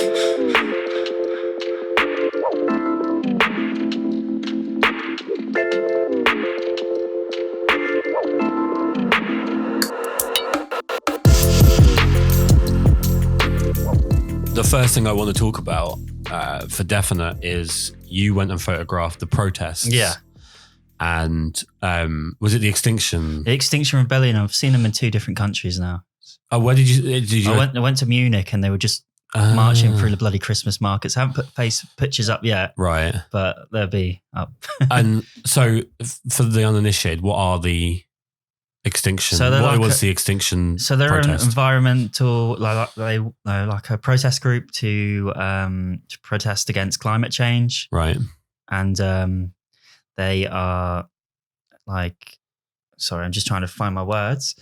The first thing I want to talk about for definite is you went and photographed the protests. Yeah. And was it the Extinction? The Extinction Rebellion. I've seen them in 2 different countries now. Oh, where did you? I went to Munich and they were just marching through the bloody Christmas markets. I haven't put pictures up yet. Right. But they'll be up. And so for the uninitiated, what are the Extinction? So what was the Extinction So they're protest? an environmental, like a protest group to protest against climate change. Right. And they are like, sorry, I'm just trying to find my words.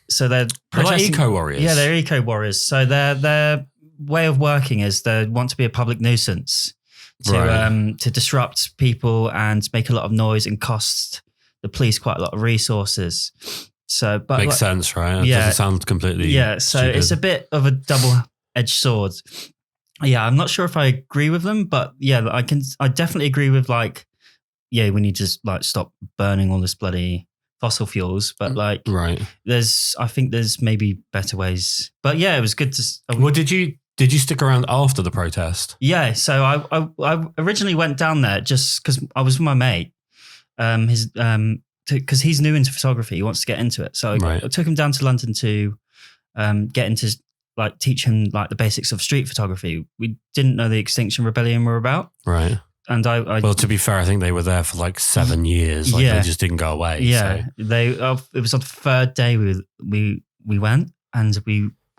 So they're like eco warriors. Yeah, they're eco warriors. So their way of working is they want to be a public nuisance to disrupt people and make a lot of noise and cost the police quite a lot of resources. So, but makes sense, right? It doesn't sound completely. Yeah, so stupid. It's a bit of a double-edged sword. Yeah, I'm not sure if I agree with them, but yeah, I definitely agree with we need to stop burning all this bloody fossil fuels. But right, I think there's maybe better ways. But yeah, it was good to. Well, did you stick around after the protest? Yeah, so I originally went down there just because I was with my mate. Because he's new into photography, he wants to get into it. So I took him down to London to get into teach him the basics of street photography. We didn't know the Extinction Rebellion were about. Right. And well, to be fair, I think they were there for 7 years. They just didn't go away. Yeah. So. It was on the 3rd day we went, and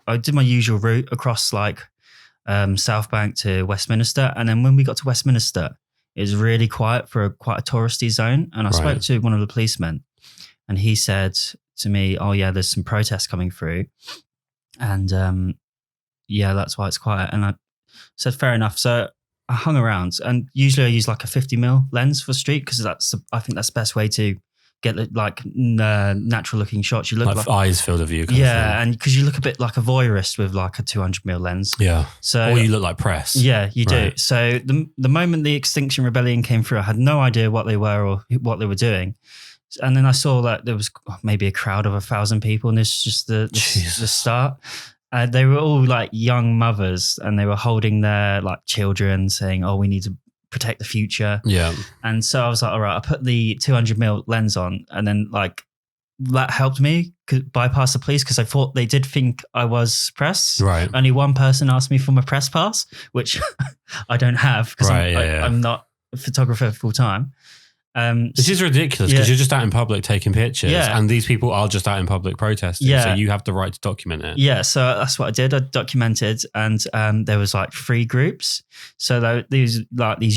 I did my usual route across South Bank to Westminster. And then when we got to Westminster, it was really quiet for quite a touristy zone. And I spoke to one of the policemen, and he said to me, "Oh yeah, there's some protests coming through. And that's why it's quiet." And I said, fair enough. So I hung around, and usually I use a 50mm lens for street because I think that's the best way to get natural looking shots. You look eyes field of view. And because you look a bit like a voyeurist with a 200mm lens. Yeah. So or you look like press. Yeah, you do. So the moment the Extinction Rebellion came through, I had no idea what they were or what they were doing. And then I saw that there was maybe a crowd of 1,000 people, and this is just the start. They were all young mothers, and they were holding their children, saying, "Oh, we need to protect the future." Yeah. And so I was like, all right, I put the 200mm lens on, and then that helped me bypass the police because I thought they did think I was press. Right. Only one person asked me for my press pass, which I don't have because I'm not a photographer full time. This is ridiculous because you're just out in public taking pictures, and these people are just out in public protesting. So you have the right to document it. Yeah, so that's what I did. I documented, and there was 3 groups. So these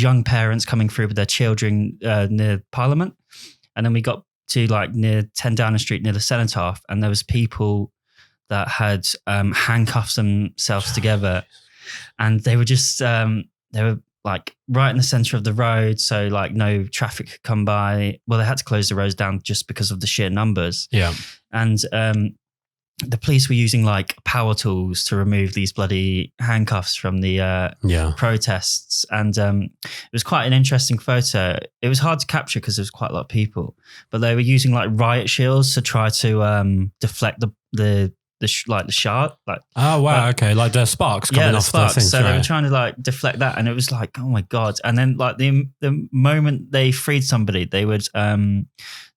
young parents coming through with their children near Parliament, and then we got to near 10 Downing Street near the Cenotaph, and there was people that had handcuffed themselves together, and they were just right in the center of the road. So no traffic could come by. Well, they had to close the roads down just because of the sheer numbers. Yeah. And the police were using power tools to remove these bloody handcuffs from the protests. And it was quite an interesting photo. It was hard to capture because there was quite a lot of people, but they were using riot shields to try to deflect the shard. Oh wow, okay, the sparks coming off the thing. So they were trying to deflect that, and it was oh my god. And then the moment they freed somebody, they would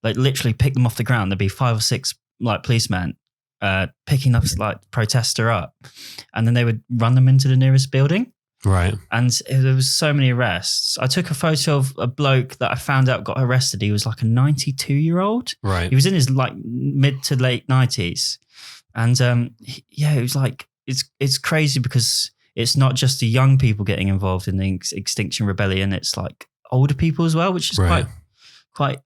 literally pick them off the ground. There'd be 5 or 6 policemen picking up protester up, and then they would run them into the nearest building. Right. And there was so many arrests. I took a photo of a bloke that I found out got arrested. He was a 92-year-old. Right. He was in his mid to late 90s. And it was it's crazy because it's not just the young people getting involved in the Extinction Rebellion. It's older people as well, which is quite.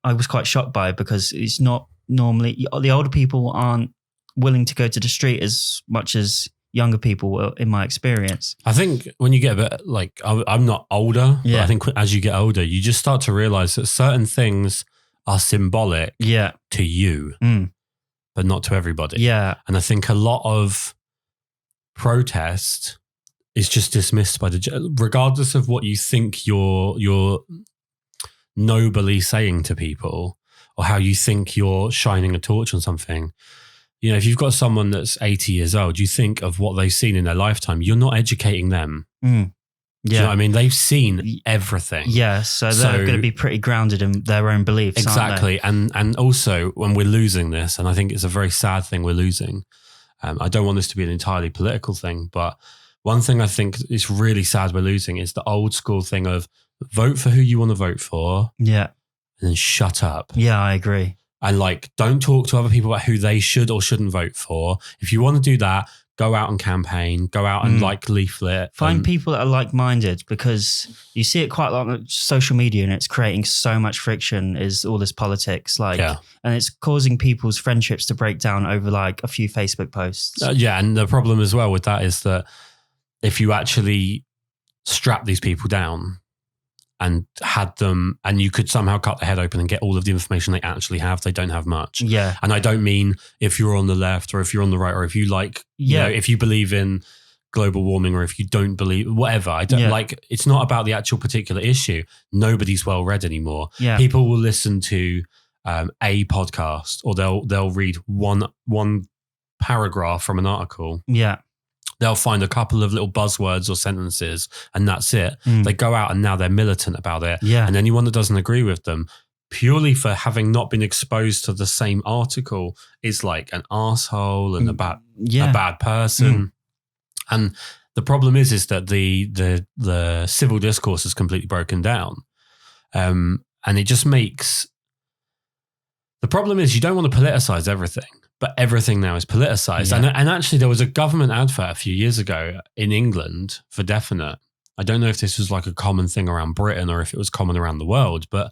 I was quite shocked by it because it's not normally the older people aren't willing to go to the street as much as younger people will, in my experience. I think when you get a bit I'm not older, but I think as you get older, you just start to realize that certain things are symbolic to you. But not to everybody. Yeah. And I think a lot of protest is just dismissed by regardless of what you think you're nobly saying to people or how you think you're shining a torch on something. You know, if you've got someone that's 80 years old, you think of what they've seen in their lifetime. You're not educating them. Mm. Do you know what I mean? They've seen everything. Yeah, so they're going to be pretty grounded in their own beliefs. Exactly. And also when we're losing this, and I think it's a very sad thing we're losing. I don't want this to be an entirely political thing, but one thing I think is really sad we're losing is the old school thing of vote for who you want to vote for. Yeah. And then shut up. Yeah, I agree. And like, don't talk to other people about who they should or shouldn't vote for. If you want to do that, go out and campaign, go out and like leaflet. Find people that are like-minded, because you see it quite a lot on social media and it's creating so much friction, is all this politics. And it's causing people's friendships to break down over like a few Facebook posts. And the problem as well with that is that if you actually strap these people down and had them, and you could somehow cut their head open and get all of the information they actually have, they don't have much. Yeah. And I don't mean if you're on the left or if you're on the right, or if you like, you know, if you believe in global warming or if you don't believe, whatever. I don't like, it's not about the actual particular issue. Nobody's well read anymore. Yeah. People will listen to a podcast, or they'll read one paragraph from an article. Yeah. They'll find a couple of little buzzwords or sentences and that's it. They go out and now they're militant about it. Yeah. And anyone that doesn't agree with them, purely for having not been exposed to the same article, is like an arsehole and a bad person. And the problem is that the civil discourse is completely broken down. And it just makes... The problem is you don't want to politicize everything. But everything now is politicized. Yeah. And actually, there was a government advert a few years ago in England for definite. I don't know if this was like a common thing around Britain or if it was common around the world, but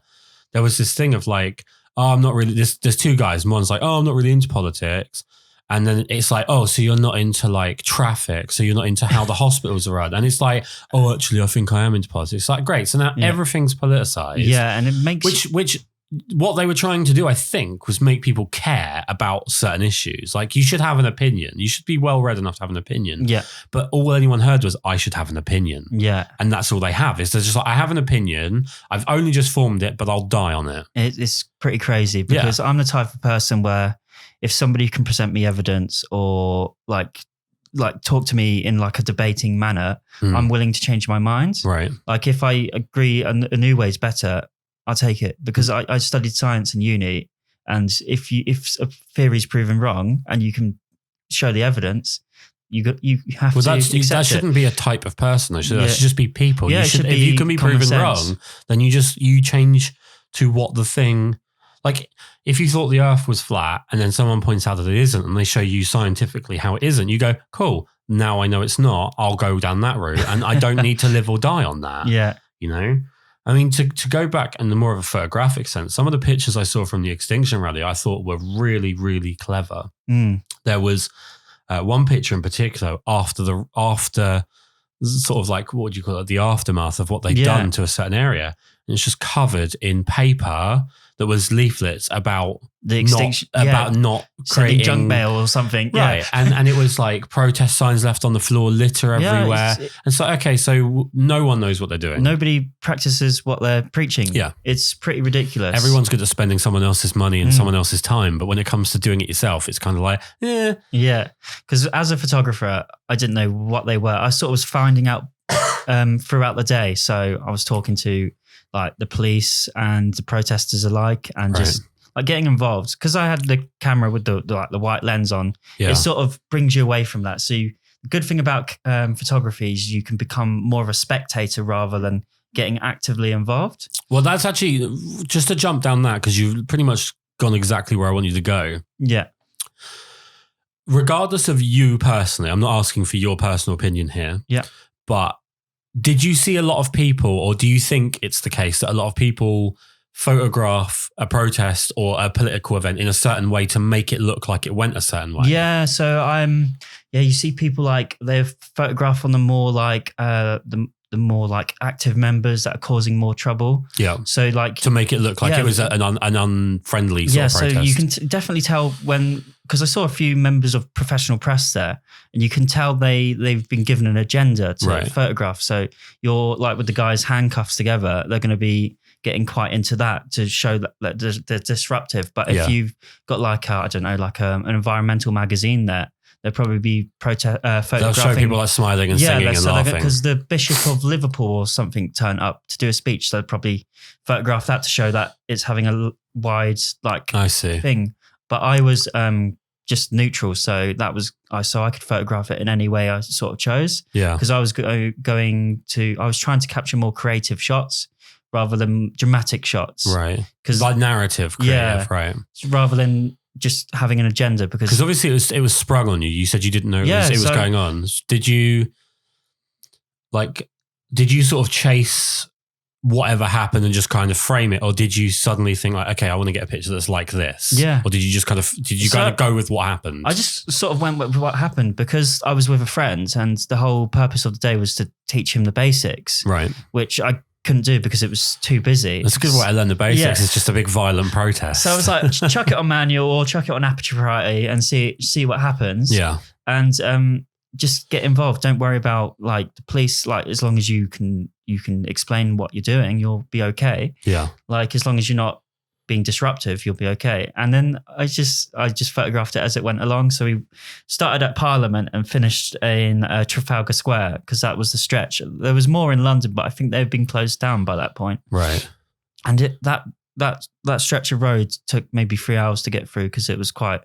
there was this thing of like, oh, I'm not really, there's two guys. And one's like, oh, I'm not really into politics. And then it's like, oh, so you're not into like traffic. So you're not into how the hospitals are run. And it's like, oh, actually, I think I am into politics. It's like, great. So now everything's politicized. Yeah. And it makes... Which what they were trying to do, I think, was make people care about certain issues. Like, you should have an opinion. You should be well read enough to have an opinion. Yeah. But all anyone heard was, I should have an opinion. Yeah. And that's all they have. Is they're just like, I have an opinion. I've only just formed it, but I'll die on it. It's pretty crazy, because I'm the type of person where if somebody can present me evidence or like talk to me in like a debating manner, I'm willing to change my mind. Right. Like if I agree a new way is better, I'll take it, because I studied science in uni, and if a theory is proven wrong and you can show the evidence, you have to accept that shouldn't be a type of person. That should just be people. Yeah, if you can be proven wrong, then you change to what the thing. Like if you thought the Earth was flat and then someone points out that it isn't, and they show you scientifically how it isn't, you go, cool. Now I know it's not. I'll go down that route, and I don't need to live or die on that. Yeah, you know. I mean, to go back in the more of a photographic sense, some of the pictures I saw from the Extinction Rally I thought were really, really clever. There was one picture in particular after sort of like, what would you call it, the aftermath of what they'd done to a certain area. And it's just covered in paper that was leaflets about the extinction, not sending creating junk mail or something, right? And it was like protest signs left on the floor, litter everywhere, and so okay, so no one knows what they're doing. Nobody practices what they're preaching. Yeah, it's pretty ridiculous. Everyone's good at spending someone else's money and someone else's time, but when it comes to doing it yourself, it's kind of like, yeah. Because as a photographer, I didn't know what they were. I sort of was finding out throughout the day. So I was talking to like the police and the protesters alike, and just like getting involved, because I had the camera with the white lens on. It sort of brings you away from that. So the good thing about photography is you can become more of a spectator rather than getting actively involved. Well, that's actually just to jump down that, because you've pretty much gone exactly where I want you to go. Yeah. Regardless of you personally, I'm not asking for your personal opinion here. Yeah. But did you see a lot of people, or do you think it's the case that a lot of people photograph a protest or a political event in a certain way to make it look like it went a certain way? Yeah. So you see people like they photograph on the more like the more like active members that are causing more trouble. Yeah. So like to make it look like it was an unfriendly sort of protest. So you can definitely tell when because I saw a few members of professional press there, and you can tell they've been given an agenda to photograph. So you're like with the guys handcuffs together, they're going to be getting quite into that to show that they're disruptive. But if you've got like an environmental magazine there, they'll probably be photographing. They'll show people like smiling and singing and laughing. Because the Bishop of Liverpool or something turned up to do a speech, so they'll probably photograph that to show that it's having a wide thing. But I was just neutral, so I could photograph it in any way I sort of chose. Yeah, because I was I was trying to capture more creative shots rather than dramatic shots. Right, because like narrative, creative, right? Rather than just having an agenda, because obviously it was sprung on you. You said you didn't know it was going on. Did you sort of chase whatever happened and just kind of frame it, or did you suddenly think like, okay, I want to get a picture that's like this? Yeah. Or did you kind of go with what happened? I just sort of went with what happened because I was with a friend, and the whole purpose of the day was to teach him the basics, right? Which I couldn't do because it was too busy. That's a good way to learn the basics. It's just a big violent protest. So I was like, chuck it on manual or chuck it on aperture priority and see what happens. Yeah. And just get involved. Don't worry about like the police. Like as long as you can explain what you're doing, you'll be okay. Yeah. Like as long as you're not being disruptive, you'll be okay. And then I just photographed it as it went along. So we started at Parliament and finished in Trafalgar Square because that was the stretch. There was more in London, but I think they'd been closed down by that point. Right. And that stretch of road took maybe 3 hours to get through because it was quite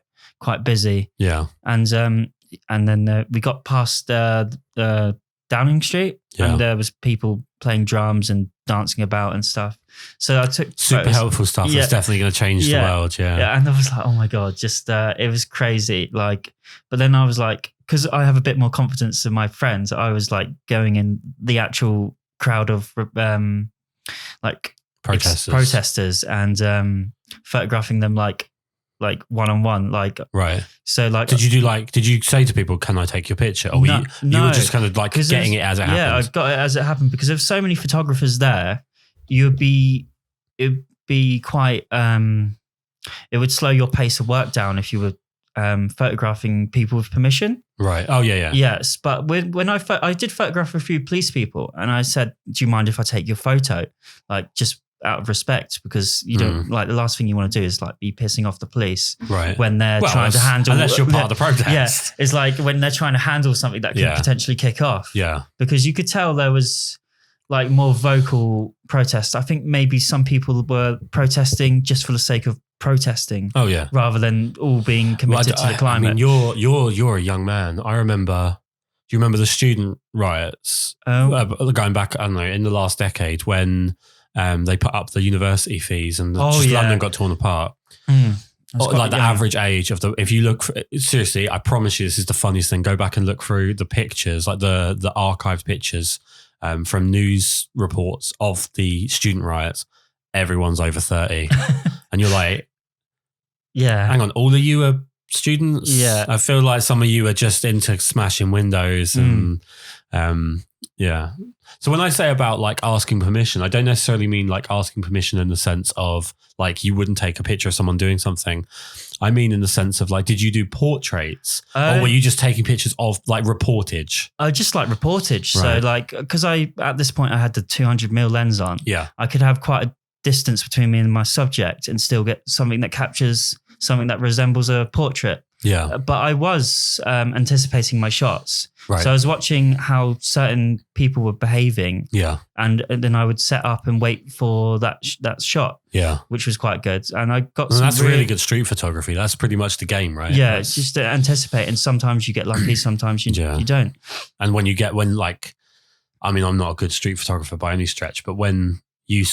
busy. Yeah. And then we got past Downing Street, and there was people playing drums and dancing about and stuff. So I took super helpful stuff. It's definitely going to change the world. Yeah. And I was like, oh my God, just it was crazy. Like, but then I was like, because I have a bit more confidence in my friends, I was like going in the actual crowd of like protesters and photographing them like one-on-one, like right. So like, did you say to people, "Can I take your picture?" Or you were just kind of like getting it as it happened? Yeah, I got it as it happened because there's so many photographers there. It'd be quite. It would slow your pace of work down if you were photographing people with permission. Right. Oh yeah. Yes, but when I did photograph a few police people, and I said, "Do you mind if I take your photo?" Like just out of respect, because you don't like the last thing you want to do is like be pissing off the police when they're trying to handle, unless you're part of the protest. Yeah, it's like when they're trying to handle something that could potentially kick off. Yeah, because you could tell there was like more vocal protests. I think maybe some people were protesting just for the sake of protesting. Oh yeah, rather than all being committed to the climate. I mean, you're a young man. I remember. Do you remember the student riots going back? I don't know, in the last decade when. They put up the university fees and London got torn apart. Like the average age of if you look, seriously, I promise you, this is the funniest thing. Go back and look through the pictures, like the archived pictures from news reports of the student riots. Everyone's over 30. And you're like, hang on, all of you are students? Yeah. I feel like some of you are just into smashing windows and yeah. So when I say about like asking permission, I don't necessarily mean like asking permission in the sense of like you wouldn't take a picture of someone doing something. I mean in the sense of like, did you do portraits or were you just taking pictures of like reportage? Just like reportage. Right. So like, because at this point I had the 200mm lens on. Yeah. I could have quite a distance between me and my subject and still get something that captures something that resembles a portrait. Yeah. But I was anticipating my shots. Right. So I was watching how certain people were behaving. Yeah. And then I would set up and wait for that shot. Yeah. Which was quite good. And I got that's really good street photography. That's pretty much the game, right? Yeah. It's just to anticipate. And sometimes you get lucky, sometimes you don't. And when like, I mean, I'm not a good street photographer by any stretch, but when you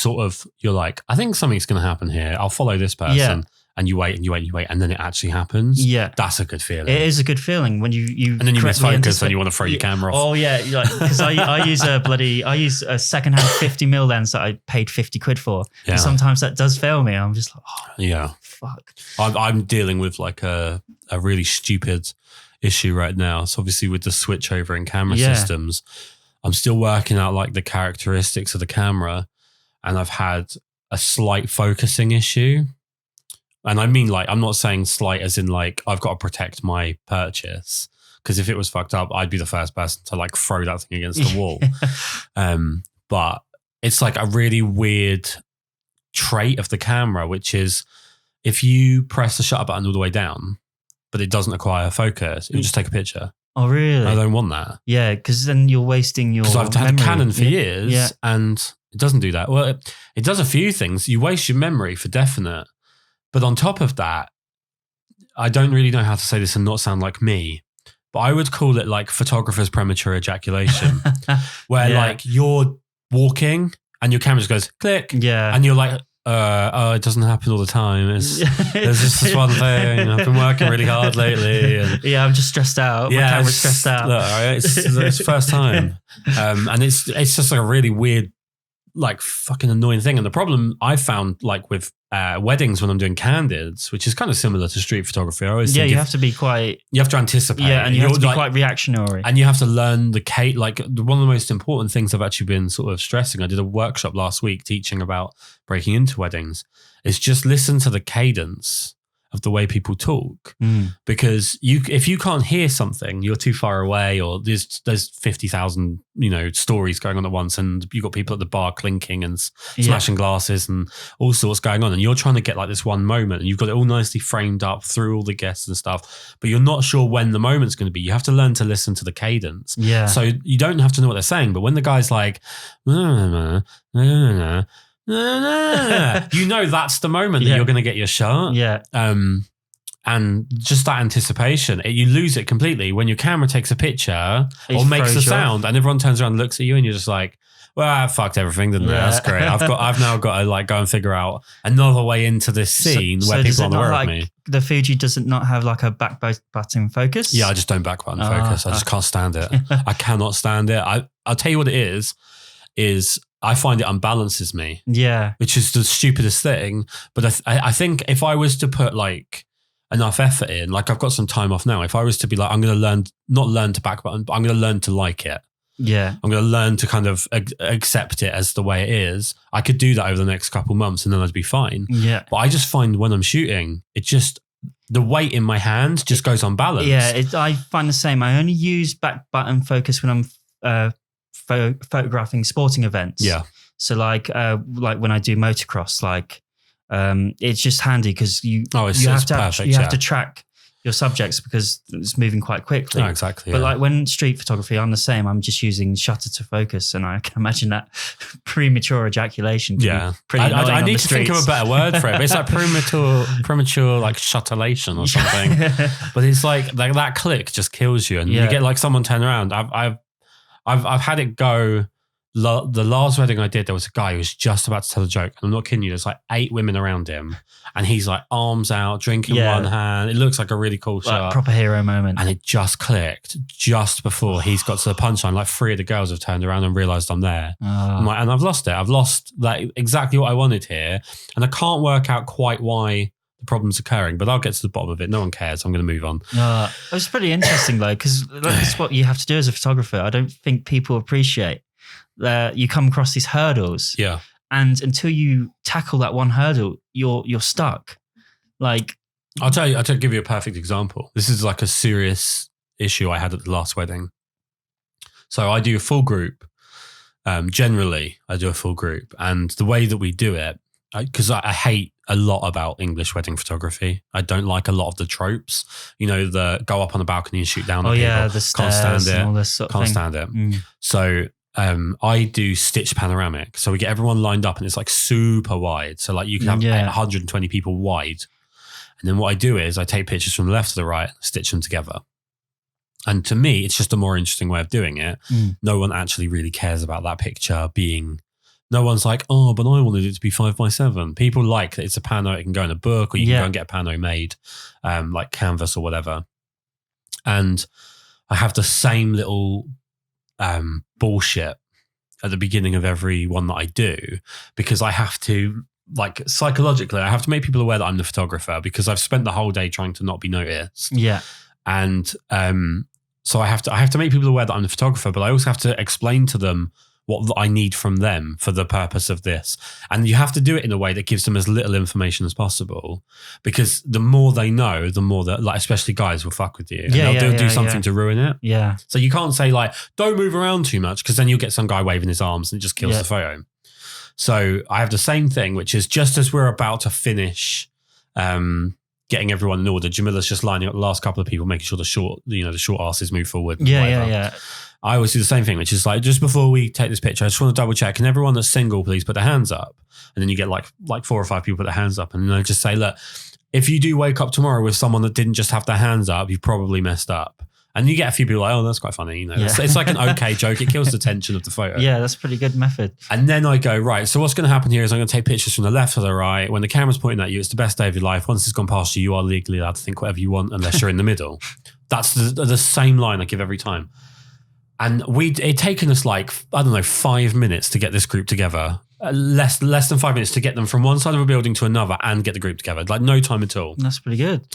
you're like, I think something's going to happen here. I'll follow this person. Yeah. And you wait and you wait and you wait, and then it actually happens. Yeah, that's a good feeling. It is a good feeling when you and then you miss focus and you want to throw your camera off. Oh yeah, because I use a secondhand 50mm lens that I paid 50 quid for. Yeah. And sometimes that does fail me. I'm just like, fuck. I'm dealing with like a really stupid issue right now. So obviously with the switch over in camera systems, I'm still working out like the characteristics of the camera, and I've had a slight focusing issue. And I mean, like, I'm not saying slight as in like, I've got to protect my purchase. Because if it was fucked up, I'd be the first person to like throw that thing against the wall. But it's like a really weird trait of the camera, which is if you press the shutter button all the way down, but it doesn't acquire focus, it'll just take a picture. Oh, really? I don't want that. Yeah, because then you're wasting your. Because I've had a Canon for years, yeah. and it doesn't do that. Well, it does a few things. You waste your memory for definite, but on top of that, I don't really know how to say this and not sound like me, but I would call it like photographer's premature ejaculation, where like you're walking and your camera just goes click, and you're like, oh, it doesn't happen all the time. There's just this one thing. I've been working really hard lately. And I'm just stressed out. My camera's stressed out. Look, it's first time. And it's just like a really weird, like fucking annoying thing. And the problem I found like with weddings when I'm doing candids, which is kind of similar to street photography. I always think you have to be quite. You have to anticipate. Yeah, and you have to be quite reactionary. And you have to learn like one of the most important things I've actually been sort of stressing. I did a workshop last week teaching about breaking into weddings. Is just listen to the cadence of the way people talk, because if you can't hear something, you're too far away, or there's 50,000 stories going on at once, and you've got people at the bar clinking and smashing glasses and all sorts going on, and you're trying to get like this one moment, and you've got it all nicely framed up through all the guests and stuff, but you're not sure when the moment's going to be. You have to learn to listen to the cadence. So you don't have to know what they're saying, but when the guy's like that's the moment that you're going to get your shot. And just that anticipation, you lose it completely when your camera takes a picture or makes a sound, and everyone turns around and looks at you, and you're just like, well, I fucked everything, didn't I? That's great. I've now got to like go and figure out another way into this scene where people aren't aware of me. The Fuji doesn't not have like a back button focus? Yeah, I just don't back button focus. I just can't stand it. I cannot stand it. I'll tell you what it is I find it unbalances me. Yeah. Which is the stupidest thing. But I think if I was to put like enough effort in, like I've got some time off now, if I was to be like, I'm going to not learn to back button, but I'm going to learn to like it. Yeah. I'm going to learn to kind of accept it as the way it is. I could do that over the next couple months and then I'd be fine. Yeah. But I just find when I'm shooting, the weight in my hand just goes unbalanced. Yeah. I find the same. I only use back button focus when I'm photographing sporting events. Yeah. So like when I do motocross, like it's just handy because you have to track your subjects because it's moving quite quickly. Oh, exactly. But like when street photography, I'm the same. I'm just using shutter to focus, and I can imagine that premature ejaculation. Yeah. I need to think of a better word for it. But it's like premature like shutterlation or something. But it's like that click just kills you, and you get like someone turn around. I've had it go. The last wedding I did, there was a guy who was just about to tell a joke. And I'm not kidding you. There's like 8 women around him, and he's like arms out, drink in one hand. It looks like a really cool shot, proper hero moment. And it just clicked just before he's got to the punchline. Like 3 of the girls have turned around and realised I'm there. And I've lost it. I've lost that exactly what I wanted here, and I can't work out quite why the problem's occurring, but I'll get to the bottom of it. No one cares. I'm going to move on. It's pretty interesting though, because that's what you have to do as a photographer. I don't think people appreciate that you come across these hurdles. Yeah. And until you tackle that one hurdle, you're stuck. Like, I'll give you a perfect example. This is like a serious issue I had at the last wedding. So I do a full group. Generally, I do a full group. And the way that we do it, because I hate a lot about English wedding photography. I don't like a lot of the tropes. The go up on a balcony and shoot down on people. The stairs. Can't stand it. And all this sort of thing. Stand it. So I do stitched panoramic. So we get everyone lined up and it's like super wide. So like you can have 120 people wide. And then what I do is I take pictures from the left to the right, stitch them together. And to me, it's just a more interesting way of doing it. No one actually really cares about that picture being... No one's like, oh, but I wanted it to be 5x7. People like that it's a pano. It can go in a book, or you can go and get a pano made, like canvas or whatever. And I have the same little bullshit at the beginning of every one that I do, because I have to, like, psychologically, I have to make people aware that I'm the photographer, because I've spent the whole day trying to not be noticed. Yeah. And so I have to make people aware that I'm the photographer, but I also have to explain to them what I need from them for the purpose of this. And you have to do it in a way that gives them as little information as possible, because the more they know, the more that, like, especially guys will fuck with you. And they'll do something to ruin it. Yeah. So you can't say like, don't move around too much, because then you'll get some guy waving his arms and it just kills the photo. So I have the same thing, which is just as we're about to finish getting everyone in order, Jamila's just lining up the last couple of people, making sure the short asses move forward. Yeah. I always do the same thing, which is like, just before we take this picture, I just want to double check. Can everyone that's single please put their hands up? And then you get like 4 or 5 people put their hands up, and then I just say, look, if you do wake up tomorrow with someone that didn't just have their hands up, you've probably messed up. And you get a few people like, oh, that's quite funny. It's like an okay joke. It kills the tension of the photo. Yeah, that's a pretty good method. And then I go, right, so what's going to happen here is I'm going to take pictures from the left to the right. When the camera's pointing at you, it's the best day of your life. Once it's gone past you, you are legally allowed to think whatever you want unless you're in the middle. That's the same line I give every time. And it'd taken us like, I don't know, 5 minutes to get this group together. Less than 5 minutes to get them from one side of a building to another and get the group together. Like no time at all. That's pretty good.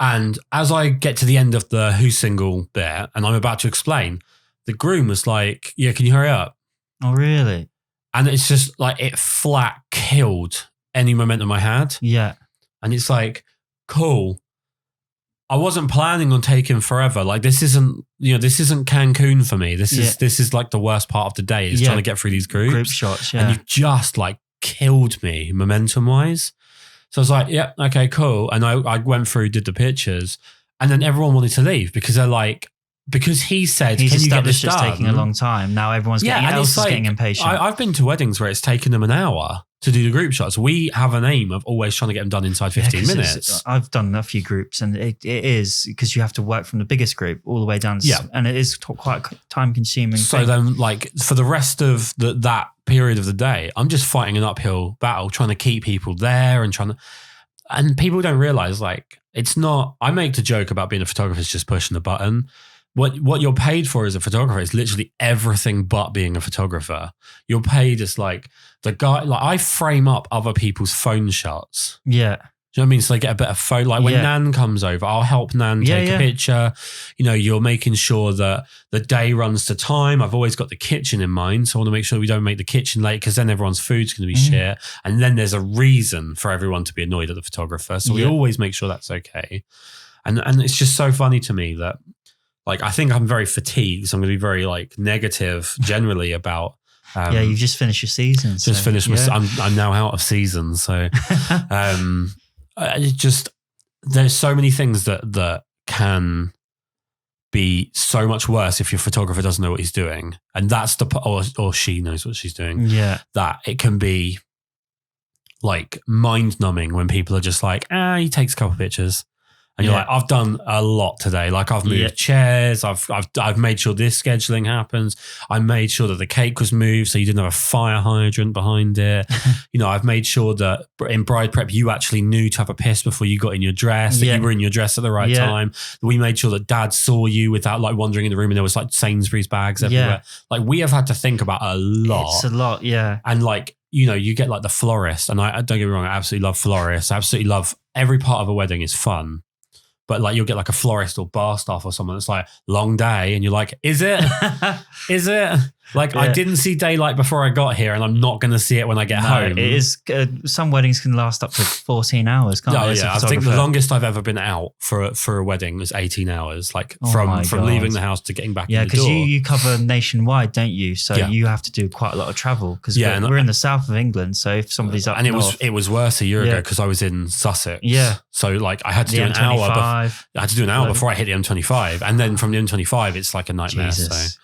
And as I get to the end of the who's single bit and I'm about to explain, the groom was like, yeah, can you hurry up? Oh, really? And it's just like, it flat killed any momentum I had. Yeah. And it's like, cool. I wasn't planning on taking forever. Like this isn't Cancun for me. This is like the worst part of the day is trying to get through these groups. Group shots, yeah. And you just like killed me momentum wise. So I was like, yeah, okay, cool. And I went through, did the pictures, and then everyone wanted to leave because they're like, because he said, he's can you get this established it's taking a long time. Now everyone's getting impatient. I've been to weddings where it's taken them an hour to do the group shots. We have an aim of always trying to get them done inside 15 minutes. I've done a few groups, and it is because you have to work from the biggest group all the way down. And it is quite time consuming. So then like for the rest of that period of the day, I'm just fighting an uphill battle, trying to keep people there and people don't realize like, it's not, I make the joke about being a photographer is just pushing the button. What you're paid for as a photographer is literally everything but being a photographer. You're paid as like the guy, like I frame up other people's phone shots. Yeah. Do you know what I mean? So they get a better photo. Like when Nan comes over, I'll help Nan take a picture. You're making sure that the day runs to time. I've always got the kitchen in mind. So I want to make sure we don't make the kitchen late because then everyone's food's going to be shit. And then there's a reason for everyone to be annoyed at the photographer. So we always make sure that's okay. And it's just so funny to me that like, I think I'm very fatigued. So I'm going to be very like negative generally about. You've just finished your season. I'm now out of season. So there's so many things that can be so much worse if your photographer doesn't know what he's doing. And that's or she knows what she's doing. Yeah. That it can be like mind numbing when people are just like, he takes a couple of pictures. And you're like, I've done a lot today. Like I've moved chairs. I've made sure this scheduling happens. I made sure that the cake was moved so you didn't have a fire hydrant behind it. I've made sure that in bride prep, you actually knew to have a piss before you got in your dress, that you were in your dress at the right time. We made sure that dad saw you without like wandering in the room and there was like Sainsbury's bags everywhere. Like we have had to think about a lot. It's a lot, yeah. And like, you get like the florist, and I don't get me wrong, I absolutely love florists. I absolutely love every part of a wedding is fun. But like you'll get like a florist or bar staff or someone that's like, long day. And you're like, is it? Is it? Like I didn't see daylight before I got here and I'm not going to see it when I get home. It is, some weddings can last up to 14 hours, can't they? I think the longest I've ever been out for a wedding was 18 hours, like from leaving the house to getting back in the door. Yeah, because you cover nationwide, don't you? So you have to do quite a lot of travel because we're in the south of England. So if somebody's up north. It was worse a year ago because I was in Sussex. Yeah. So like I had to do an hour. I had to do an hour before I hit the M25. And then from the M25, it's like a nightmare. Jesus.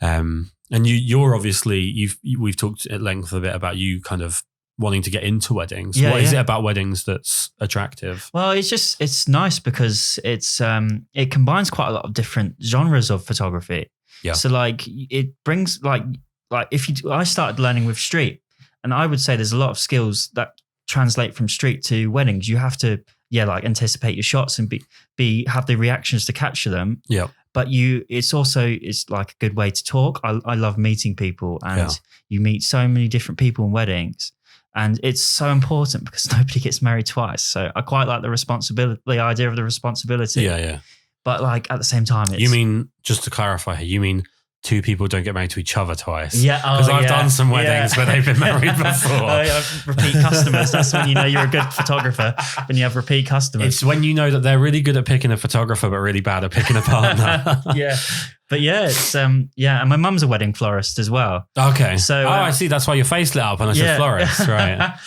So, and you're obviously, we've talked at length a bit about you kind of wanting to get into weddings. What is it about weddings that's attractive? Well, it's nice because it combines quite a lot of different genres of photography. Yeah. So like it brings like I started learning with street, and I would say there's a lot of skills that translate from street to weddings. You have to like anticipate your shots and have the reactions to capture them. Yeah. But it's like a good way to talk. I love meeting people, and you meet so many different people in weddings, and it's so important because nobody gets married twice. So I quite like the idea of the responsibility. Yeah, yeah. But like at the same time, you mean, just to clarify here, you mean two people don't get married to each other twice. Yeah, because I've done some weddings where they've been married before. Repeat customers. That's when you know you're a good photographer, when you have repeat customers. It's when you know that they're really good at picking a photographer, but really bad at picking a partner. Yeah, but yeah, it's and my mum's a wedding florist as well. Okay, so I see. That's why your face lit up when I said florist, right?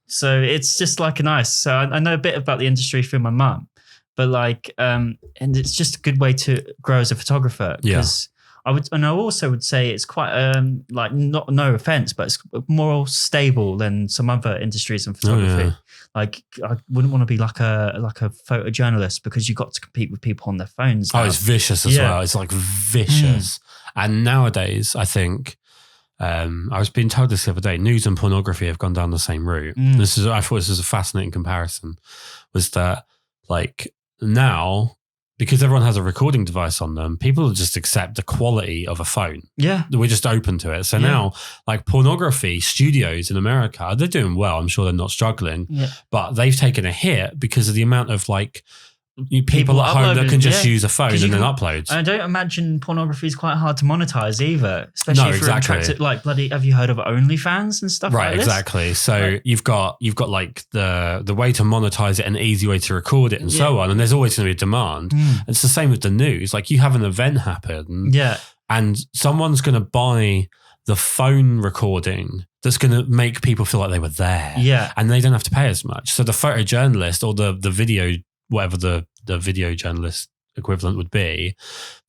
So it's just like a nice. So I know a bit about the industry through my mum, but like, and it's just a good way to grow as a photographer because. I also would say it's quite like no offense, but it's more stable than some other industries in photography. Oh, yeah. Like I wouldn't want to be like a photojournalist because you got to compete with people on their phones now. Oh, it's vicious as well. It's like vicious. And nowadays, I think I was being told this the other day. News and pornography have gone down the same route. I thought this was a fascinating comparison. Was that like now? Because everyone has a recording device on them, people just accept the quality of a phone. Yeah. We're just open to it. So now, like pornography studios in America, they're doing well. I'm sure they're not struggling. Yeah. But they've taken a hit because of the amount of like people at home that can just use a phone and then upload. I don't imagine pornography is quite hard to monetize either, especially if you're attracted. Like bloody, have you heard of OnlyFans and stuff? Right, like this? Exactly. So you've got like the way to monetize it, an easy way to record it, and so on. And there's always going to be a demand. It's the same with the news. Like you have an event happen, and someone's going to buy the phone recording that's going to make people feel like they were there, and they don't have to pay as much. So the photojournalist or the video, whatever the video journalist equivalent would be,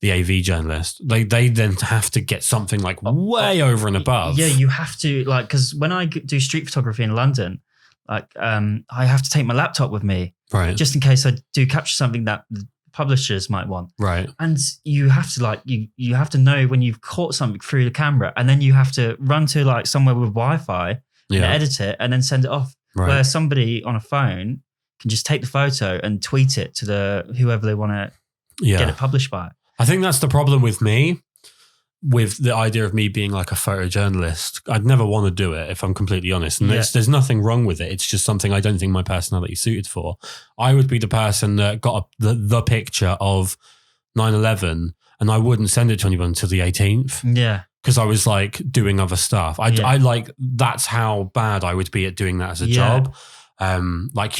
the AV journalist, they then have to get something like way over and above. Yeah, you have to, like, because when I do street photography in London, like I have to take my laptop with me, right, just in case I do capture something that the publishers might want, right. And you have to like you have to know when you've caught something through the camera, and then you have to run to like somewhere with Wi-Fi and edit it and then send it off. Right. Where somebody on a phone can just take the photo and tweet it to whoever they want to get it published by. I think that's the problem with me, with the idea of me being like a photojournalist. I'd never want to do it, if I'm completely honest. And there's nothing wrong with it. It's just something I don't think my personality is suited for. I would be the person that got the picture of 9/11 and I wouldn't send it to anyone until the 18th. Yeah. Because I was like doing other stuff. I like, that's how bad I would be at doing that as a job. Like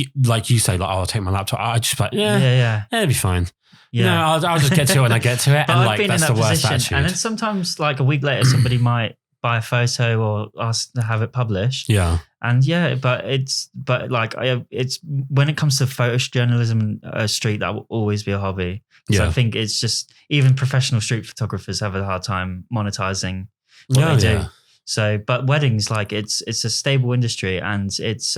you say, like, I'll take my laptop. I just like, it'll be fine. Yeah, I'll just get to it when I get to it. But and I've like, been that's in that the worst position. attitude. And then sometimes, like a week later, somebody might buy a photo or ask to have it published. Yeah. And it's when it comes to photojournalism, street, that will always be a hobby. So I think it's just, even professional street photographers have a hard time monetizing what they do. So, but weddings, like it's a stable industry, and it's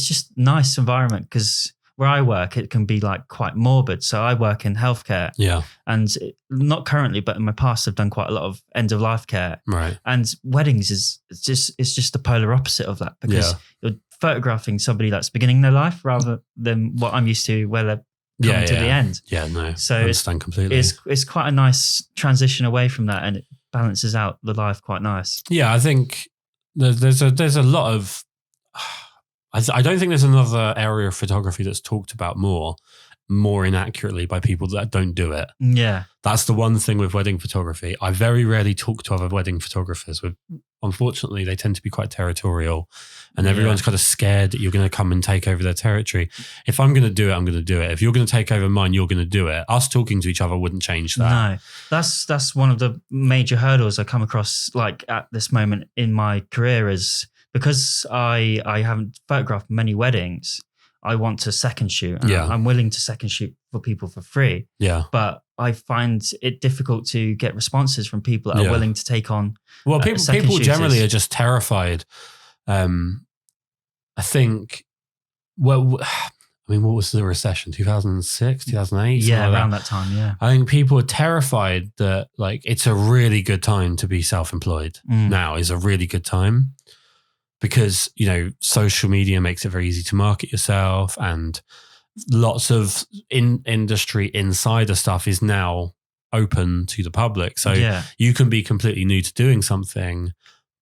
just nice environment, because where I work, it can be like quite morbid. So I work in healthcare. Yeah. And not currently, but in my past, I've done quite a lot of end of life care. Right. And weddings it's just the polar opposite of that, because you're photographing somebody that's beginning their life rather than what I'm used to, where they're coming to the end. Yeah, no. So I understand completely. It's quite a nice transition away from that, and it balances out the life quite nice. Yeah, I think there's a lot of. I don't think there's another area of photography that's talked about more inaccurately by people that don't do it. Yeah. That's the one thing with wedding photography. I very rarely talk to other wedding photographers. Unfortunately, they tend to be quite territorial, and everyone's kind of scared that you're going to come and take over their territory. If I'm going to do it, I'm going to do it. If you're going to take over mine, you're going to do it. Us talking to each other wouldn't change that. No, that's one of the major hurdles I come across, like at this moment in my career, is because I haven't photographed many weddings. I want to second shoot. And I'm willing to second shoot for people for free. Yeah. But I find it difficult to get responses from people that are willing to take on. Well, people generally are just terrified. I think, well, I mean, what was the recession? 2006, 2008? Yeah, around that time, yeah. I think people are terrified that like it's a really good time to be self-employed. Now is a really good time. Because, you know, social media makes it very easy to market yourself, and lots of industry insider stuff is now open to the public. So you can be completely new to doing something,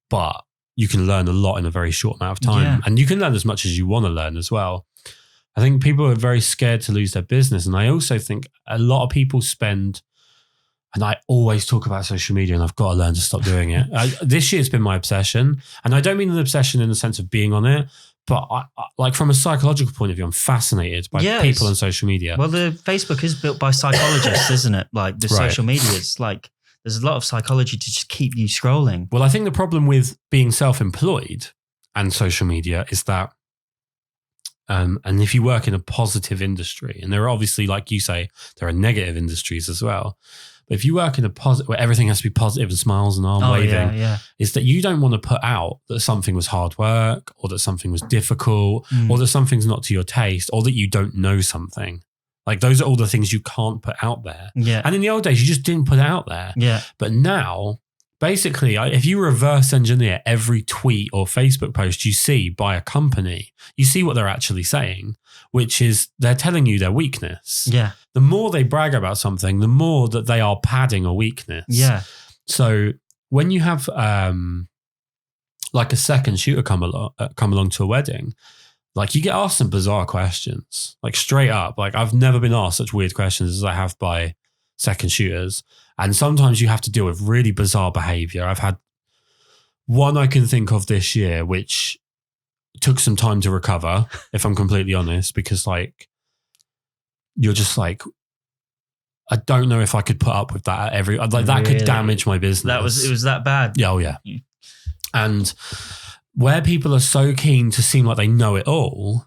but you can learn a lot in a very short amount of time. Yeah. And you can learn as much as you want to learn as well. I think people are very scared to lose their business. And I also think a lot of people spend And I always talk about social media, and I've got to learn to stop doing it. This year's been my obsession. And I don't mean an obsession in the sense of being on it, but I like from a psychological point of view, I'm fascinated by people on social media. Well, the Facebook is built by psychologists, isn't it? Like the social media is like, there's a lot of psychology to just keep you scrolling. Well, I think the problem with being self-employed and social media is that, and if you work in a positive industry, and there are obviously, like you say, there are negative industries as well. But if you work in a positive, where everything has to be positive and smiles and arm waving, is that you don't want to put out that something was hard work, or that something was difficult, or that something's not to your taste, or that you don't know something. Like those are all the things you can't put out there. Yeah. And in the old days, you just didn't put it out there. Yeah. But now, basically, if you reverse engineer every tweet or Facebook post you see by a company, you see what they're actually saying, which is they're telling you their weakness. Yeah. The more they brag about something, the more that they are padding a weakness. Yeah. So when you have like a second shooter come along to a wedding, like you get asked some bizarre questions, like straight up. Like I've never been asked such weird questions as I have by second shooters. And sometimes you have to deal with really bizarre behavior. I've had one I can think of this year, which took some time to recover, if I'm completely honest, because like, you're just like, I don't know if I could put up with that at that could damage my business. It was that bad. Yeah, oh yeah. And where people are so keen to seem like they know it all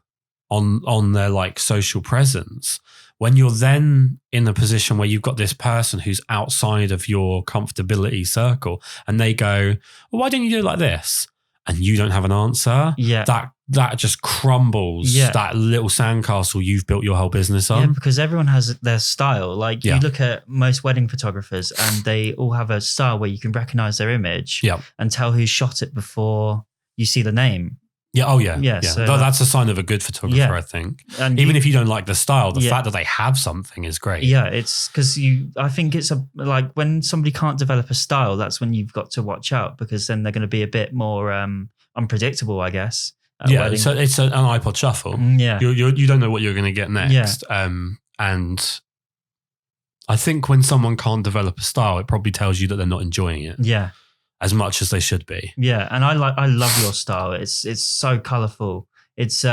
on their like social presence, when you're then in a position where you've got this person who's outside of your comfortability circle and they go, well, why don't you do it like this? And you don't have an answer. Yeah. That just crumbles that little sandcastle you've built your whole business on. Yeah, because everyone has their style. Like you look at most wedding photographers and they all have a style where you can recognize their image and tell who shot it before you see the name. Yeah. Oh, yeah. Yeah. So that's a sign of a good photographer, I think. And even if you don't like the style, the fact that they have something is great. Yeah. It's because I think it's like when somebody can't develop a style, that's when you've got to watch out, because then they're going to be a bit more unpredictable, I guess. Yeah. So it's an iPod shuffle. Yeah. You don't know what you're going to get next. Yeah. And I think when someone can't develop a style, it probably tells you that they're not enjoying it. Yeah. As much as they should be. Yeah, and I love your style. It's so colourful. It's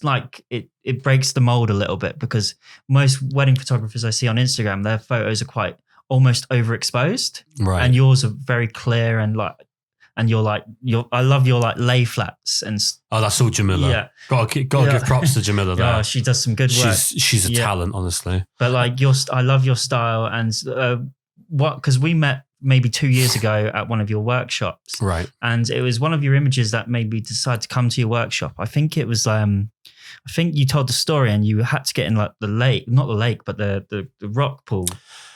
like it breaks the mold a little bit, because most wedding photographers I see on Instagram, their photos are quite almost overexposed. Right. And yours are very clear and I love your like lay flats and oh, that's all Jamila. Yeah. Gotta give props to Jamila there. Yeah, she does some good work. She's a talent, honestly. But like I love your style, and because we met maybe 2 years ago at one of your workshops. Right. And it was one of your images that made me decide to come to your workshop. I think it was, I think you told the story and you had to get in like the lake, not the lake, but the rock pool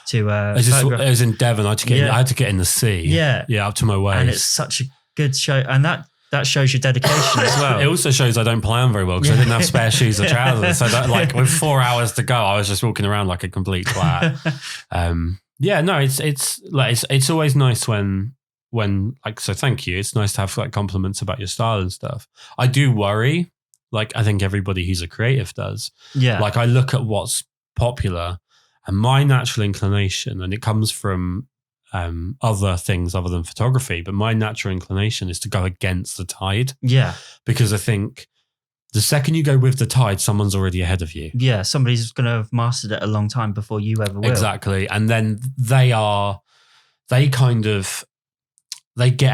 to it was in Devon. I had to get in the sea. Yeah. Yeah, up to my waist. And it's such a good show. And that shows your dedication as well. It also shows I don't plan very well, because I didn't have spare shoes or trousers. So that, like with 4 hours to go, I was just walking around like a complete twat. Yeah, no, it's always nice when like, so thank you. It's nice to have like compliments about your style and stuff. I do worry, like I think everybody who's a creative does. Yeah. Like I look at what's popular, and my natural inclination, and it comes from other things other than photography, but my natural inclination is to go against the tide. Yeah. Because I think the second you go with the tide, someone's already ahead of you. Yeah, somebody's going to have mastered it a long time before you ever will. Exactly. And then they get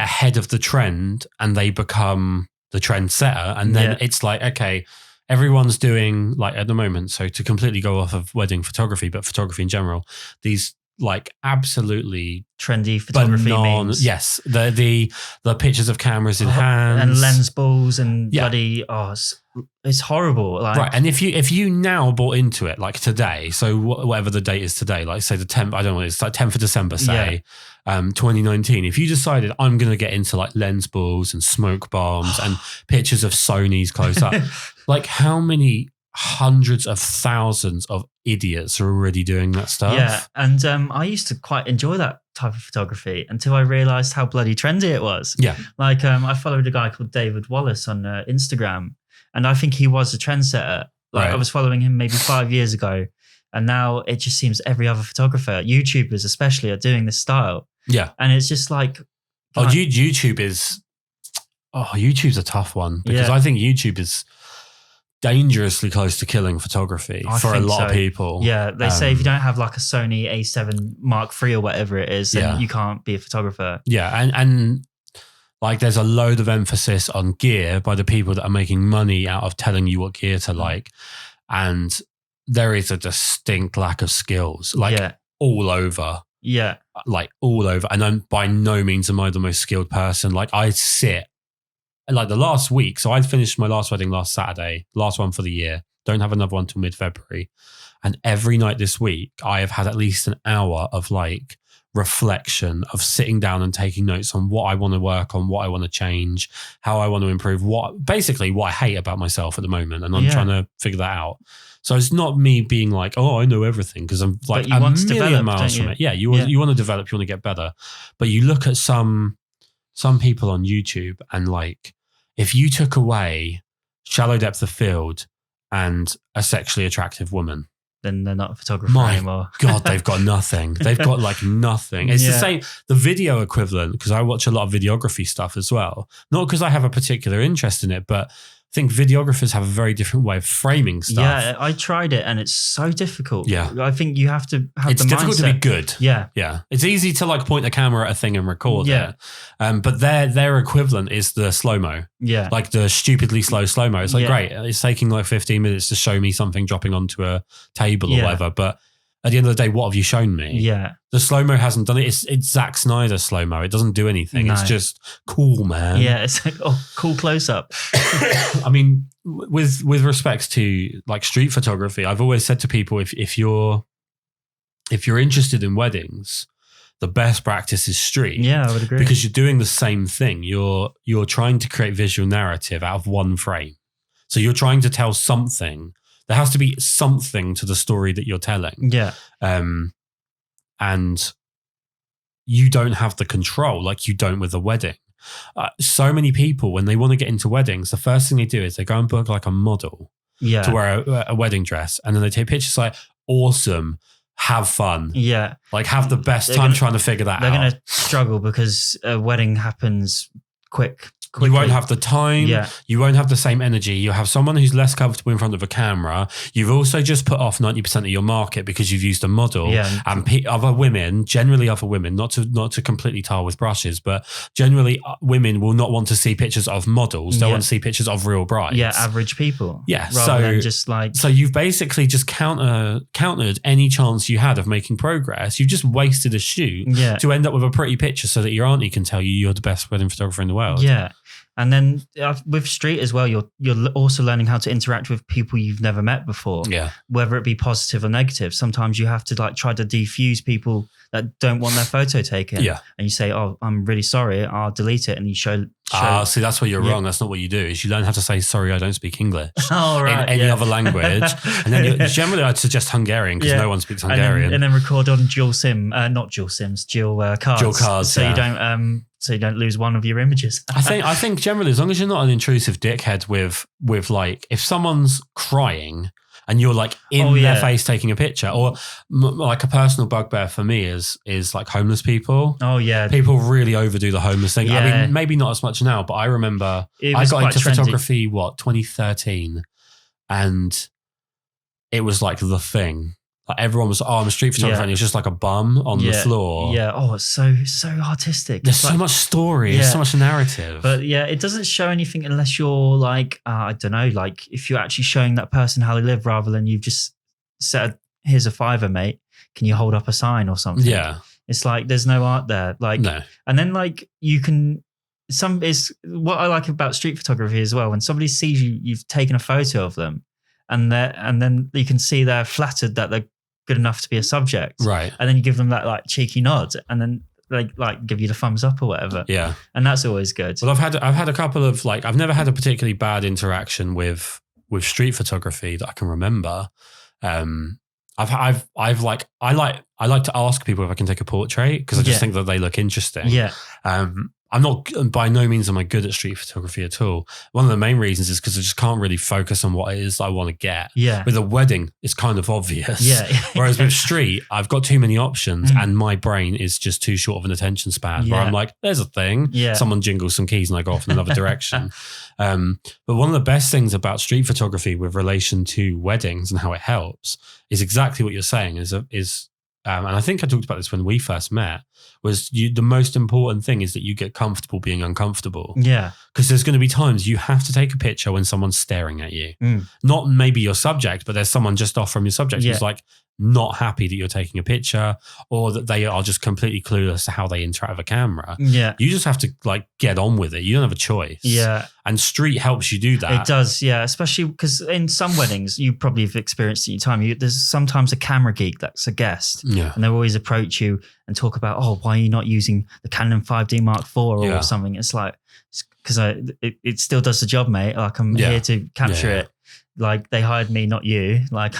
ahead of the trend and they become the trend setter. And then it's like, okay, everyone's doing like at the moment. So to completely go off of wedding photography, but photography in general, these like absolutely trendy photography memes. Yes, the pictures of cameras in hands and lens balls and bloody it's horrible. Like, right, and if you now bought into it like today, so whatever the date is today, like say the 10th, I don't know, it's like 10th of December, say 2019. If you decided I'm going to get into like lens balls and smoke bombs and pictures of Sony's close up, like how many hundreds of thousands of idiots are already doing that stuff. Yeah, and I used to quite enjoy that type of photography until I realised how bloody trendy it was. Yeah. Like I followed a guy called David Wallace on Instagram, and I think he was a trendsetter. Like I was following him maybe 5 years ago, And now it just seems every other photographer, YouTubers especially, are doing this style. Yeah. And it's just like... YouTube's a tough one because I think YouTube is dangerously close to killing photography for a lot of people. Yeah, they say if you don't have like a Sony A7 Mark III or whatever it is, then you can't be a photographer. Yeah, and like there's a load of emphasis on gear by the people that are making money out of telling you what gear to like. And there is a distinct lack of skills, all over. Yeah. Like all over. And I'm by no means am I the most skilled person. Like I sit like the last week. So I finished my last wedding last Saturday, last one for the year. Don't have another one till mid-February. And every night this week, I have had at least an hour of like reflection, of sitting down and taking notes on what I want to work on, what I want to change, how I want to improve, what I hate about myself at the moment. And I'm trying to figure that out. So it's not me being like, oh, I know everything, because I'm like a million miles from it. Yeah, you want to develop, you want to get better. But you look at some people on YouTube and like, if you took away shallow depth of field and a sexually attractive woman, then they're not a photographer anymore. God, they've got nothing. They've got like nothing. It's the same, the video equivalent, because I watch a lot of videography stuff as well. Not because I have a particular interest in it, but I think videographers have a very different way of framing stuff. Yeah, I tried it and it's so difficult. Yeah. I think you have to have it's the difficult mindset. to be good. Yeah. Yeah. It's easy to like point the camera at a thing and record it. But their equivalent is the slow-mo. Yeah. Like the stupidly slow-mo. It's like, great. It's taking like 15 minutes to show me something dropping onto a table or whatever. But at the end of the day, what have you shown me? Yeah. The slow-mo hasn't done it. It's Zack Snyder slow-mo. It doesn't do anything. It's just cool, man. Yeah. It's like, cool close-up. I mean, with respects to like street photography, I've always said to people, if you're interested in weddings, the best practice is street. Yeah, I would agree. Because you're doing the same thing. You're trying to create visual narrative out of one frame. So you're trying to tell something. There has to be something to the story that you're telling. Yeah. And you don't have the control like you don't with a wedding. So many people, when they want to get into weddings, the first thing they do is they go and book like a model to wear a wedding dress. And then they take pictures like, awesome, have fun. Yeah. Like have the best time trying to figure that out. They're going to struggle because a wedding happens quickly. You won't have the time. Yeah. You won't have the same energy. You'll have someone who's less comfortable in front of a camera. You've also just put off 90% of your market because you've used a model. Yeah. And other women, not to completely tar with brushes, but generally women will not want to see pictures of models. They'll want to see pictures of real brides. Yeah, average people. Yeah. Rather than just like... So you've basically just countered any chance you had of making progress. You've just wasted a shoot to end up with a pretty picture so that your auntie can tell you you're the best wedding photographer in the world. Yeah. And then with street as well, you're also learning how to interact with people you've never met before. Yeah. Whether it be positive or negative. Sometimes you have to like try to defuse people that don't want their photo taken. Yeah. And you say, "Oh, I'm really sorry. I'll delete it." And you show. See, that's where you're wrong. That's not what you do. Is you learn how to say, "Sorry, I don't speak English." Oh, right. In any other language. And then generally I'd suggest Hungarian because no one speaks Hungarian. And then record on dual SIM, not dual SIMs, dual cards. Dual cards, so you don't so you don't lose one of your images. I think generally, as long as you're not an intrusive dickhead with like, if someone's crying and you're like in their face taking a picture, or like a personal bugbear for me is like homeless people. Oh yeah. People really overdo the homeless thing. Yeah. I mean, maybe not as much now, but I remember I got into photography, 2013, and it was like the thing. Like everyone was, I'm a street photographer, and it was just like a bum on the floor. Yeah. Oh, it's so artistic. There's so much story. There's so much narrative. But yeah, it doesn't show anything unless you're like, I don't know, like if you're actually showing that person how they live rather than you've just said, here's a $5, mate. Can you hold up a sign or something? Yeah. It's like, there's no art there. Like, no. And then like you can, is what I like about street photography as well. When somebody sees you've taken a photo of them and then you can see they're flattered that they're good enough to be a subject, right? And then you give them that like cheeky nod, and then they like give you the thumbs up or whatever. Yeah, and that's always good. Well, I've had a couple of like, I've never had a particularly bad interaction with street photography that I can remember. I like to ask people if I can take a portrait because I just think that they look interesting. Yeah. I'm not, by no means am I good at street photography at all. One of the main reasons is because I just can't really focus on what it is I want to get. Yeah. With a wedding, it's kind of obvious. Yeah. Whereas with street, I've got too many options and my brain is just too short of an attention span where I'm like, there's a thing. Yeah. Someone jingles some keys and I go off in another direction. But one of the best things about street photography with relation to weddings and how it helps is exactly what you're saying and I think I talked about this when we first met, was the most important thing is that you get comfortable being uncomfortable. Yeah. Because there's going to be times you have to take a picture when someone's staring at you. Not maybe your subject, but there's someone just off from your subject who's like not happy that you're taking a picture or that they are just completely clueless to how they interact with a camera. Yeah. You just have to like get on with it. You don't have a choice. Yeah. And street helps you do that. It does, yeah. Especially because in some weddings, you probably have experienced it in your time. There's sometimes a camera geek that's a guest. Yeah. And they'll always approach you and talk about, why are you not using the Canon 5D Mark IV or something? It's like, because it still does the job, mate. Like I'm here to capture it. Like they hired me, not you. Like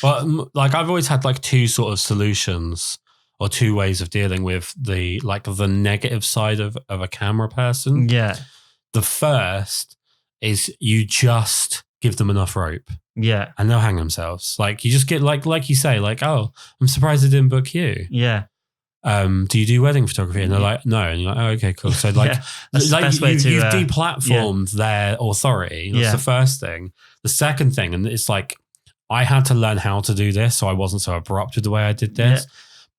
Well, like I've always had like two sort of solutions or two ways of dealing with the negative side of a camera person. Yeah. The first is you just give them enough rope. Yeah. And they'll hang themselves. Like you just get like you say, like, oh, I'm surprised I didn't book you. Yeah. Do you do wedding photography? And they're like, no. And you're like, oh, okay, cool. So like, that's the best way to, you've deplatformed their authority. That's the first thing. The second thing, and it's like, I had to learn how to do this so I wasn't so abrupt with the way I did this. Yeah.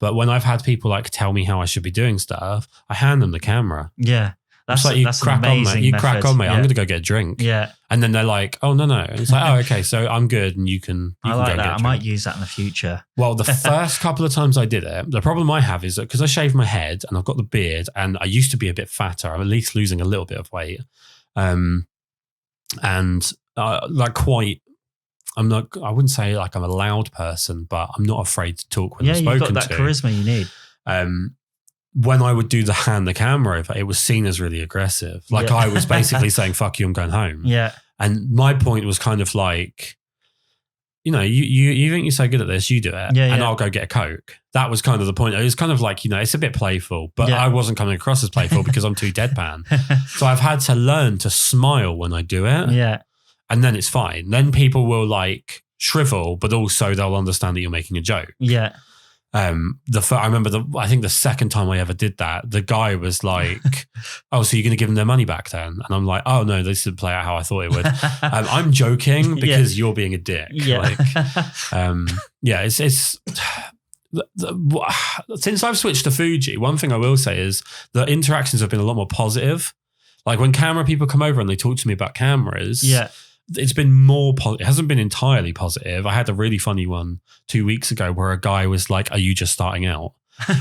But when I've had people like tell me how I should be doing stuff, I hand them the camera. Yeah. That's like, that's crack an amazing on, mate. You method. crack on, mate. I'm going to go get a drink. Yeah. And then they're like, oh, no. It's like, oh, okay. So I'm good. And you can I go like and that. get a I drink. might use that in the future. Well, the first couple of times I did it, the problem I have is that because I shaved my head and I've got the beard and I used to be a bit fatter, I'm at least losing a little bit of weight. I wouldn't say like I'm a loud person, but I'm not afraid to talk when I'm spoken to. You've got that charisma you need. When I would do hand the camera over, it was seen as really aggressive. Like I was basically saying, fuck you, I'm going home. Yeah. And my point was kind of like, you think you're so good at this, you do it. And I'll go get a Coke. That was kind of the point. It was kind of like, it's a bit playful, but I wasn't coming across as playful because I'm too deadpan. So I've had to learn to smile when I do it. Yeah. And then it's fine. Then people will like shrivel, but also they'll understand that you're making a joke. Yeah. I remember I think the second time I ever did that, the guy was like, oh, so you're going to give them their money back then? And I'm like, oh no, this didn't play out how I thought it would. I'm joking because you're being a dick. Yeah. It's since I've switched to Fuji, one thing I will say is the interactions have been a lot more positive. Like when camera people come over and they talk to me about cameras, it's been more it hasn't been entirely positive. I had a really funny one 2 weeks ago where a guy was like, are you just starting out?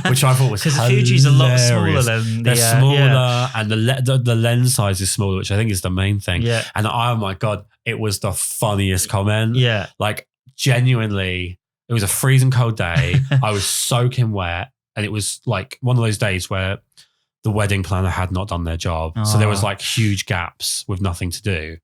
Which I thought was because the Fuji's a lot smaller than they're smaller and the lens size is smaller, which I think is the main thing. Yeah. And oh my God, it was the funniest comment. Yeah. Like genuinely, it was a freezing cold day. I was soaking wet and it was like one of those days where the wedding planner had not done their job. Oh. So there was like huge gaps with nothing to do.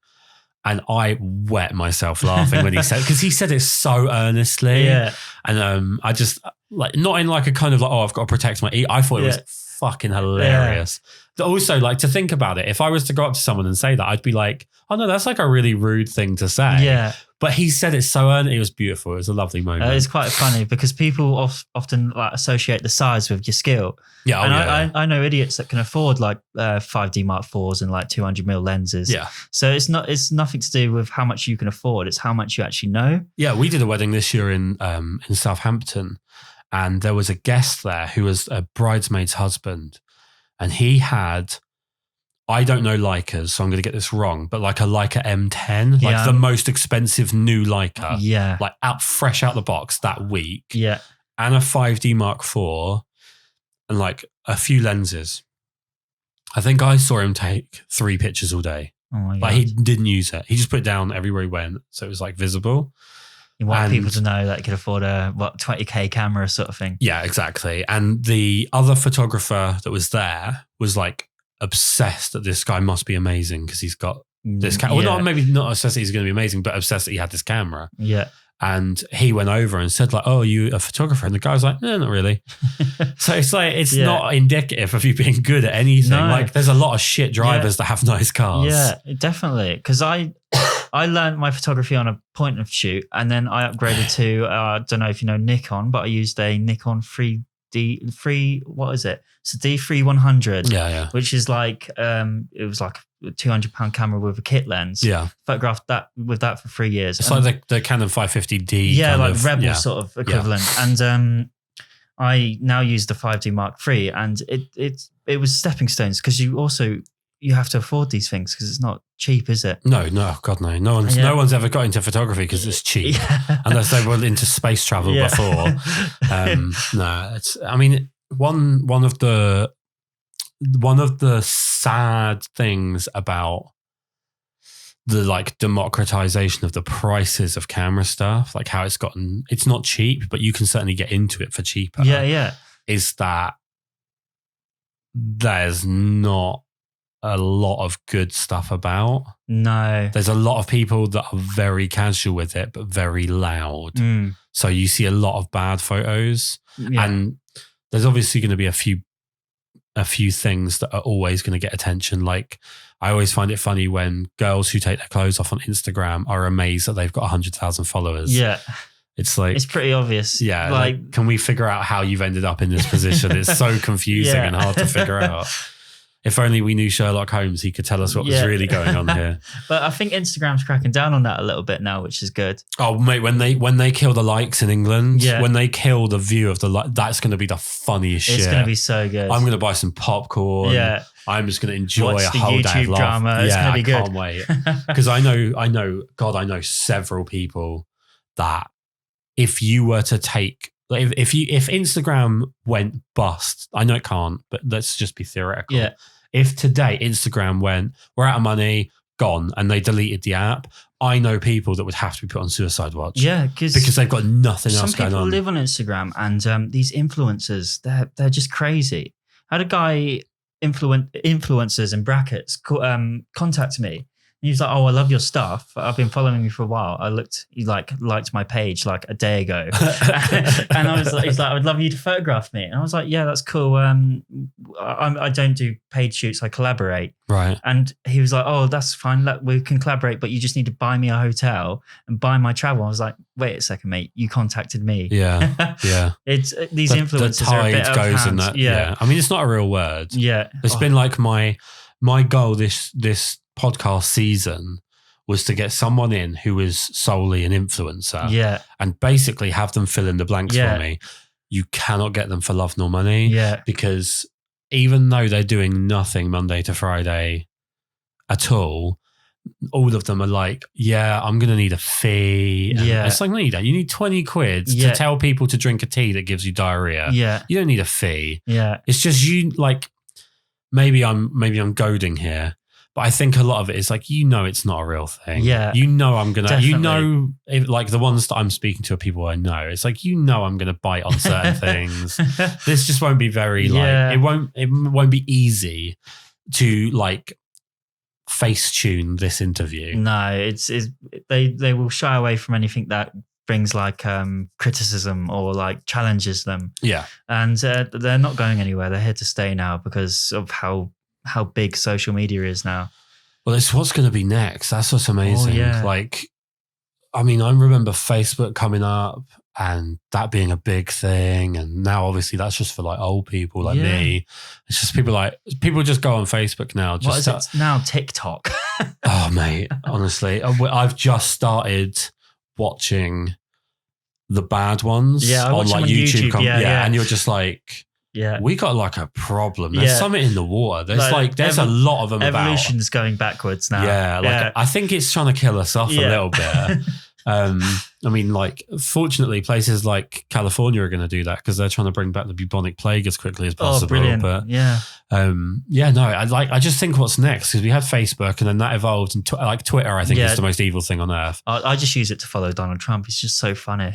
And I wet myself laughing when he said, because he said it so earnestly. Yeah. And I just like, not in like a kind of like, oh, I've got to protect my I thought it was fucking hilarious. Yeah. Also, like to think about it, if I was to go up to someone and say that, I'd be like, oh no, that's like a really rude thing to say. Yeah. But he said it so earnestly. It was beautiful. It was a lovely moment. It's quite funny because people often like associate the size with your skill. Yeah. And I know idiots that can afford like 5D Mark IVs and like 200mm lenses. Yeah. So it's nothing to do with how much you can afford. It's how much you actually know. Yeah. We did a wedding this year in Southampton, and there was a guest there who was a bridesmaid's husband, and he had, I don't know Leicas, so I'm going to get this wrong, but like a Leica M10, like the most expensive new Leica. Yeah. Like fresh out the box that week. Yeah. And a 5D Mark IV and like a few lenses. I think I saw him take 3 pictures all day. Oh my God. Like he didn't use it. He just put it down everywhere he went. So it was like visible. You want people to know that you could afford a 20k camera sort of thing. Yeah, exactly. And the other photographer that was there was like obsessed that this guy must be amazing because he's got this camera. Well, maybe not obsessed that he's going to be amazing, but obsessed that he had this camera. Yeah. And he went over and said like, "Oh, are you a photographer?" And the guy was like, "No, not really." So it's like, it's not indicative of you being good at anything. No. Like there's a lot of shit drivers that have nice cars. Yeah, definitely. Because I learned my photography on a point and shoot, and then I upgraded to, I don't know if you know Nikon, but I used a Nikon 3D, what is it? It's a D3100. Yeah. Which is like, it was like a £200 camera with a kit lens. Yeah. Photographed that with that for 3 years. It's like the Canon 550D. Yeah, like of, Rebel sort of equivalent. And I now use the 5D Mark III, and it was stepping stones, because you have to afford these things, because it's not cheap, is it? No, God, no. No one's ever got into photography because it's cheap, unless they were into space travel before. No, it's. I mean, one of the sad things about the like democratization of the prices of camera stuff, like how it's not cheap, but you can certainly get into it for cheaper. Yeah. Is that there's not a lot of good stuff about. No. There's a lot of people that are very casual with it, but very loud. So you see a lot of bad photos. Yeah. And there's obviously going to be a few things that are always going to get attention. Like I always find it funny when girls who take their clothes off on Instagram are amazed that they've got 100,000 followers. Yeah. It's like, it's pretty obvious. Yeah. Like, can we figure out how you've ended up in this position? It's so confusing and hard to figure out. If only we knew Sherlock Holmes, he could tell us what was really going on here. But I think Instagram's cracking down on that a little bit now, which is good. Oh, mate, when they kill the likes in England, when they kill the view of the that's going to be the funniest shit. It's going to be so good. I'm going to buy some popcorn. Yeah. I'm just going to enjoy Watch a whole day of YouTube drama. It's going to be good. I can't wait. Because I know several people that if you were to take, if Instagram went bust, I know it can't, but let's just be theoretical. Yeah. If today Instagram went, we're out of money, gone, and they deleted the app, I know people that would have to be put on suicide watch. Yeah, because they've got nothing else going on. Some people live on Instagram, and these influencers, they're just crazy. I had a guy, influencers in brackets, contact me. He was like, "Oh, I love your stuff. I've been following you for a while. You liked my page like a day ago." And he's like, "I would love you to photograph me." And I was like, "Yeah, that's cool. I don't do paid shoots. I collaborate." Right. And he was like, "Oh, that's fine. We can collaborate, but you just need to buy me a hotel and buy my travel." I was like, "Wait a second, mate. You contacted me." Yeah. Yeah. It's these influencers the tide are a bit goes out of in that. Yeah. I mean, it's not a real word. Yeah. It's been like my goal this podcast season was to get someone in who is solely an influencer. Yeah. And basically have them fill in the blanks for me. You cannot get them for love nor money. Yeah. Because even though they're doing nothing Monday to Friday at all of them are like, yeah, I'm going to need a fee. And it's like, no, you don't. You need 20 quid to tell people to drink a tea that gives you diarrhea. Yeah. You don't need a fee. Yeah. It's just you, like, maybe I'm goading here. But I think a lot of it is like, it's not a real thing. Yeah. I'm going Definitely. to, like the ones that I'm speaking to are people I know. It's like, I'm going to bite on certain things. This just won't be very it won't be easy to like face tune this interview. No, they will shy away from anything that brings like criticism or like challenges them. Yeah. And they're not going anywhere. They're here to stay now because of how big social media is now. Well, it's what's going to be next. That's what's amazing. Oh, yeah. Like, I mean, I remember Facebook coming up and that being a big thing. And now obviously that's just for like old people like me. It's just people just go on Facebook now. What is it now? TikTok. Oh, mate, honestly, I've just started watching the bad ones on like YouTube. And you're just like, we got like a problem. There's something in the water. There's there's a lot of them evolution's going backwards now. Yeah, I think it's trying to kill us off a little bit. I mean, like, fortunately, places like California are going to do that because they're trying to bring back the bubonic plague as quickly as possible. Oh, brilliant. But I just think what's next, because we had Facebook and then that evolved, and like Twitter, I think is the most evil thing on earth. I just use it to follow Donald Trump. He's just so funny.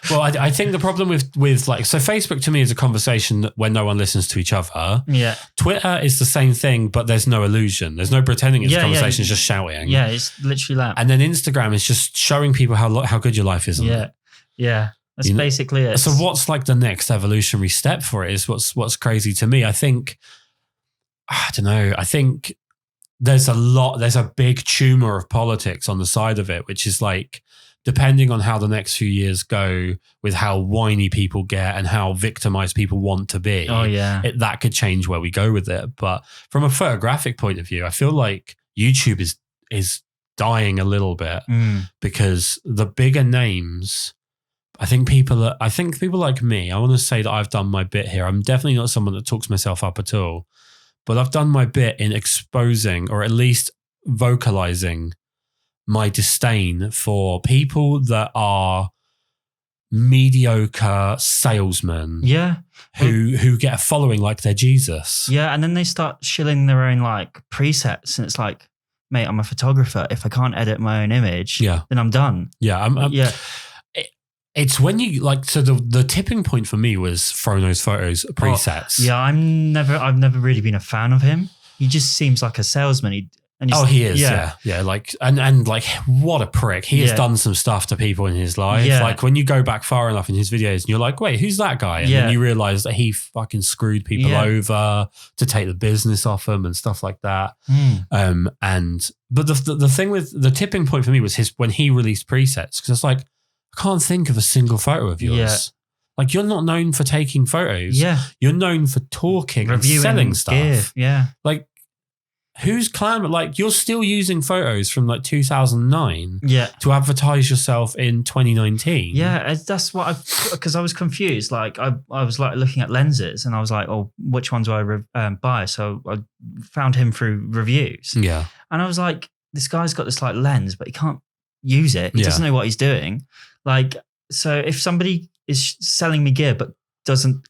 Well, I think the problem with like, so Facebook to me is a conversation where no one listens to each other. Yeah. Twitter is the same thing, but there's no illusion. There's no pretending it's a conversation, it's just shouting. Yeah, it's literally that. And then Instagram is just showing people how how good your life is. Yeah. Yeah. That's basically it. So what's like the next evolutionary step for it is what's crazy to me. I think, I don't know. I think there's a big tumor of politics on the side of it, which is like, depending on how the next few years go with how whiny people get and how victimized people want to be. Oh yeah. That could change where we go with it. But from a photographic point of view, I feel like YouTube is dying a little bit because the bigger names, I think people like me, I want to say that I've done my bit here. I'm definitely not someone that talks myself up at all, but I've done my bit in exposing or at least vocalizing my disdain for people that are mediocre salesmen. Yeah. Who get a following like they're Jesus. Yeah. And then they start shilling their own like presets. And it's like, mate, I'm a photographer. If I can't edit my own image, then I'm done. Yeah. It's when you like, so the tipping point for me was Frono's photos presets. Yeah. I've never really been a fan of him. He just seems like a salesman. He is. Yeah. Like, and like, what a prick. He has done some stuff to people in his life. Yeah. Like when you go back far enough in his videos and you're like, wait, who's that guy? And then you realize that he fucking screwed people over to take the business off them and stuff like that. But the thing with the tipping point for me was when he released presets, because it's like, I can't think of a single photo of yours. Yeah. Like you're not known for taking photos. Yeah. You're known for talking reviewing and selling stuff. Gear. Yeah. Like, who's claiming, like, you're still using photos from like 2009 to advertise yourself in 2019. Yeah, that's what because I was confused. Like, I was like looking at lenses and I was like, oh, which ones do I buy? So I found him through reviews. Yeah. And I was like, this guy's got this like lens, but he can't use it. He doesn't know what he's doing. Like, so if somebody is selling me gear, but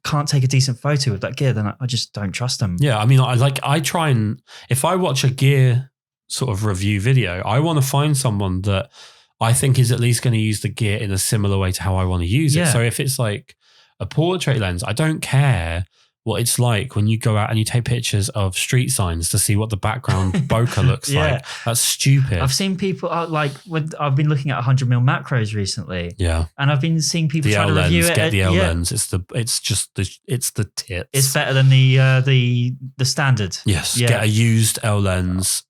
can't take a decent photo of that gear, then I just don't trust them. Yeah, I mean, I try and, if I watch a gear sort of review video, I want to find someone that I think is at least going to use the gear in a similar way to how I want to use it. So if it's like a portrait lens, I don't care what it's like when you go out and you take pictures of street signs to see what the background bokeh looks like. That's stupid. I've seen people like when I've been looking at 100mm macros recently. Yeah. And I've been seeing people try to review it. Get the L lens. It's the tits. It's better than the standard. Yes. Get a used L lens.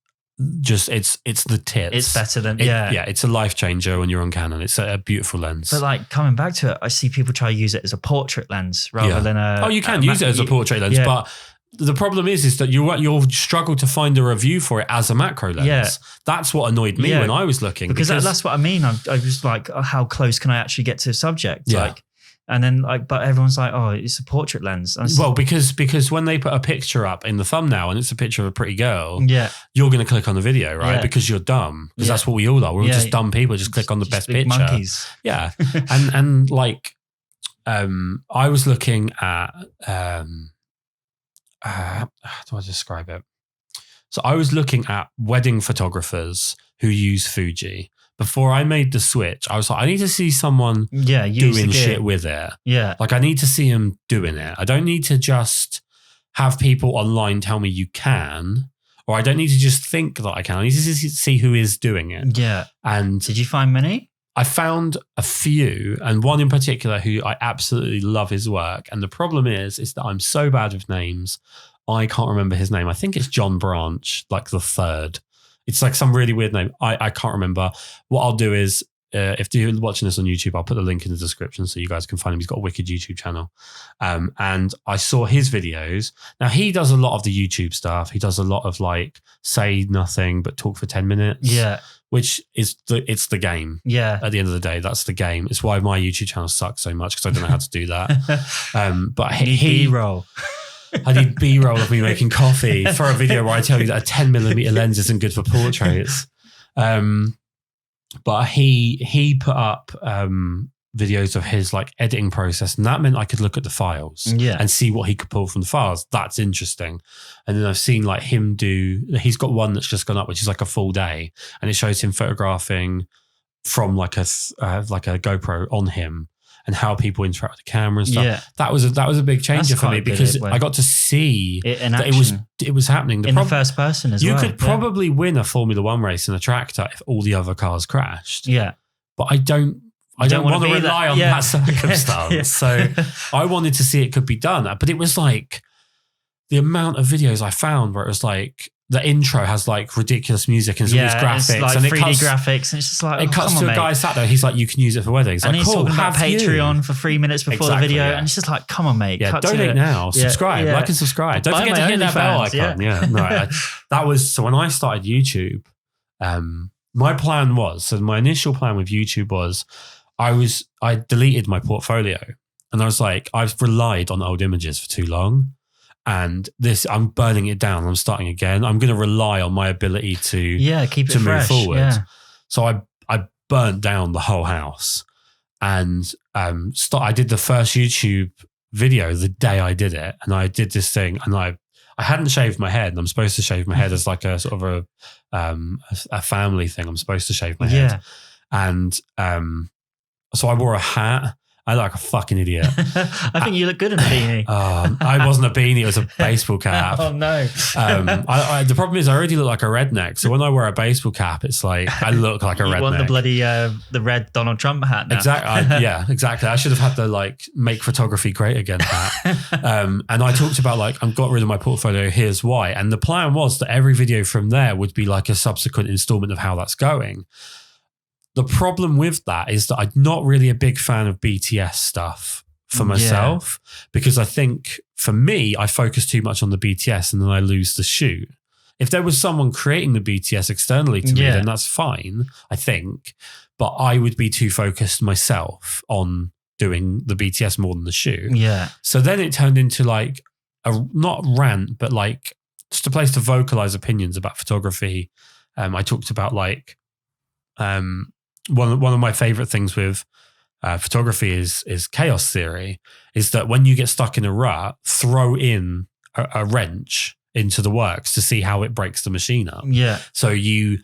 Just it's the tits. It's better than it's a life changer when you're on Canon. It's a beautiful lens. But like coming back to it, I see people try to use it as a portrait lens rather than a. You can use it as a portrait lens, but the problem is that you'll struggle to find a review for it as a macro lens. Yeah. That's what annoyed me when I was looking, because that's what I mean. I was like, how close can I actually get to the subject? Yeah. Like. And then but everyone's like, oh, it's a portrait lens. Well, because when they put a picture up in the thumbnail and it's a picture of a pretty girl, you're going to click on the video, right? Yeah. Because you're dumb. Because that's what we all are. We're all just dumb people. Just click on the best picture. Monkeys. Yeah. and like, I was looking at, how do I describe it? So I was looking at wedding photographers who use Fuji. Before I made the switch, I was like, I need to see someone doing shit with it. Yeah. Like, I need to see them doing it. I don't need to just have people online tell me you can, or I don't need to just think that I can. I need to see who is doing it. Yeah. And did you find many? I found a few, and one in particular who I absolutely love his work. And the problem is that I'm so bad with names, I can't remember his name. I think it's John Branch, like the third. It's like some really weird name. I can't remember. What I'll do is, if you're watching this on YouTube, I'll put the link in the description so you guys can find him. He's got a wicked YouTube channel. And I saw his videos. Now, he does a lot of the YouTube stuff. He does a lot of like say nothing but talk for 10 minutes. Yeah. Which is it's the game. Yeah. At the end of the day, that's the game. It's why my YouTube channel sucks so much, because I don't know how to do that. But he B-roll. I need B-roll of me making coffee for a video where I tell you that a 10mm lens isn't good for portraits. But he put up videos of his like editing process, and that meant I could look at the files and see what he could pull from the files. That's interesting. And then I've seen like him he's got one that's just gone up, which is like a full day, and it shows him photographing from like a GoPro on him, and how people interact with the camera and stuff. Yeah. That was a big changer for me, because I got to see that it was happening. The first person as well. You could probably win a Formula One race in a tractor if all the other cars crashed. Yeah. But I don't I don't want to rely on that circumstance. Yeah. So I wanted to see it could be done. But it was like the amount of videos I found where it was like the intro has like ridiculous music and some of these graphics. It's like and 3D graphics. And it's just like, it cuts to a guy sat there. He's like, you can use it for weddings. And like, he's cool, talking about Patreon for 3 minutes before the video. Yeah. And it's just like, come on, mate. Yeah, donate now. Subscribe. Like and subscribe. Don't forget to hit that bell icon. Yeah. Right. That was, so when I started YouTube, my plan was, so my initial plan with YouTube was, I deleted my portfolio and I was like, I've relied on old images for too long. And I'm burning it down. I'm starting again. I'm going to rely on my ability to keep it to fresh. move forward. Yeah. So I burnt down the whole house, and I did the first YouTube video the day I did it, and I did this thing, and I hadn't shaved my head, and I'm supposed to shave my head as like a sort of a family thing. I'm supposed to shave my head, and so I wore a hat. I look like a fucking idiot. I think you look good in a beanie. I wasn't a beanie; it was a baseball cap. Oh no! The problem is I already look like a redneck. So when I wear a baseball cap, it's like I look like a redneck. You want the bloody the red Donald Trump hat now? Exactly. Yeah, exactly. I should have had the like make photography great again hat. And I talked about like I've got rid of my portfolio. Here's why. And the plan was that every video from there would be like a subsequent installment of how that's going. The problem with that is that I'm not really a big fan of BTS stuff for myself because I think for me, I focus too much on the BTS and then I lose the shoot. If there was someone creating the BTS externally to me, then that's fine, I think. But I would be too focused myself on doing the BTS more than the shoot. Yeah. So then it turned into like not rant, but like just a place to vocalize opinions about photography. I talked about like, one of my favorite things with photography is chaos theory, is that when you get stuck in a rut, throw in a wrench into the works to see how it breaks the machine up. Yeah. So you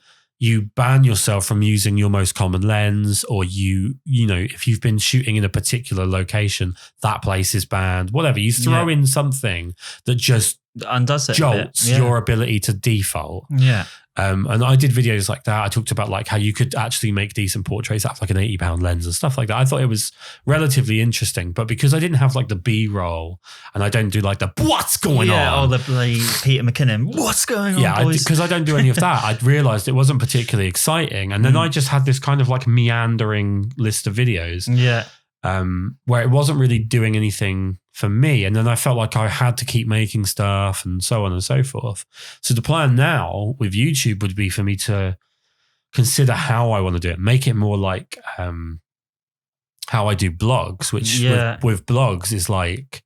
ban yourself from using your most common lens, or you know, if you've been shooting in a particular location, that place is banned, whatever. You throw in something that just undoes it, jolts your ability to default. Yeah. And I did videos like that. I talked about like how you could actually make decent portraits out of like an 80-pound lens and stuff like that. I thought it was relatively interesting, but because I didn't have like the B-roll and I don't do like the what's going on. Yeah, or the bloody Peter McKinnon, what's going on, boys? Because I don't do any of that. I'd realized it wasn't particularly exciting. And then I just had this kind of like meandering list of videos. Yeah. Where it wasn't really doing anything for me. And then I felt like I had to keep making stuff and so on and so forth. So the plan now with YouTube would be for me to consider how I want to do it, make it more like how I do blogs, which with blogs is like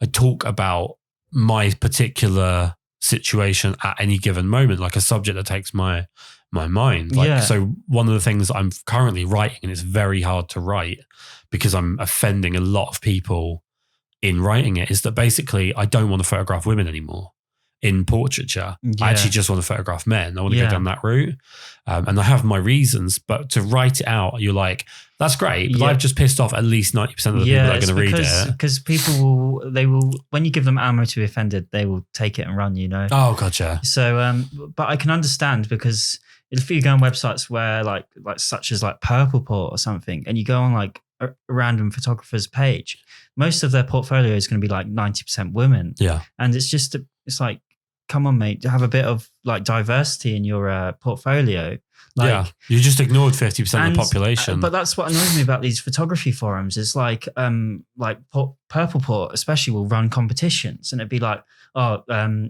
I talk about my particular situation at any given moment, like a subject that takes my mind. Like, so one of the things I'm currently writing, and it's very hard to write because I'm offending a lot of people in writing it, is that basically I don't want to photograph women anymore in portraiture. I actually just want to photograph men. I want to go down that route. And I have my reasons, but to write it out, you're like, that's great, but I've just pissed off at least 90% of the people that are going to read it. Because people will, when you give them ammo to be offended, they will take it and run, you know? Oh, gotcha. So, but I can understand, because if you go on websites where like such as like Purple Port or something, and you go on like a random photographer's page, most of their portfolio is going to be like 90% women. Yeah. And it's like, come on, mate, have a bit of like diversity in your portfolio. Like, you just ignored 50% of the population. But that's what annoys me about these photography forums is like Purple Port especially will run competitions, and it'd be like,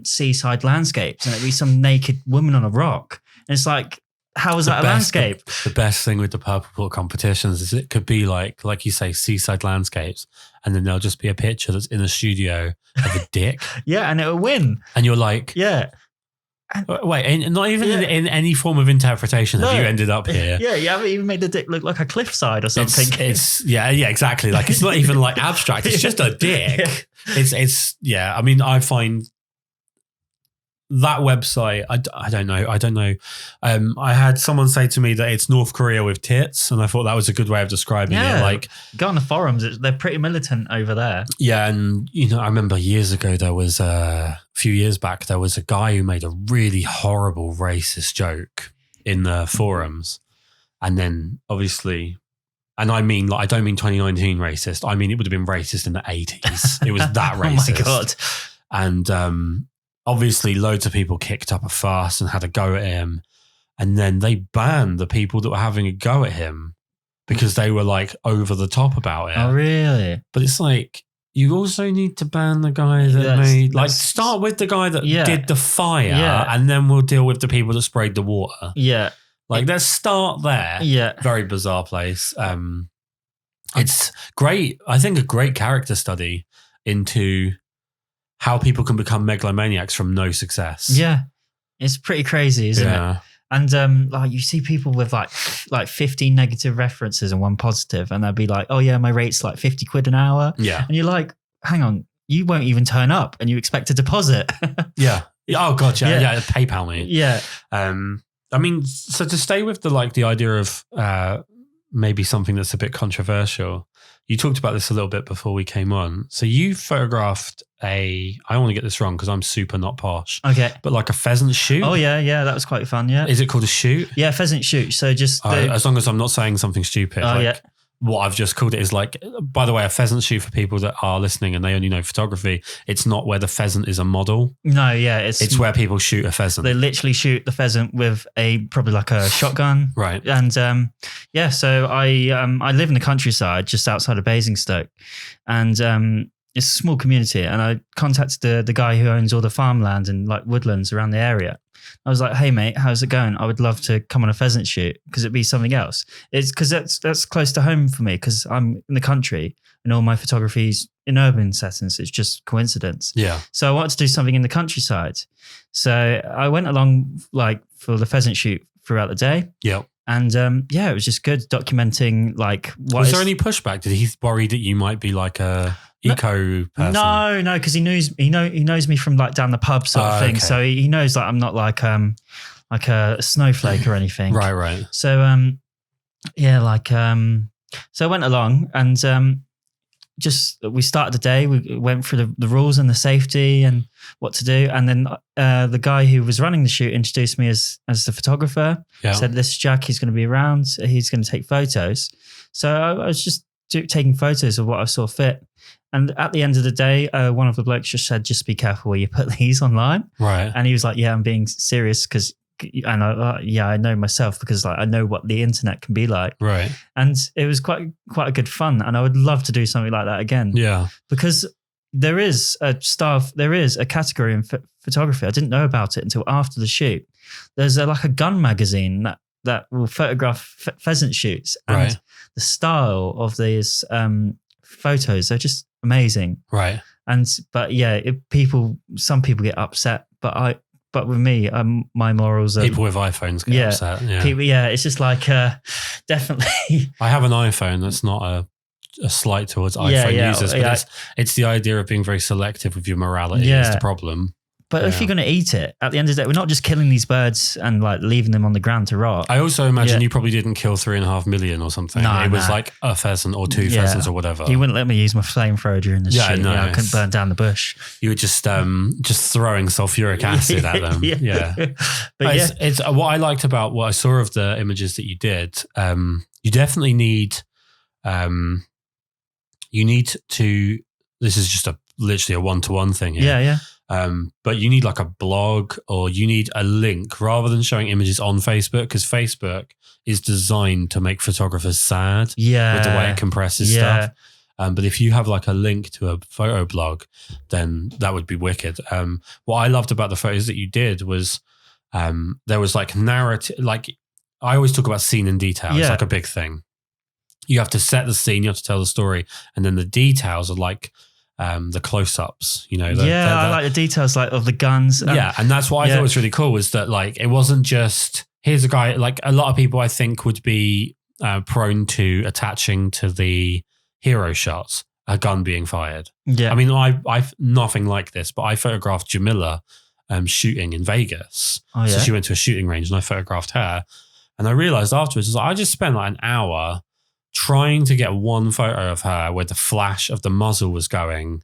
seaside landscapes, and it'd be some naked woman on a rock. And it's like, how is that a landscape? The best thing with the Purple Port competitions is it could be like you say, seaside landscapes, and then there'll just be a picture that's in a studio of a dick. Yeah, and it'll win. And you're like, wait, not even in any form of interpretation have you ended up here. Yeah, you haven't even made the dick look like a cliffside or something. It's exactly. Like, it's not even like abstract. It's just a dick. I mean, I find that website, I don't know. I had someone say to me that it's North Korea with tits, and I thought that was a good way of describing it. Like, go on the forums, they're pretty militant over there. Yeah, and you know, I remember years ago there was a few years back there was a guy who made a really horrible racist joke in the forums, and then obviously And I mean, like, I don't mean 2019 racist. I mean, it would have been racist in the 80s. It was that racist. Oh my God. And obviously loads of people kicked up a fuss and had a go at him. And then they banned the people that were having a go at him because they were like over the top about it. Oh, really? But it's like, you also need to ban the guy that start with the guy that did the fire and then we'll deal with the people that sprayed the water. Yeah. Like, let's start there. Yeah. Very bizarre place. It's great. I think a great character study into how people can become megalomaniacs from no success. Yeah. It's pretty crazy, isn't it? And like, you see people with like 15 negative references and one positive, and they'll be like, oh yeah, my rate's like 50 quid an hour. Yeah. And you're like, hang on, you won't even turn up and you expect a deposit. Yeah. Oh God. Yeah. PayPal me. Yeah. I mean, so to stay with the idea of maybe something that's a bit controversial, you talked about this a little bit before we came on. So you photographed I don't want to get this wrong because I'm super not posh. Okay. But like a pheasant shoot. Oh yeah. That was quite fun. Yeah. Is it called a shoot? Yeah, pheasant shoot. So just as long as I'm not saying something stupid. What I've just called it is like, by the way, a pheasant shoot for people that are listening and they only know photography. It's not where the pheasant is a model. No, yeah. It's where people shoot a pheasant. They literally shoot the pheasant with probably like a shotgun. Right. And so I live in the countryside just outside of Basingstoke. And it's a small community. And I contacted the guy who owns all the farmland and like woodlands around the area. I was like, hey mate, how's it going? I would love to come on a pheasant shoot because it'd be something else. It's because that's close to home for me because I'm in the country and all my photography's in urban settings. It's just coincidence. Yeah. So I wanted to do something in the countryside. So I went along like for the pheasant shoot throughout the day. Yeah. And it was just good documenting like what. Was there any pushback? Did he worry that you might be like a eco person? No, because he knows me from like down the pub sort of thing. Okay. So he knows like I'm not like a snowflake or anything. Right. So so I went along and we started the day. We went through the rules and the safety and what to do. And then the guy who was running the shoot introduced me as the photographer. Yeah. Said, this is Jack. He's going to be around. He's going to take photos. So I was just taking photos of what I saw fit. And at the end of the day, one of the blokes just said, just be careful where you put these online. Right. And he was like, yeah, I'm being serious because, and I know myself because like I know what the internet can be like. Right. And it was quite a good fun. And I would love to do something like that again. Yeah. Because there is a category in photography. I didn't know about it until after the shoot. There's like a gun magazine that will photograph pheasant shoots. And the style of these photos are just amazing. Right. But yeah, some people get upset, but with me, my morals are... People with iPhones get upset. Yeah. People, it's just like, definitely. I have an iPhone that's not a slight towards iPhone users, but it's the idea of being very selective with your morality is the problem. But if you're going to eat it, at the end of the day, we're not just killing these birds and like leaving them on the ground to rot. I also imagine you probably didn't kill 3.5 million or something. It was like a pheasant or two pheasants or whatever. He wouldn't let me use my flamethrower during the shoot. No, I couldn't burn down the bush. You were just throwing sulfuric acid at them. But it's what I liked about what I saw of the images that you did. You definitely need, to. This is just literally a one-to-one thing here. Yeah. But you need like a blog or you need a link rather than showing images on Facebook because Facebook is designed to make photographers sad with the way it compresses stuff. But if you have like a link to a photo blog, then that would be wicked. What I loved about the photos that you did was there was like narrative, like I always talk about scene and detail. It's like a big thing. You have to set the scene, you have to tell the story, and then the details are like the close-ups, I like the details like of the guns. And that's what I thought was really cool was that like it wasn't just here's a guy. Like a lot of people I think would be prone to attaching to the hero shots a gun being fired. I mean I've nothing like this, but I photographed Jamila shooting in Vegas. So she went to a shooting range and I photographed her, and I realized afterwards I just spent like an hour trying to get one photo of her where the flash of the muzzle was going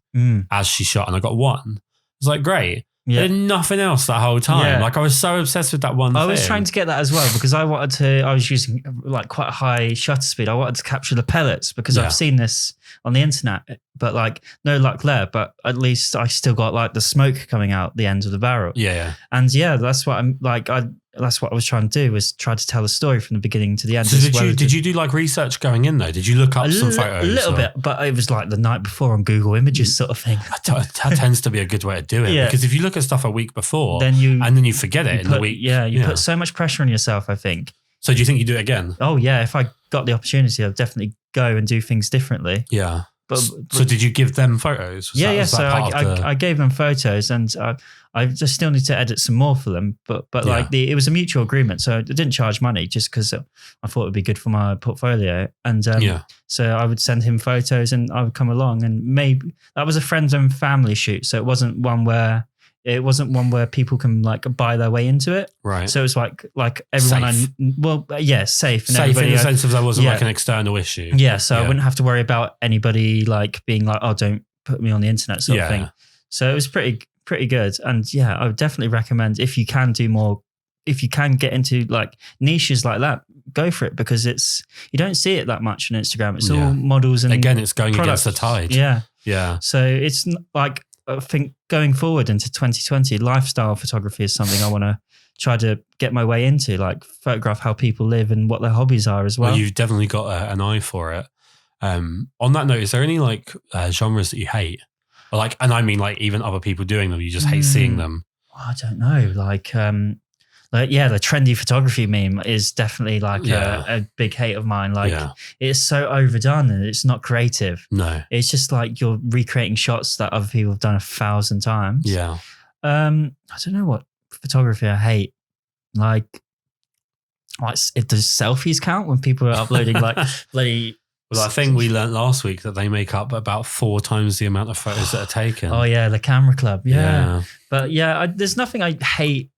as she shot, and I got one. It's like, great. I did nothing else that whole time. Yeah. Like I was so obsessed with that one thing. I was trying to get that as well because I was using like quite a high shutter speed. I wanted to capture the pellets because I've seen this on the internet, but like no luck there. But at least I still got like the smoke coming out the end of the barrel. Yeah. And that's what I'm like. That's what I was trying to do, was try to tell the story from the beginning to the end. So did you do like research going in though? Did you look up some photos? A little bit, but it was like the night before on Google Images sort of thing. That tends to be a good way to do it because if you look at stuff a week before, then you forget it in the week. Yeah, you put so much pressure on yourself, I think. So do you think you do it again? Oh yeah, if I got the opportunity, I'd definitely go and do things differently. Yeah. But so did you give them photos? So I gave them photos, and I just still need to edit some more for them. But it was a mutual agreement, so I didn't charge money just because I thought it would be good for my portfolio. And so I would send him photos, and I would come along, and maybe that was a friends and family shoot, so it wasn't one where people can like buy their way into it. Right. So it was like everyone safe. Safe. And safe in the sense of there wasn't like an external issue. Yeah. So I wouldn't have to worry about anybody like being like, oh, don't put me on the internet sort of thing. So it was pretty good. And I would definitely recommend if you can do more, if you can get into like niches like that, go for it because you don't see it that much on Instagram. It's all models and again, it's going products. against the tide. Yeah. Yeah. So it's like, I think going forward into 2020, lifestyle photography is something I want to try to get my way into, like photograph how people live and what their hobbies are as well. You've definitely got an eye for it. On that note, is there any like genres that you hate? Or like, and I mean like even other people doing them, you just hate seeing them? I don't know. The trendy photography meme is definitely like a big hate of mine. Like it's so overdone and it's not creative. No. It's just like you're recreating shots that other people have done 1,000 times. Yeah. I don't know what photography I hate. Like if does selfies count when people are uploading like bloody... Well, I think we learned last week that they make up about 4 times the amount of photos that are taken. Oh yeah, the camera club. Yeah. But there's nothing I hate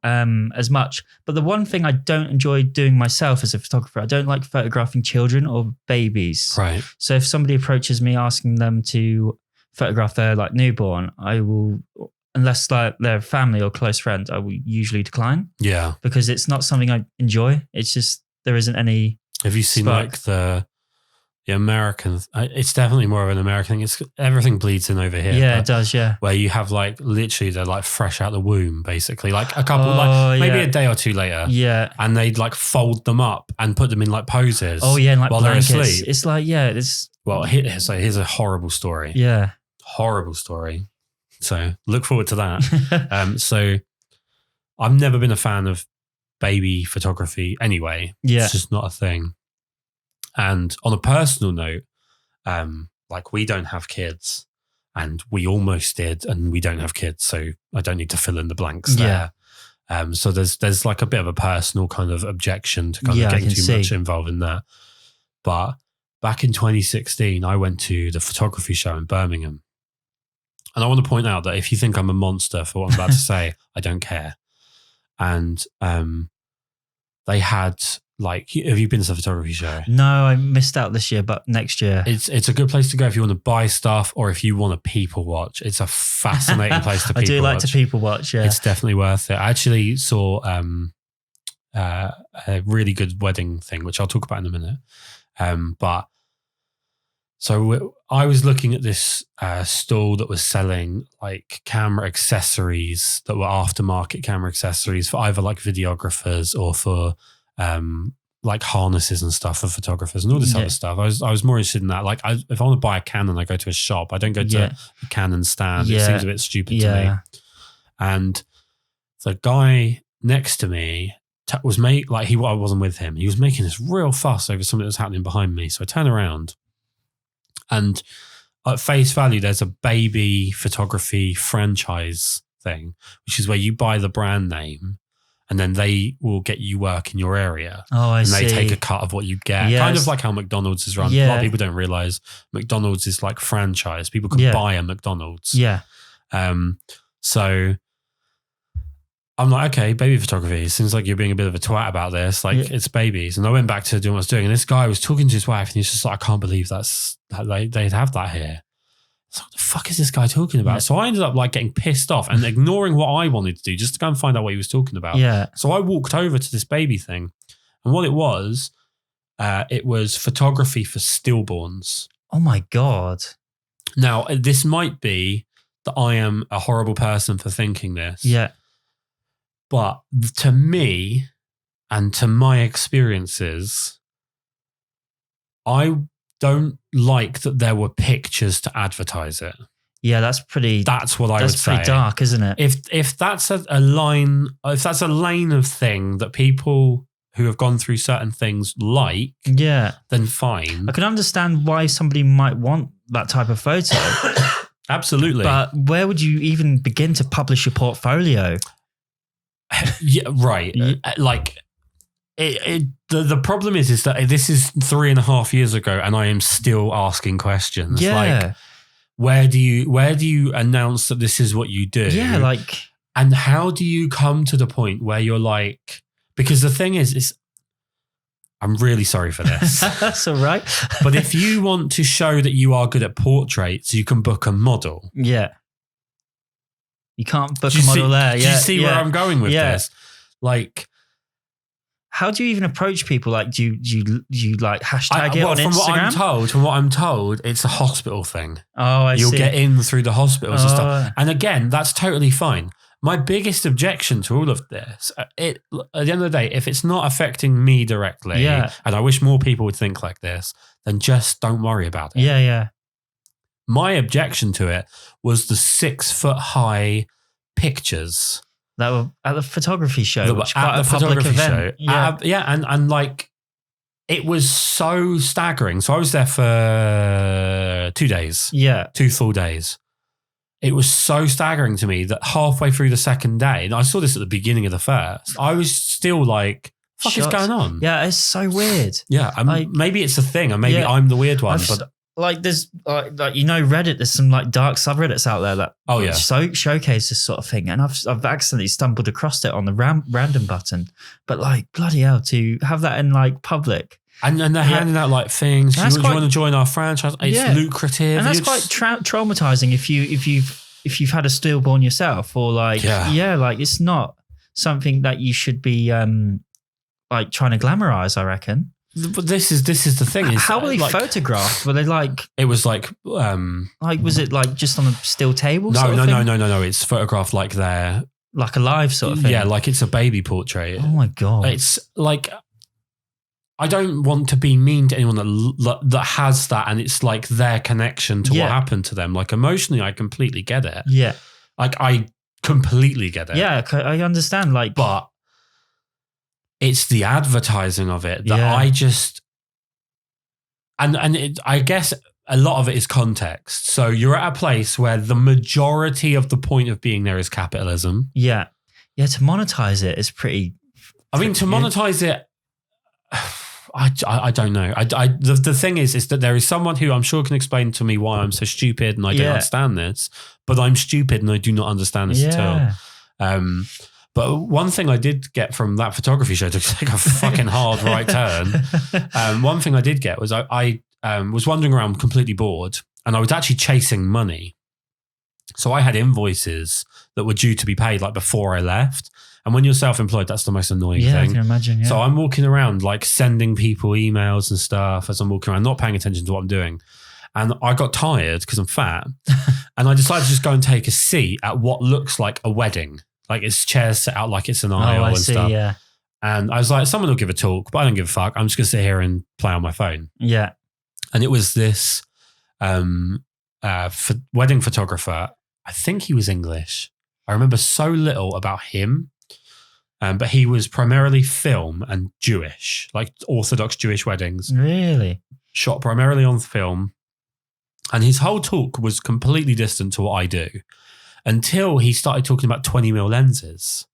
as much. But the one thing I don't enjoy doing myself as a photographer, I don't like photographing children or babies. Right. So if somebody approaches me asking them to photograph their like newborn, I will, unless like they're family or close friend, I will usually decline. Yeah. Because it's not something I enjoy. It's just, there isn't any. Have you seen like the Americans? It's definitely more of an American thing. It's everything bleeds in over here. Yeah, it does. Yeah, where you have like literally they're like fresh out the womb, basically, like a couple, maybe a day or two later. Yeah, and they'd like fold them up and put them in like poses. Oh yeah, and like while blankets. They're asleep. It's like it's here's a horrible story. Yeah, horrible story. So look forward to that. So I've never been a fan of baby photography anyway. Yeah. It's just not a thing. And on a personal note, like we don't have kids and we almost did and we don't have kids. So I don't need to fill in the blanks there. So there's like a bit of a personal kind of objection to kind of getting too much involved in that. But back in 2016, I went to the photography show in Birmingham. And I want to point out that if you think I'm a monster for what I'm about to say, I don't care. And they had like, have you been to the photography show? No, I missed out this year, but next year. It's a good place to go if you want to buy stuff or if you want to people watch. It's a fascinating place to people watch. I do like to people watch, yeah. It's definitely worth it. I actually saw a really good wedding thing, which I'll talk about in a minute. But so I was looking at this stall that was selling like camera accessories that were aftermarket camera accessories for either like videographers or for like harnesses and stuff for photographers and all this other stuff. I was more interested in that. Like if I want to buy a Canon, I go to a shop. I don't go to a Canon stand. It seems a bit stupid to me. And the guy next to me was I wasn't with him. He was making this real fuss over something that was happening behind me. So I turn around. And at face value, there's a baby photography franchise thing, which is where you buy the brand name and then they will get you work in your area. Oh, I see. And they take a cut of what you get. Yes. Kind of like how McDonald's is run. Yeah. A lot of people don't realize McDonald's is like franchise. People can buy a McDonald's. Yeah. So I'm like, okay, baby photography. It seems like you're being a bit of a twat about this. Like it's babies. And I went back to doing what I was doing. And this guy was talking to his wife and he's just like, I can't believe they'd have that here. So what the fuck is this guy talking about? Yeah. So I ended up like getting pissed off and ignoring what I wanted to do just to go and find out what he was talking about. Yeah. So I walked over to this baby thing, and what it was photography for stillborns. Oh my God. Now, this might be that I am a horrible person for thinking this. Yeah. But to me and to my experiences, I don't like that there were pictures to advertise it. Yeah, that's what I would say. That's pretty dark, isn't it? If that's a line, if that's a lane of thing that people who have gone through certain things like, then fine. I can understand why somebody might want that type of photo. Absolutely. But where would you even begin to publish your portfolio? Yeah, right. Like the problem is that this is 3.5 years ago, and I am still asking questions. Yeah. Like, where do you announce that this is what you do? Yeah, like, and how do you come to the point where you're like? Because the thing is I'm really sorry for this. That's all right. But if you want to show that you are good at portraits, you can book a model. Yeah. You can't book a model there. Do you see where I'm going with this? Like, how do you even approach people? Like, do you like hashtag it on Instagram? From what I'm told, it's a hospital thing. Oh, You'll get in through the hospitals and stuff. Oh. And again, that's totally fine. My biggest objection to all of this, at the end of the day, if it's not affecting me directly, and I wish more people would think like this, then just don't worry about it. Yeah, yeah. My objection to it was the 6-foot-high pictures that were at the photography show, that were at the photography show. Yeah, and like it was so staggering. So I was there for 2 days. Yeah, 2 full days. It was so staggering to me that halfway through the second day, and I saw this at the beginning of the first, I was still like, "Fuck is going on?" Yeah, it's so weird. Yeah, like, maybe it's a thing, and maybe I'm the weird one. But like, there's like Reddit. There's some like dark subreddits out there that showcase this sort of thing, and I've accidentally stumbled across it on the random button. But like, bloody hell, to have that in like public. And they're handing out like things. Do you want to join our franchise? It's lucrative, and that's quite traumatizing if you've had a stillborn yourself, or like like it's not something that you should be like trying to glamorize, I reckon. But this is the thing. How were they photographed? Were they like? It was like was it like just on a still table? No. It's photographed like they're like a live sort of thing. Yeah, like it's a baby portrait. Oh my God! It's like, I don't want to be mean to anyone that has that, and it's like their connection to what happened to them. Like emotionally, I completely get it. Yeah, like I completely get it. Yeah, I understand. Like, but it's the advertising of it that I just I guess a lot of it is context. So you're at a place where the majority of the point of being there is capitalism. Yeah, to monetize it is pretty. I mean, to monetize it. I don't know. The thing is that there is someone who I'm sure can explain to me why I'm so stupid and I don't understand this, but I'm stupid and I do not understand this at all. But one thing I did get from that photography show, to take a fucking hard right turn, one thing I did get was I was wandering around completely bored, and I was actually chasing money. So I had invoices that were due to be paid like before I left. And when you're self-employed, that's the most annoying thing. I can imagine, yeah. So I'm walking around like sending people emails and stuff as I'm walking around, not paying attention to what I'm doing. And I got tired because I'm fat. And I decided to just go and take a seat at what looks like a wedding. Like it's chairs set out like it's an aisle and stuff. Yeah. And I was like, someone will give a talk, but I don't give a fuck. I'm just going to sit here and play on my phone. Yeah. And it was this wedding photographer. I think he was English. I remember so little about him. But he was primarily film and Jewish, like Orthodox Jewish weddings. Really? Shot primarily on film. And his whole talk was completely distant to what I do until he started talking about 20mm lenses.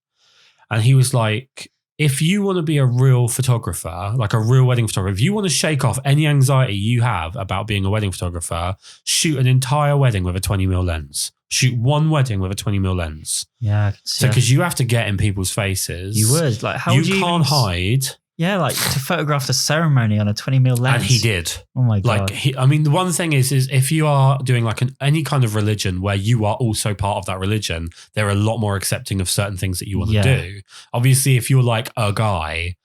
And he was like, if you want to be a real photographer, like a real wedding photographer, if you want to shake off any anxiety you have about being a wedding photographer, shoot an entire wedding with a 20mm lens. Shoot one wedding with a 20mm lens. Yeah. So because you have to get in people's faces. You would. Like, how would you can't hide. like to photograph the ceremony on a 20mm lens. And he did. Oh my God. Like, the one thing is if you are doing like any kind of religion where you are also part of that religion, they're a lot more accepting of certain things that you want to do. Obviously, if you're like a guy,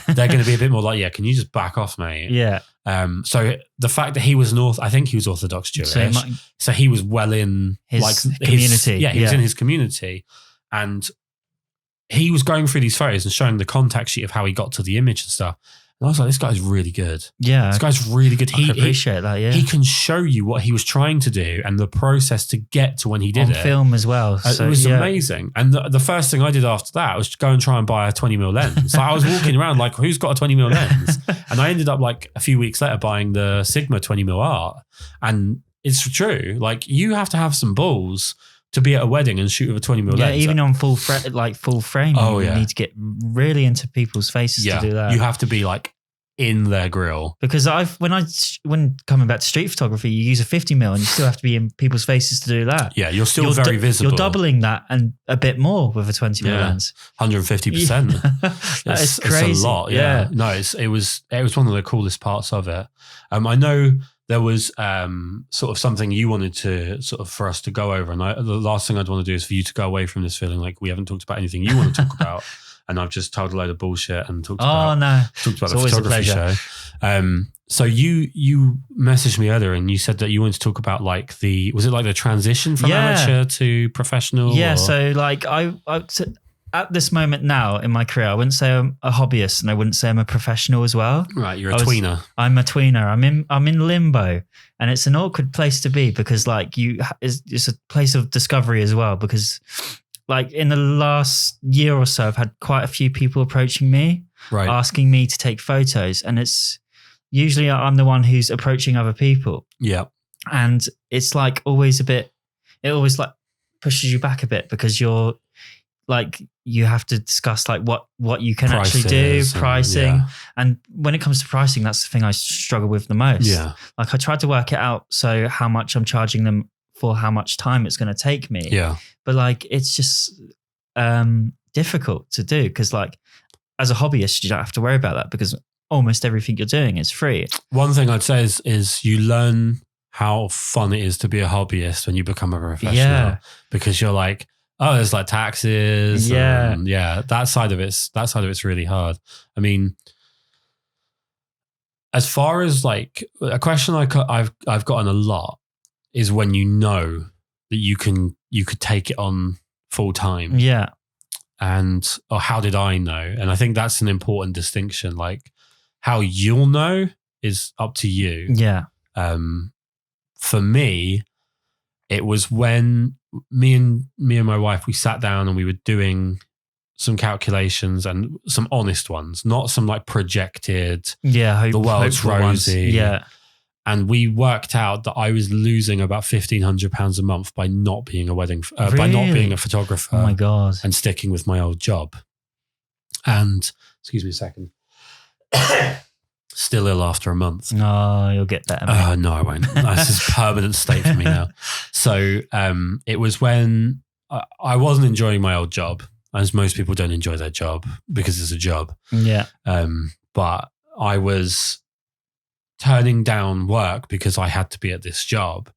they're going to be a bit more like, yeah, can you just back off, mate? Yeah. So the fact that he was I think he was Orthodox Jewish. So he was well in his community. He was in his community. And he was going through these photos and showing the contact sheet of how he got to the image and stuff. And I was like, this guy's really good. Yeah. This guy's really good. I appreciate that, yeah. He can show you what he was trying to do and the process to get to when he did on film as well. So, it was amazing. And the first thing I did after that was to go and try and buy a 20mm lens. Like I was walking around like, who's got a 20mm lens? And I ended up like a few weeks later buying the Sigma 20mm art. And it's true. Like you have to have some balls to be at a wedding and shoot with a 20mm lens. Yeah, even on full frame. Oh, you need to get really into people's faces to do that. You have to be like in their grill. Because when coming back to street photography, you use a 50mm and you still have to be in people's faces to do that. Yeah, you're still very visible. You're doubling that and a bit more with a 20mm lens. 150%. That is crazy. It's a lot. Yeah. No, it was one of the coolest parts of it. I know there was sort of something you wanted to sort of for us to go over. And the last thing I'd want to do is for you to go away from this feeling like we haven't talked about anything you want to talk about. And I've just told a load of bullshit and talked about the photography show. So you messaged me earlier and you said that you wanted to talk about like was it like the transition from amateur to professional? Yeah. So like at this moment now in my career, I wouldn't say I'm a hobbyist and I wouldn't say I'm a professional as well. Right. You're a tweener. I'm a tweener. I'm in limbo, and it's an awkward place to be because like it's a place of discovery as well, because like in the last year or so, I've had quite a few people approaching me, asking me to take photos. And it's usually I'm the one who's approaching other people. Yeah. And it's like it always like pushes you back a bit because you're like, you have to discuss like what you can actually do, pricing. And when it comes to pricing, that's the thing I struggle with the most. Yeah. Like I tried to work it out. So how much I'm charging them for how much time it's going to take me. Yeah. But like, it's just difficult to do because like as a hobbyist, you don't have to worry about that because almost everything you're doing is free. One thing I'd say is you learn how fun it is to be a hobbyist when you become a professional because you're like, oh, there's like taxes. Yeah. And that side of it's really hard. I mean, as far as like a question I've gotten a lot is when you know that you could take it on full time. Yeah. Or how did I know? And I think that's an important distinction. Like how you'll know is up to you. Yeah. For me, it was when me and my wife, we sat down and we were doing some calculations and some honest ones, not some like projected, the world's rosy. Ones. Yeah. And we worked out that I was losing about £1,500 a month by not being by not being a photographer. Oh my God. And sticking with my old job. And excuse me a second. Still ill after a month. No, you'll get better. No, I won't. This is a permanent state for me now. So it was when I wasn't enjoying my old job, as most people don't enjoy their job because it's a job. Yeah. But I was turning down work because I had to be at this job,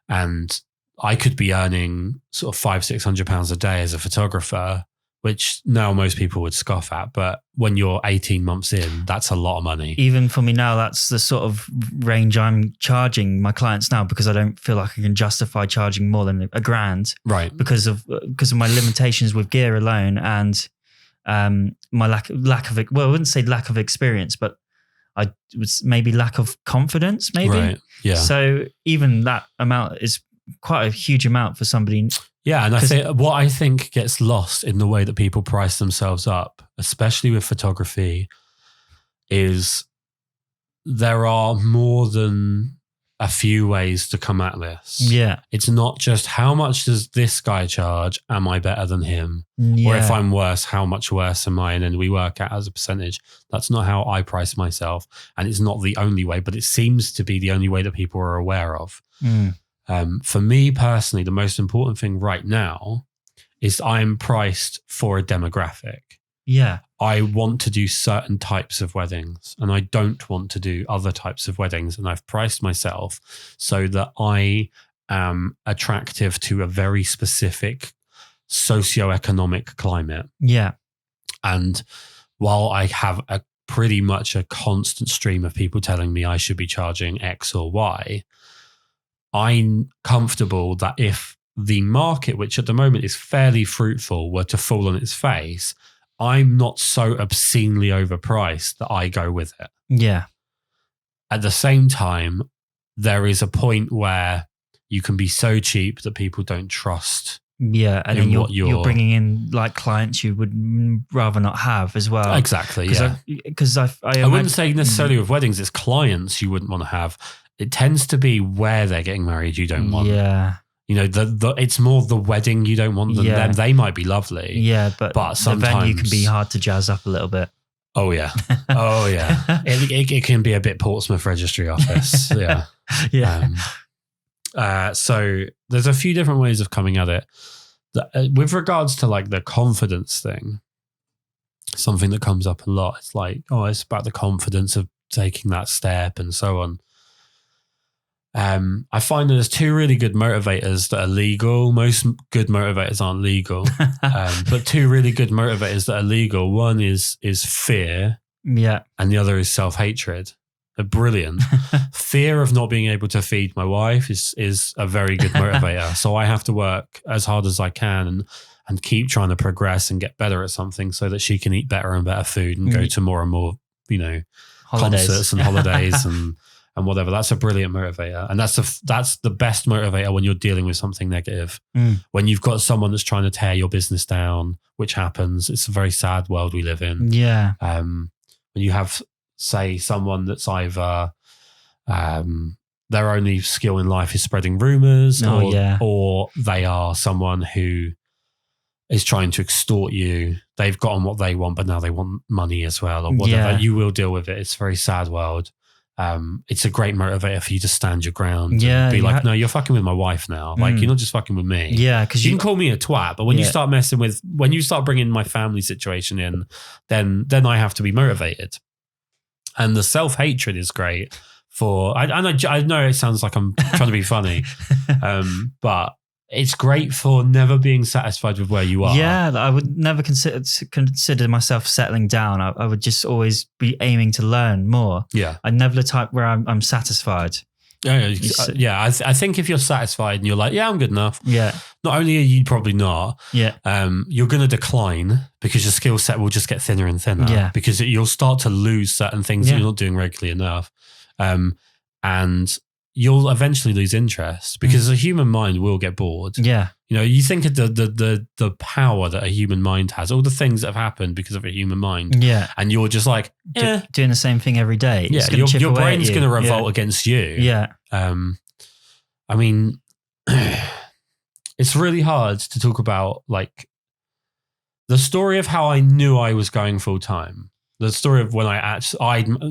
and I could be earning sort of £500-600 a day as a photographer, which now most people would scoff at. But when you're 18 months in, that's a lot of money. Even for me now, that's the sort of range I'm charging my clients now because I don't feel like I can justify charging more than £1,000. Right. Because of my limitations with gear alone and my lack of, well, I wouldn't say lack of experience, but I was maybe lack of confidence, maybe. Right. Yeah. So even that amount is quite a huge amount for somebody. Yeah, and I think gets lost in the way that people price themselves up, especially with photography, is there are more than a few ways to come at this. Yeah. It's not just how much does this guy charge? Am I better than him? Yeah. Or if I'm worse, how much worse am I? And then we work out as a percentage. That's not how I price myself. And it's not the only way, but it seems to be the only way that people are aware of. Mm. For me personally, the most important thing right now is I'm priced for a demographic. Yeah. I want to do certain types of weddings and I don't want to do other types of weddings. And I've priced myself so that I am attractive to a very specific socioeconomic climate. Yeah. And while I have pretty much a constant stream of people telling me I should be charging X or Y, I'm comfortable that if the market, which at the moment is fairly fruitful, were to fall on its face, I'm not so obscenely overpriced that I go with it. Yeah. At the same time, there is a point where you can be so cheap that people don't trust. Yeah, and then you're bringing in like clients you would rather not have as well. Exactly, yeah. Because I wouldn't say necessarily with weddings, it's clients you wouldn't want to have. It tends to be where they're getting married you don't want. Yeah. You know, it's more the wedding you don't want than them. They might be lovely. Yeah, but sometimes the venue can be hard to jazz up a little bit. Oh, yeah. Oh, yeah. It can be a bit Portsmouth Registry Office. Yeah. Yeah. So there's a few different ways of coming at it. With regards to like the confidence thing, something that comes up a lot. It's like, it's about the confidence of taking that step and so on. I find that there's two really good motivators that are legal. Most good motivators aren't legal, but two really good motivators that are legal. One is fear, and the other is self-hatred. They're brilliant. Fear of not being able to feed my wife is a very good motivator. So I have to work as hard as I can and keep trying to progress and get better at something so that she can eat better and better food and go to more and more, concerts and holidays and whatever. That's a brilliant motivator. And that's the best motivator when you're dealing with something negative. When you've got someone that's trying to tear your business down, which happens. It's a very sad world we live in. Yeah. When you have, say, someone that's either their only skill in life is spreading rumors, or they are someone who is trying to extort you. They've gotten what they want, but now they want money as well, or whatever. You will deal with it. It's a very sad world. It's a great motivator for you to stand your ground and be like, no, you're fucking with my wife now. Like, you're not just fucking with me. Yeah, because you can call me a twat, but when you start when you start bringing my family situation in, then I have to be motivated. And the self-hatred is great I know it sounds like I'm trying to be funny, but it's great for never being satisfied with where you are. Yeah, I would never consider myself settling down. I would just always be aiming to learn more. Yeah. I'm never the type where I'm satisfied. Yeah. I think if you're satisfied and you're like, I'm good enough. Yeah. Not only are you probably not, you're going to decline because your skill set will just get thinner and thinner. Yeah. Because you'll start to lose certain things that you're not doing regularly enough. And you'll eventually lose interest because the human mind will get bored. Yeah. You think of the power that a human mind has, all the things that have happened because of a human mind. Yeah. And you're just like, doing the same thing every day. Yeah. Your brain's going to revolt against you. Yeah. I mean, it's really hard to talk about like the story of how I knew I was going full time. The story of when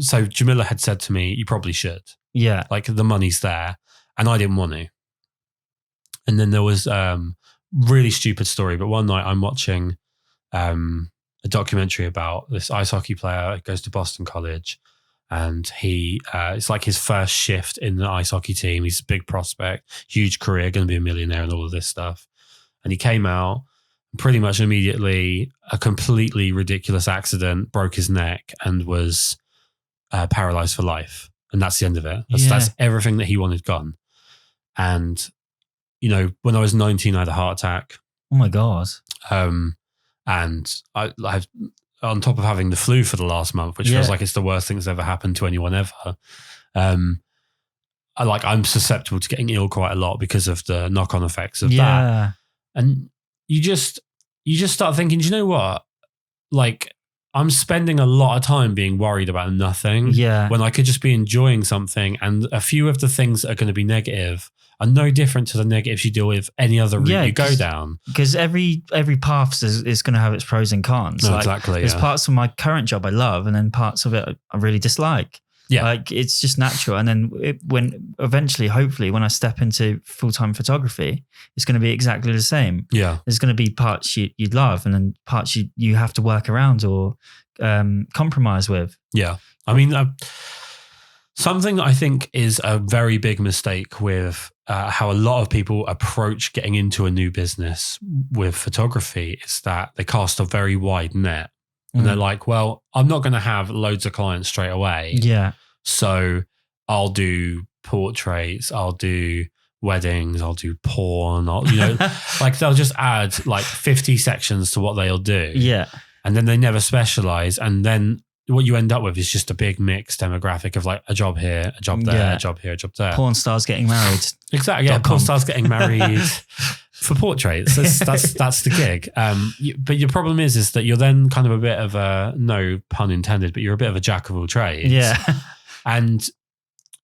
so Jamila had said to me, you probably should. Yeah. Like the money's there. And I didn't want to. And then there was really stupid story. But one night I'm watching a documentary about this ice hockey player who goes to Boston College. And he it's like his first shift in the ice hockey team. He's a big prospect, huge career, going to be a millionaire and all of this stuff. And he came out pretty much immediately, a completely ridiculous accident, broke his neck and was paralyzed for life. And that's the end of it. That's everything that he wanted gone. And, when I was 19, I had a heart attack. Oh my God. And I've, on top of having the flu for the last month, which feels like it's the worst thing that's ever happened to anyone ever. I'm susceptible to getting ill quite a lot because of the knock-on effects of that. And you just start thinking, do you know what? Like, I'm spending a lot of time being worried about nothing when I could just be enjoying something. And a few of the things that are going to be negative are no different to the negatives you deal with any other route you go down. Because every path is going to have its pros and cons. No, exactly. There's parts of my current job I love and then parts of it I really dislike. Yeah. Like it's just natural. And then when eventually, hopefully, when I step into full-time photography, it's going to be exactly the same. Yeah. There's going to be parts you love and then parts you have to work around or compromise with. Yeah. I mean, something that I think is a very big mistake with how a lot of people approach getting into a new business with photography is that they cast a very wide net. And they're like, well, I'm not going to have loads of clients straight away. Yeah. So I'll do portraits, I'll do weddings, I'll do porn, like they'll just add like 50 sections to what they'll do. Yeah. And then they never specialize. And then what you end up with is just a big mixed demographic of like a job here, a job there, a job here, a job there. Porn stars getting married. Exactly. Yeah. Porn stars getting married for portraits. That's the gig. But your problem is that you're then kind of a bit of a, no pun intended, but you're a bit of a jack of all trades. Yeah. And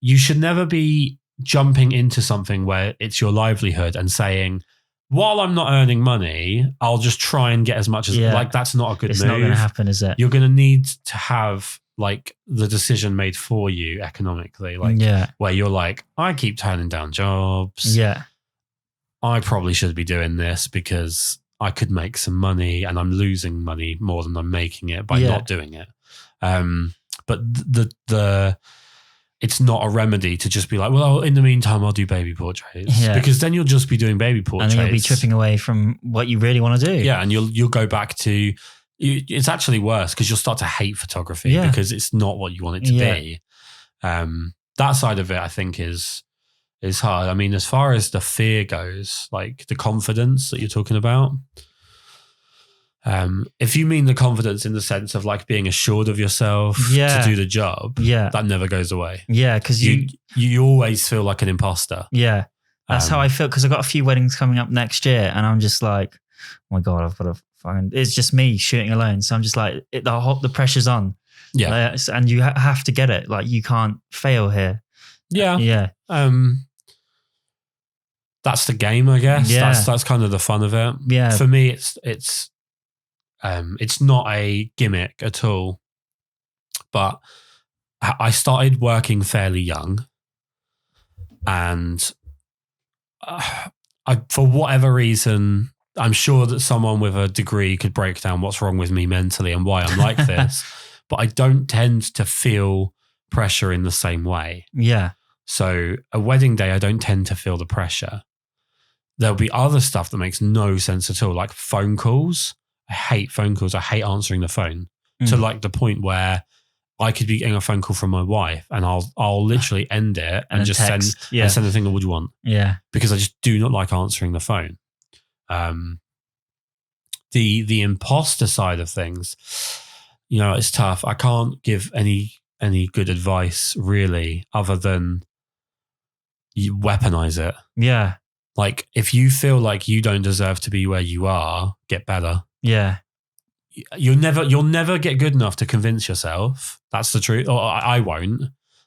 you should never be jumping into something where it's your livelihood and saying, while I'm not earning money, I'll just try and get as much as like that's not a good move. It's not going to happen, is it? You're going to need to have like the decision made for you economically, like where you're like, I keep turning down jobs. Yeah. I probably should be doing this because I could make some money and I'm losing money more than I'm making it by not doing it. But it's not a remedy to just be like, well, in the meantime, I'll do baby portraits because then you'll just be doing baby portraits. And then you'll be tripping away from what you really want to do. Yeah. And you'll go back to, it's actually worse because you'll start to hate photography because it's not what you want it to be. That side of it, I think is hard. I mean, as far as the fear goes, like the confidence that you're talking about, if you mean the confidence in the sense of like being assured of yourself to do the job, that never goes away. Yeah, because you always feel like an imposter. Yeah, that's how I feel because I've got a few weddings coming up next year, and I'm just like, oh my god, I've got to find. It's just me shooting alone, so I'm just like, the pressure's on. Yeah, and you have to get it. Like you can't fail here. Yeah. That's the game, I guess. Yeah. That's kind of the fun of it. Yeah. For me, it's not a gimmick at all, but I started working fairly young and for whatever reason, I'm sure that someone with a degree could break down what's wrong with me mentally and why I'm like this, but I don't tend to feel pressure in the same way. Yeah. So a wedding day, I don't tend to feel the pressure. There'll be other stuff that makes no sense at all, like phone calls. I hate phone calls. I hate answering the phone to like the point where I could be getting a phone call from my wife and I'll literally end it and just send the thing, what do you want? Yeah. Because I just do not like answering the phone. The imposter side of things, it's tough. I can't give any good advice really other than you weaponize it. Yeah. Like if you feel like you don't deserve to be where you are, get better. Yeah. You'll never get good enough to convince yourself. That's the truth. Or I won't,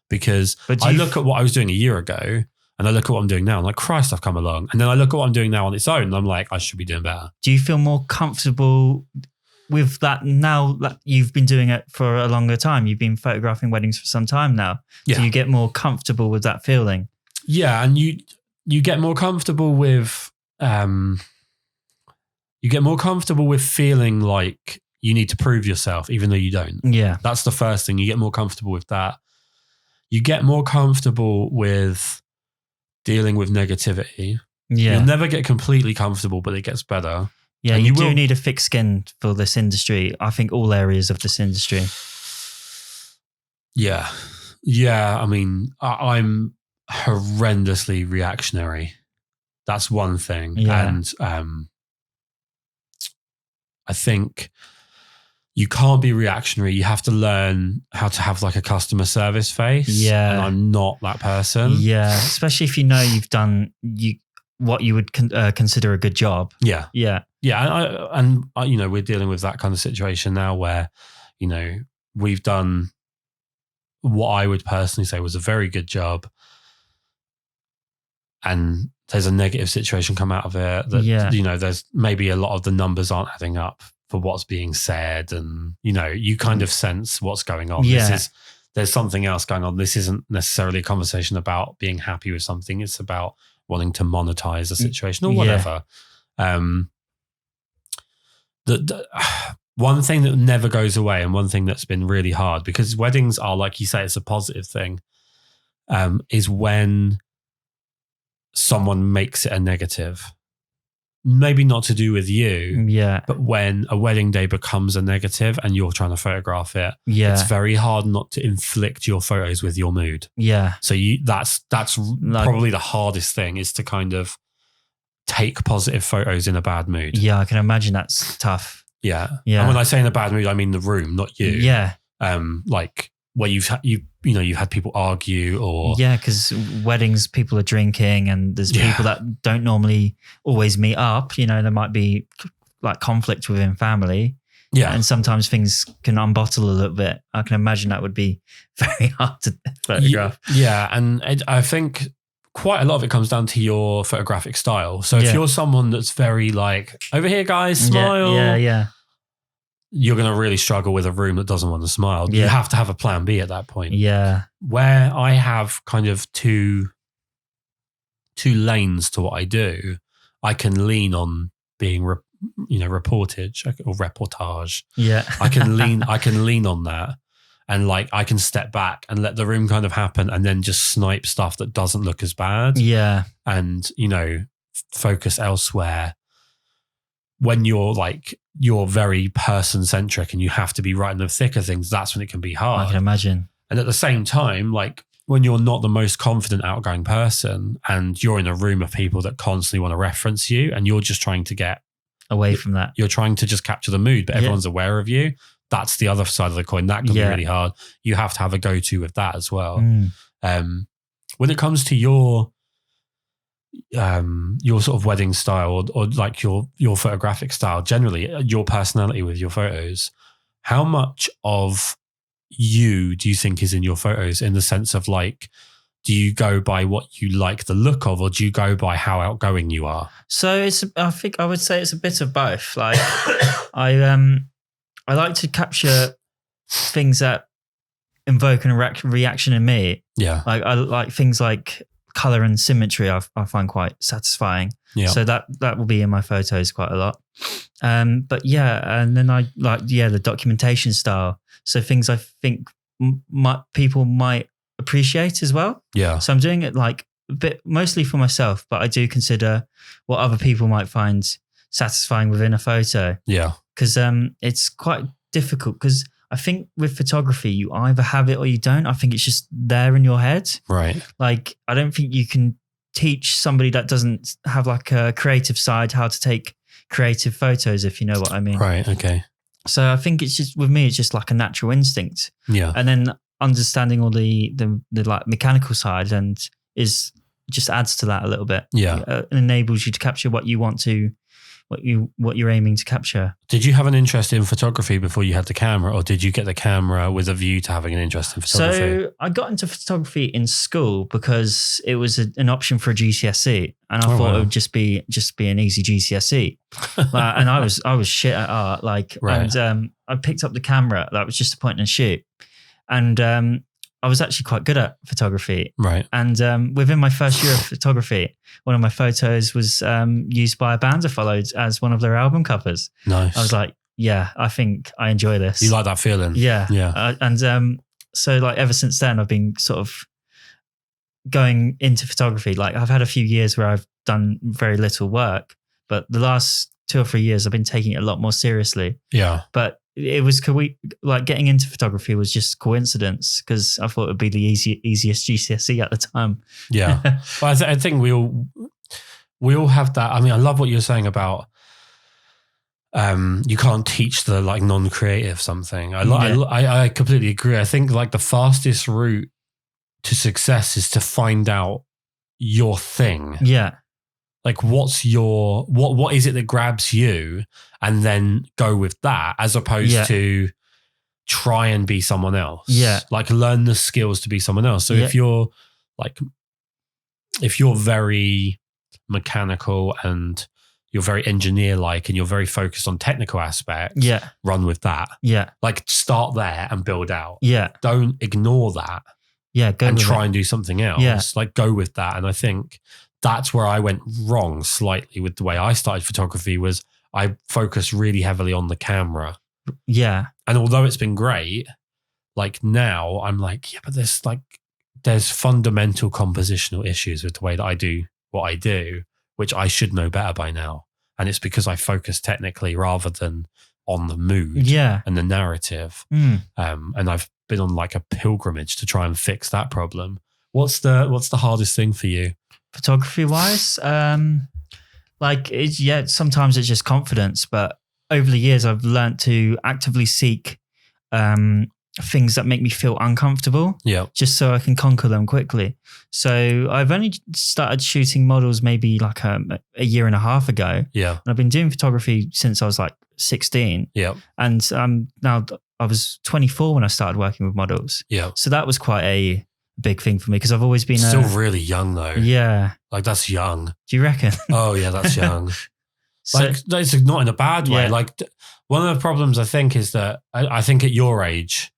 because I look at what I was doing a year ago and I look at what I'm doing now. I'm like, Christ, I've come along. And then I look at what I'm doing now on its own and I'm like, I should be doing better. Do you feel more comfortable with that now that you've been doing it for a longer time? You've been photographing weddings for some time now. Yeah. Do you get more comfortable with that feeling? Yeah. And you get more comfortable with, feeling like you need to prove yourself, even though you don't. Yeah. That's the first thing. You get more comfortable with that. You get more comfortable with dealing with negativity. Yeah. You'll never get completely comfortable, but it gets better. Yeah. And you do need a thick skin for this industry. I think all areas of this industry. Yeah. Yeah. I mean, I'm horrendously reactionary. That's one thing. Yeah. And I think you can't be reactionary. You have to learn how to have like a customer service face. Yeah. And I'm not that person. Yeah. Especially if you know you've done what you would consider a good job. Yeah. Yeah. Yeah. And we're dealing with that kind of situation now where, we've done what I would personally say was a very good job. And there's a negative situation come out of it that, there's maybe a lot of the numbers aren't adding up for what's being said. And, you kind of sense what's going on. Yeah. there's something else going on. This isn't necessarily a conversation about being happy with something. It's about wanting to monetize a situation or whatever. The one thing that never goes away, and one thing that's been really hard, because weddings are, like you say, it's a positive thing, is when someone makes it a negative. Maybe not to do with you, but when a wedding day becomes a negative and you're trying to photograph it, it's very hard not to inflict your photos with your mood. So that's probably the hardest thing, is to kind of take positive photos in a bad mood. I can imagine that's tough. And when I say in a bad mood, I mean the room, not you. Like where you've had people argue, or because weddings, people are drinking, and there's people that don't normally always meet up. There might be like conflict within family, and sometimes things can unbottle a little bit. I can imagine that would be very hard to photograph. And I think quite a lot of it comes down to your photographic style. So if you're someone that's very like, over here guys, smile, you're going to really struggle with a room that doesn't want to smile. You have to have a plan B at that point. Where I have kind of two lanes to what I do, I can lean on being, reportage or reportage. I can lean on that, and like I can step back and let the room kind of happen, and then just snipe stuff that doesn't look as bad. And focus elsewhere. When you're very person centric and you have to be right in the thick of things, that's when it can be hard. I can imagine. And at the same time, like when you're not the most confident, outgoing person, and you're in a room of people that constantly want to reference you, and you're just trying to get away from that, you're trying to just capture the mood, but everyone's aware of you. That's the other side of the coin. That can be really hard. You have to have a go-to with that as well. When it comes to your sort of wedding style, or like your photographic style, generally your personality with your photos, how much of you do you think is in your photos, in the sense of like, do you go by what you like the look of, or do you go by how outgoing you are? So I think I would say it's a bit of both. Like I like to capture things that invoke a reaction in me. Like I like things like color and symmetry. I find quite satisfying. So that will be in my photos quite a lot. But and then I like the documentation style. So things I think people might appreciate as well. So I'm doing it like a bit mostly for myself, but I do consider what other people might find satisfying within a photo. Because it's quite difficult, because I think with photography, you either have it or you don't. I think it's just there in your head. Right. Like, I don't think you can teach somebody that doesn't have like a creative side how to take creative photos, if you know what I mean. Right. Okay. So I think it's just, with me, it's just like a natural instinct. And then understanding all the like mechanical side and just adds to that a little bit. It enables you to capture what you want to, what you're aiming to capture. Did you have an interest in photography before you had the camera, or did you get the camera with a view to having an interest in photography? So I got into photography in school because it was an option for a GCSE, and I thought it would just be an easy GCSE. And I was shit at art, and I picked up the camera. That was just a point and shoot, and I was actually quite good at photography. Right. And within my first year of photography, one of my photos was used by a band I followed as one of their album covers. Nice. I was like, I think I enjoy this. You like that feeling? Yeah. So like ever since then, I've been sort of going into photography. Like I've had a few years where I've done very little work, but the last 2 or 3 years I've been taking it a lot more seriously. But it was like getting into photography was just coincidence, because I thought it would be the easiest GCSE at the time. Well, I think we all have that. I mean, I love what you're saying about you can't teach the like non-creative something. I completely agree. I think like the fastest route to success is to find out your thing. Like what's your, what is it that grabs you, and then go with that, as opposed to try and be someone else. Like learn the skills to be someone else. So if you're very mechanical and you're very engineer-like and you're very focused on technical aspects, Yeah. run with that. Yeah. Like start there and build out. Yeah. Don't ignore that Go and with try it. and do something else. Yeah. Like go with that. And I think that's where I went wrong slightly with the way I started photography was I focused really heavily on the camera. Yeah. And although it's been great, like now I'm like, yeah, but there's fundamental compositional issues with the way that I do what I do, which I should know better by now. And it's because I focus technically rather than on the mood and the narrative. And I've been on like a pilgrimage to try and fix that problem. What's the hardest thing for you? Photography wise, sometimes it's just confidence, but over the years I've learned to actively seek things that make me feel uncomfortable, just so I can conquer them quickly. So I've only started shooting models maybe like a year and a half ago. And I've been doing photography since I was like 16. And now I was 24 when I started working with models. So that was quite a big thing for me because I've always been still really young though. Like that's young. Do you reckon? Oh yeah, that's young. Like it's not in a bad way. Like one of the problems I think is that I think at your age,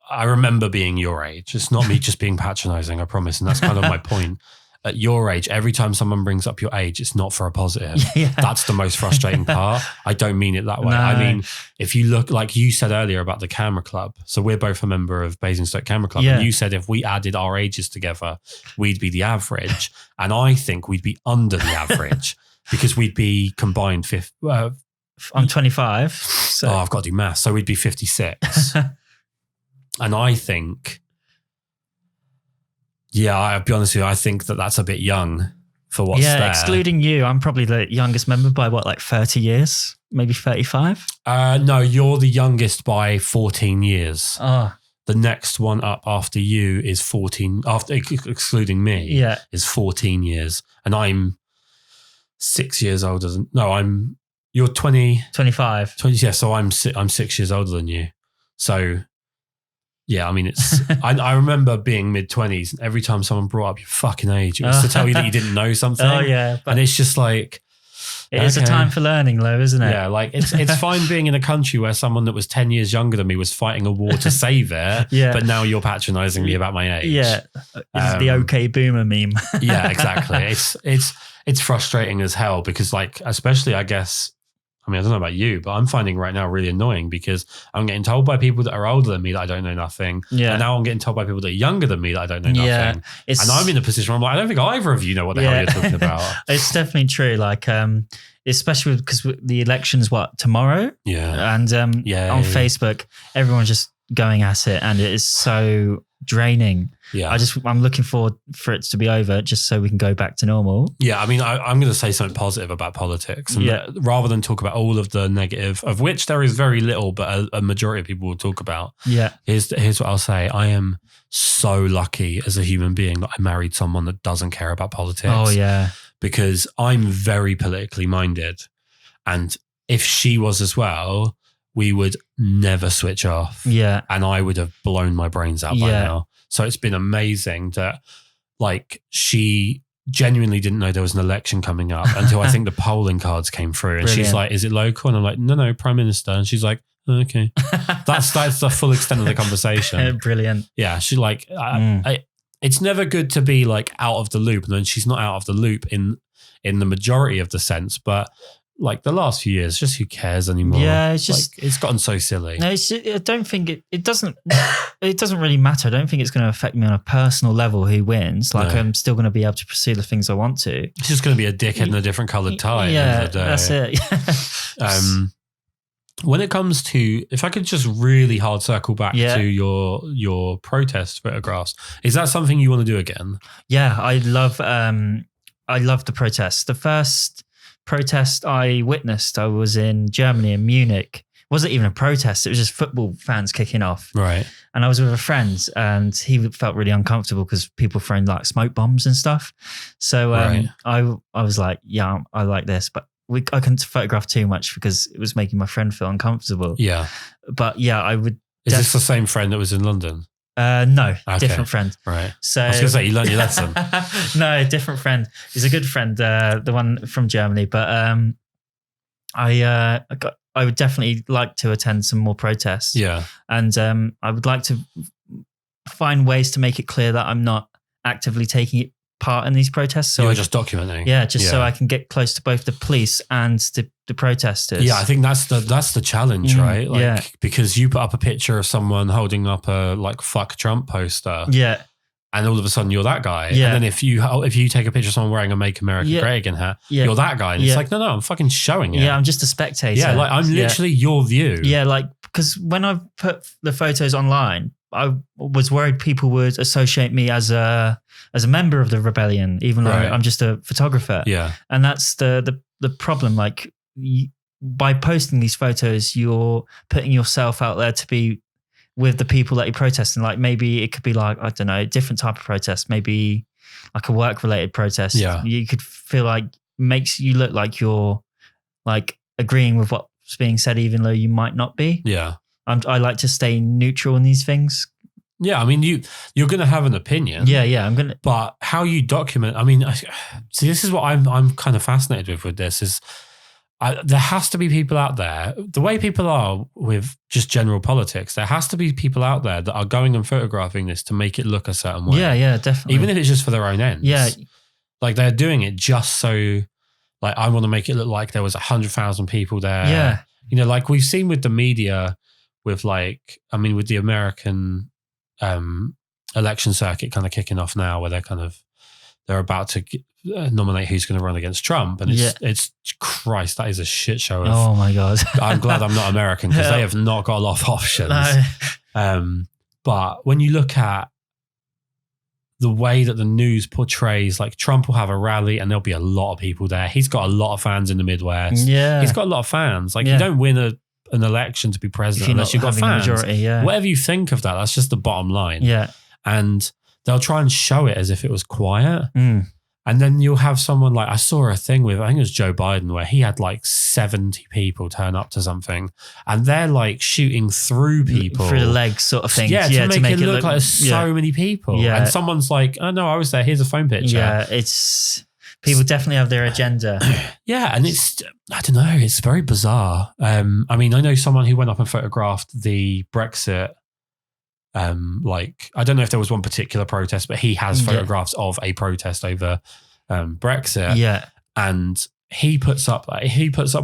I remember being your age. It's not me just being patronizing, I promise. And that's kind of my point. At your age, every time someone brings up your age, it's not for a positive. That's the most frustrating part. I don't mean it that way. No. I mean, if you look, like you said earlier about the camera club. So we're both a member of Basingstoke Camera Club. And you said if we added our ages together, we'd be the average. And I think we'd be under the average because we'd be combined fifth. I'm 25. So. Oh, I've got to do maths. So we'd be 56. And I think, I'll be honest with you, I think that that's a bit young for what's there. Excluding you, I'm probably the youngest member by 30 years? Maybe 35? No, you're the youngest by 14 years. Oh. The next one up after you is 14, after excluding me, is 14 years. And I'm 6 years older than, you're 20. 25. 20, so I'm 6 years older than you. So... yeah, I mean, it's. I remember being mid-20s, and every time someone brought up your fucking age, it was to tell you that you didn't know something. And it's just like it is a time for learning, though, isn't it? Yeah, like it's fine being in a country where someone that was 10 years younger than me was fighting a war to save it. But now you're patronising me about my age. Yeah, it's the OK Boomer meme. Yeah, exactly. It's frustrating as hell because, like, especially I guess. I mean, I don't know about you, but I'm finding right now really annoying because I'm getting told by people that are older than me that I don't know nothing. And now I'm getting told by people that are younger than me that I don't know nothing. And I'm in a position where I'm like, I don't think either of you know what the hell you're talking about. It's definitely true. Like, especially because the election's tomorrow? And on Facebook, everyone's just going at it and it is so draining. I'm looking forward for it to be over just so we can go back to normal. I mean, I'm going to say something positive about politics and rather than talk about all of the negative, of which there is very little, but a majority of people will talk about. Here's what I'll say. I am so lucky as a human being that I married someone that doesn't care about politics. Because I'm very politically minded. And if she was as well, we would never switch off. And I would have blown my brains out by now. So it's been amazing that like she genuinely didn't know there was an election coming up until I think the polling cards came through and she's like, is it local? And I'm like, no, Prime Minister. And she's like, okay. That's the full extent of the conversation. Brilliant. Yeah. She's like, it's never good to be like out of the loop. And then she's not out of the loop in the majority of the sense, but like the last few years, just who cares anymore? It's just like, it's gotten so silly. No, I don't think it doesn't. It doesn't really matter. I don't think it's going to affect me on a personal level who wins. Like I'm still going to be able to pursue the things I want to. It's just going to be a dickhead in a different coloured tie. Yeah, that's it. When it comes to, if I could just really hard circle back to your protest photographs, is that something you want to do again? Yeah, I love the protests. The first protest I witnessed, I was in Germany, in Munich. It wasn't even a protest, it was just football fans kicking off. Right. And I was with a friend and he felt really uncomfortable because people throwing like smoke bombs and stuff. So I was like, yeah, I like this, but I couldn't photograph too much because it was making my friend feel uncomfortable. Yeah. But yeah, I would. Is this the same friend that was in London? No, Okay. different friend. Right. So I was going to say, you learned your lesson. No, different friend. He's a good friend, the one from Germany. But I would definitely like to attend some more protests. Yeah. And I would like to find ways to make it clear that I'm not actively taking part in these protests. So You're just documenting. Yeah, so I can get close to both the police and the protesters. Yeah, I think that's the challenge, right? Like, because you put up a picture of someone holding up a like "fuck Trump" poster, Yeah. and all of a sudden you're that guy. Yeah. And then if you take a picture of someone wearing a "Make America Great Again" hat, you're that guy. And it's like, no, I'm fucking showing it. Yeah, I'm just a spectator. Yeah, like I'm literally your view. Yeah, like because when I put the photos online, I was worried people would associate me as a member of the rebellion, even though I'm just a photographer. Yeah, and that's the problem. Like by posting these photos, you're putting yourself out there to be with the people that you're protesting. Like maybe it could be like, I don't know, a different type of protest, maybe like a work related protest. Yeah, you could feel like makes you look like you're like agreeing with what's being said, even though you might not be. Yeah. I like to stay neutral in these things. Yeah, I mean, you're going to have an opinion. Yeah, I'm going to. But how you document? I mean, see, this is what I'm kind of fascinated with this is there has to be people out there. The way people are with just general politics, there has to be people out there that are going and photographing this to make it look a certain way. Yeah, definitely. Even if it's just for their own ends. Yeah, like they're doing it just so. Like I want to make it look like there was 100,000 people there. Yeah, you know, like we've seen with the media. With with the American election circuit kind of kicking off now, where they're about to nominate who's going to run against Trump, and it's Christ, that is a shit show. Oh my god! I'm glad I'm not American because they have not got a lot of options. No. But when you look at the way that the news portrays, like Trump will have a rally and there'll be a lot of people there. He's got a lot of fans in the Midwest. Yeah, he's got a lot of fans. Like you don't win an election to be president unless you've got fans. Majority, whatever you think of that's just the bottom line. Yeah. And they'll try and show it as if it was quiet. And then you'll have someone like, I saw a thing with, I think it was Joe Biden, where he had like 70 people turn up to something and they're like shooting through people. Through the legs sort of thing. Yeah, to make it look like there's so many people. Yeah. And someme's like, oh no, I was there. Here's a phone picture. Yeah, people definitely have their agenda. Yeah, and I don't know, it's very bizarre. I mean, I know someone who went up and photographed the Brexit, I don't know if there was one particular protest, but he has photographs of a protest over Brexit. Yeah. And he puts up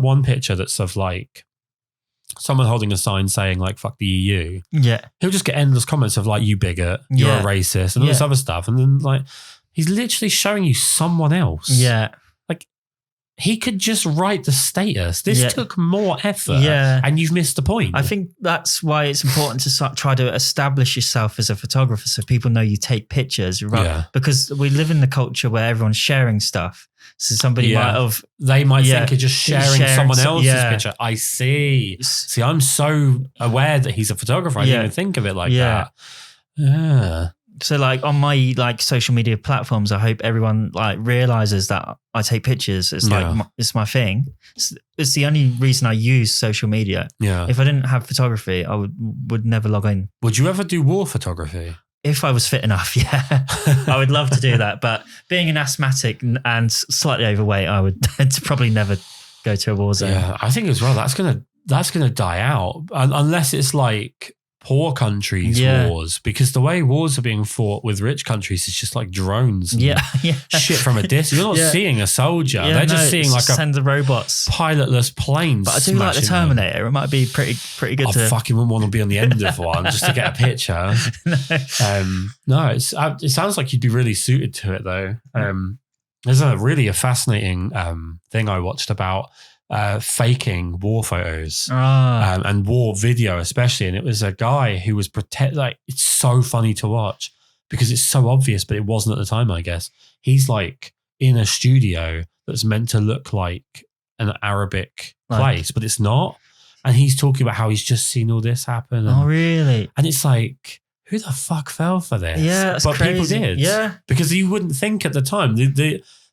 one picture that's of like someone holding a sign saying like, fuck the EU. Yeah. He'll just get endless comments of like, you bigot, you're a racist, and all this other stuff. And then like, he's literally showing you someone else. Yeah. Like he could just write the status. This took more effort. Yeah. And you've missed the point. I think that's why it's important to try to establish yourself as a photographer so people know you take pictures. Right? Yeah. Because we live in the culture where everyone's sharing stuff. So somebody they might think you're just sharing someone else's picture. I see. See, I'm so aware that he's a photographer. I didn't even think of it like that. Yeah. So like on my like social media platforms, I hope everyone like realizes that I take pictures. It's like it's my thing. It's the only reason I use social media. Yeah. If I didn't have photography, I would never log in. Would you ever do war photography? If I was fit enough, yeah, I would love to do that. But being an asthmatic and slightly overweight, I would probably never go to a war zone. Yeah, I think as well that's gonna die out unless it's like poor countries' wars, because the way wars are being fought with rich countries is just like drones and shit from a distance. You're not seeing a soldier. They're just seeing like send the robots, pilotless planes. But I do like the Terminator. It might be pretty good. I fucking wouldn't want to be on the end of one just to get a picture. No, it sounds like you'd be really suited to it though. There's a fascinating thing I watched about faking war photos and war video especially, and it was a guy who was it's so funny to watch because it's so obvious, but it wasn't at the time. I guess he's like in a studio that's meant to look like an Arabic place, but it's not, and he's talking about how he's just seen all this happen. Oh really? And it's like, who the fuck fell for this? Yeah, that's but crazy. People did. Yeah, because you wouldn't think at the time.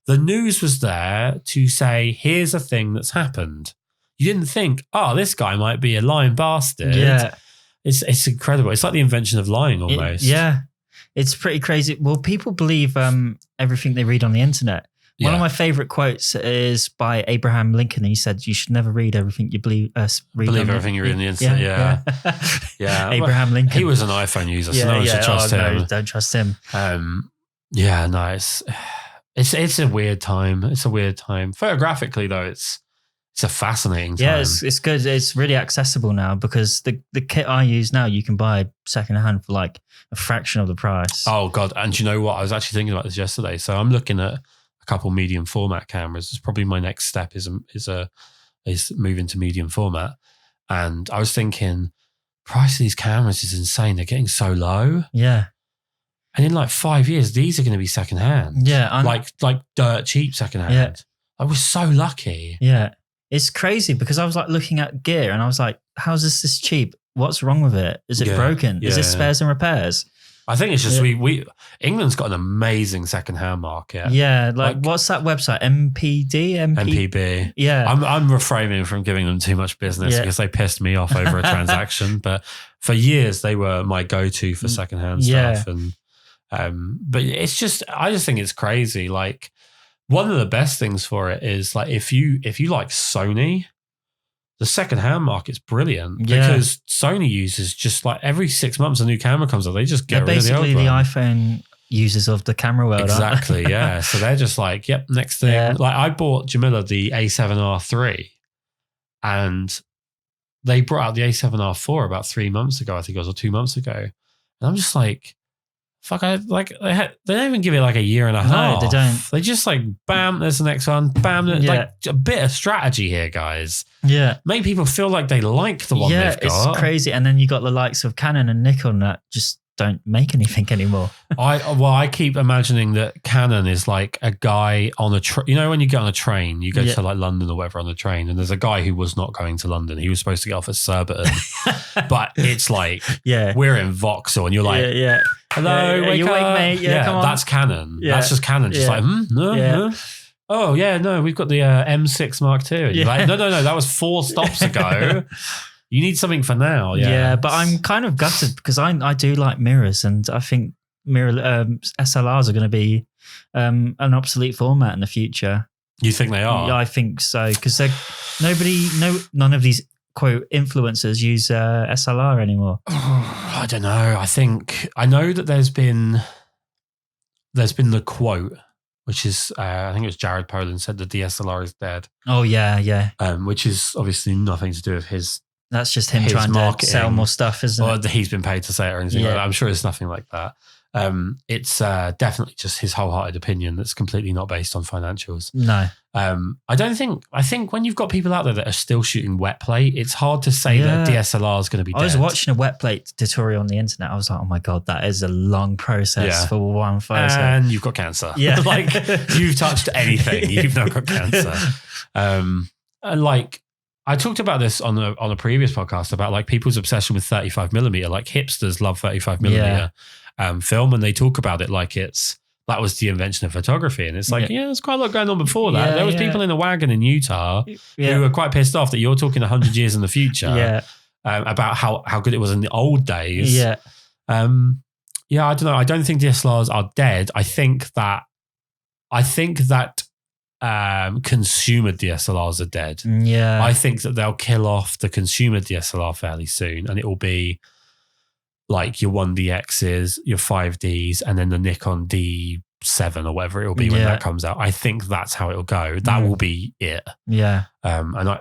The news was there to say, here's a thing that's happened. You didn't think, oh, this guy might be a lying bastard. Yeah. It's incredible. It's like the invention of lying almost. It's pretty crazy. Well, people believe everything they read on the internet. One of my favorite quotes is by Abraham Lincoln. He said, "You should never read everything you believe everything you read on the internet." Yeah. Abraham Lincoln. He was an iPhone user, so no one should trust him. No, don't trust him. It's a weird time. It's a weird time. Photographically, though, it's a fascinating time. Yeah, it's good. It's really accessible now because the kit I use now, you can buy secondhand for like a fraction of the price. Oh God! And you know what? I was actually thinking about this yesterday. So I'm looking at a couple medium format cameras. It's probably my next step is moving to medium format. And I was thinking, price of these cameras is insane. They're getting so low. Yeah. And in like 5 years, these are going to be secondhand. Yeah. Like dirt cheap secondhand. Yeah. I was so lucky. Yeah. It's crazy because I was like looking at gear and I was like, how's this cheap? What's wrong with it? Is it broken? Is it spares and repairs? I think it's just we England's got an amazing secondhand market. Yeah, like what's that website? MPB. Yeah, I'm refraining from giving them too much business because they pissed me off over a transaction. But for years they were my go-to for secondhand stuff. And but it's just I just think it's crazy. Like one of the best things for it is like if you like Sony. The second-hand market's brilliant because Sony uses just like every 6 months a new camera comes out. They just get rid of the old one. Basically the iPhone users of the camera world. Exactly, yeah. So they're just like, yep, next thing. Yeah. Like I bought Jamila the A7R3 and they brought out the A7R4 about 3 months ago, I think it was, or 2 months ago. And I'm just like, fuck, they don't even give it like a year and a half. No, they don't. They just like, bam, there's the next one. Bam, like a bit of strategy here, guys. Yeah. Make people feel like they like the one they've got. It's crazy. And then you got the likes of Canon and Nikon that just don't make anything anymore. I keep imagining that Canon is like a guy on a you know when you get on a train, you go to like London or whatever on the train, and there's a guy who was not going to London. He was supposed to get off at Surbiton, but it's like we're in Vauxhall, and you're like, hello, wake up, mate. Yeah, come on. That's Canon. Yeah. That's just Canon. Just like, no. Oh yeah, no, we've got the M6 Mark II. And you're like, no, that was 4 stops ago. You need something for now. Yeah, but I'm kind of gutted because I do like mirrors, and I think mirror SLRs are going to be an obsolete format in the future. You think they are? Yeah, I think so because none of these quote influencers use SLR anymore. I don't know. I know that there's been the quote, which is I think it was Jared Poland said the DSLR is dead. Oh yeah. Which is obviously nothing to do with his. That's just him trying to sell more stuff, isn't it? Or he's been paid to say it or anything like that. I'm sure it's nothing like that. It's definitely just his wholehearted opinion that's completely not based on financials. No. I think when you've got people out there that are still shooting wet plate, it's hard to say that DSLR is going to be dead. I was watching a wet plate tutorial on the internet. I was like, oh my God, that is a long process for one photo. And you've got cancer. Yeah. Like you've touched anything, you've now got cancer. And like, I talked about this on a previous podcast about like people's obsession with 35mm. Like hipsters love 35mm film, and they talk about it like that was the invention of photography. And it's like, there's quite a lot going on before that. There was people in a wagon in Utah who were quite pissed off that you're talking 100 years in the future about how good it was in the old days. I don't know. I don't think DSLRs are dead. I think that consumer DSLRs are dead. Yeah. I think that they'll kill off the consumer DSLR fairly soon, and it will be like your 1DXs, your 5Ds, and then the Nikon D7 or whatever it will be when that comes out. I think that's how it'll go. That will be it. Yeah. And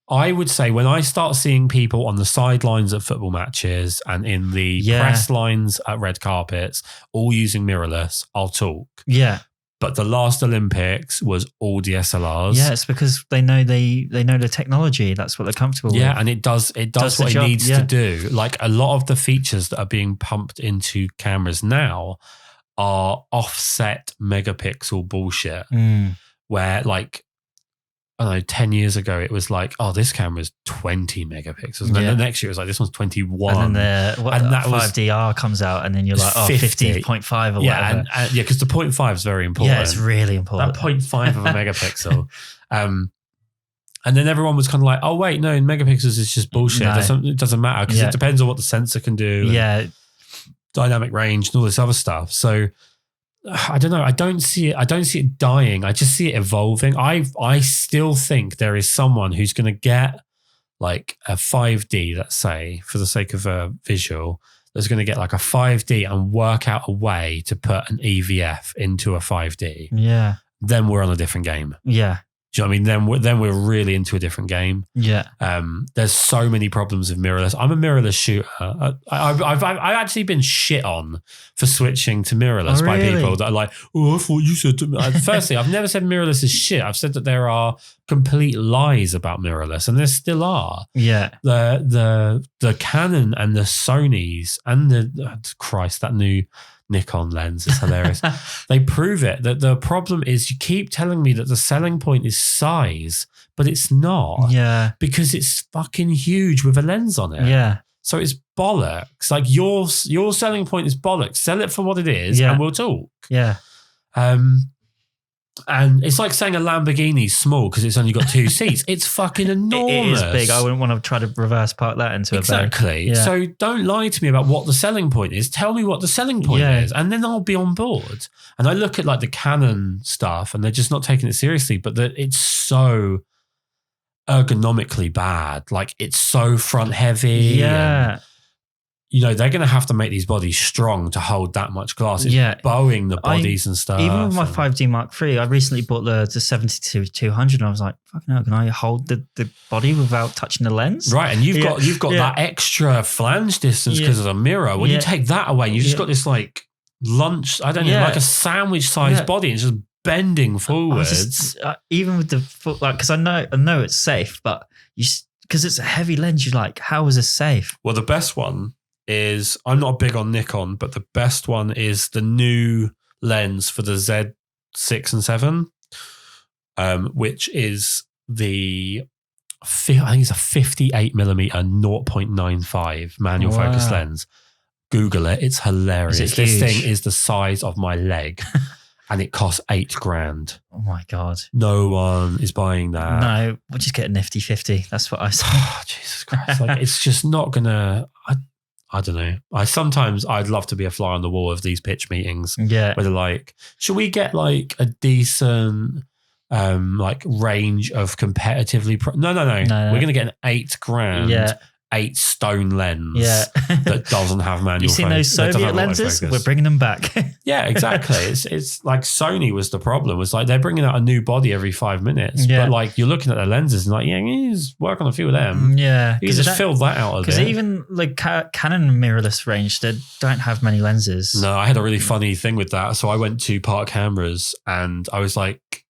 I would say when I start seeing people on the sidelines at football matches and in the press lines at red carpets, all using mirrorless, I'll talk. Yeah. But the last Olympics was all DSLRs. Yeah, it's because they know the technology. That's what they're comfortable with. Yeah, and it does what it needs to do. Like a lot of the features that are being pumped into cameras now are offset megapixel bullshit. Where like, I don't know, 10 years ago, it was like, oh, this camera's 20 megapixels. And then the next year, it was like, this one's 21. And then that 5DR comes out, and then you're like, oh, 50.5 or whatever. Because the 0.5 is very important. Yeah, it's really important. That 0.5 of a megapixel. And And then everyone was kind of like, oh, wait, no, in megapixels, it's just bullshit. No. It doesn't matter because it depends on what the sensor can do. Yeah. Dynamic range and all this other stuff. So I don't know. I don't see it dying. I just see it evolving. I still think there is someone who's going to get like a 5D, let's say, for the sake of a visual, that's going to get like a 5D and work out a way to put an EVF into a 5D. Yeah. Then we're on a different game. Yeah. Do you know what I mean? Then we're really into a different game. Yeah. There's so many problems with mirrorless. I'm a mirrorless shooter. I've actually been shit on for switching to mirrorless by people that are like, oh, I thought you said to me. Firstly, I've never said mirrorless is shit. I've said that there are complete lies about mirrorless, and there still are. Yeah. The Canon and the Sonys and that new Nikon lens is hilarious. They prove it. That the problem is you keep telling me that the selling point is size, but it's not. Yeah. Because it's fucking huge with a lens on it. Yeah. So it's bollocks. Like your selling point is bollocks. Sell it for what it is and we'll talk. Yeah. And it's like saying a Lamborghini's small because it's only got 2 seats. It's fucking enormous. It is big. I wouldn't want to try to reverse park that into exactly. a bag. Yeah. So don't lie to me about what the selling point is. Tell me what the selling point is, and then I'll be on board. And I look at like the Canon stuff, and they're just not taking it seriously. But it's so ergonomically bad. Like it's so front heavy. Yeah. And, you know, they're going to have to make these bodies strong to hold that much glass. It's bowing the bodies and stuff. Even with my 5D Mark III, I recently bought the 70-200 and I was like, fucking hell, can I hold the body without touching the lens? Right, and you've got that extra flange distance because of the mirror. When you take that away, you've just got this like lunch, I don't know, like a sandwich-sized body. It's just bending forwards. Even with the foot, like, because I know it's safe, but because it's a heavy lens, you're like, how is this safe? Well, the best one is, I'm not big on Nikon, but the best one is the new lens for the Z6 and 7, which is I think it's a 58 millimeter 0.95 manual focus lens. Google it. It's hilarious. This thing is the size of my leg and it costs $8,000. Oh my God. No one is buying that. No, we'll just get a nifty 50. That's what I say. Oh, Jesus Christ. Like, it's just not going to... I don't know. I'd love to be a fly on the wall of these pitch meetings. Yeah. Where they're like, should we get like a decent like range of competitively no. We're going to get an $8,000 8 stone lens that doesn't have manual. You've seen those Soviet lenses? We're bringing them back. Yeah, exactly. It's like Sony was the problem. It's like they're bringing out a new body every 5 minutes. But like you're looking at their lenses and like, you just work on a few of them. Yeah. You just fill that out of it. Because even like Canon mirrorless range, they don't have many lenses. No, I had a really funny thing with that. So I went to Park Cameras and I was like,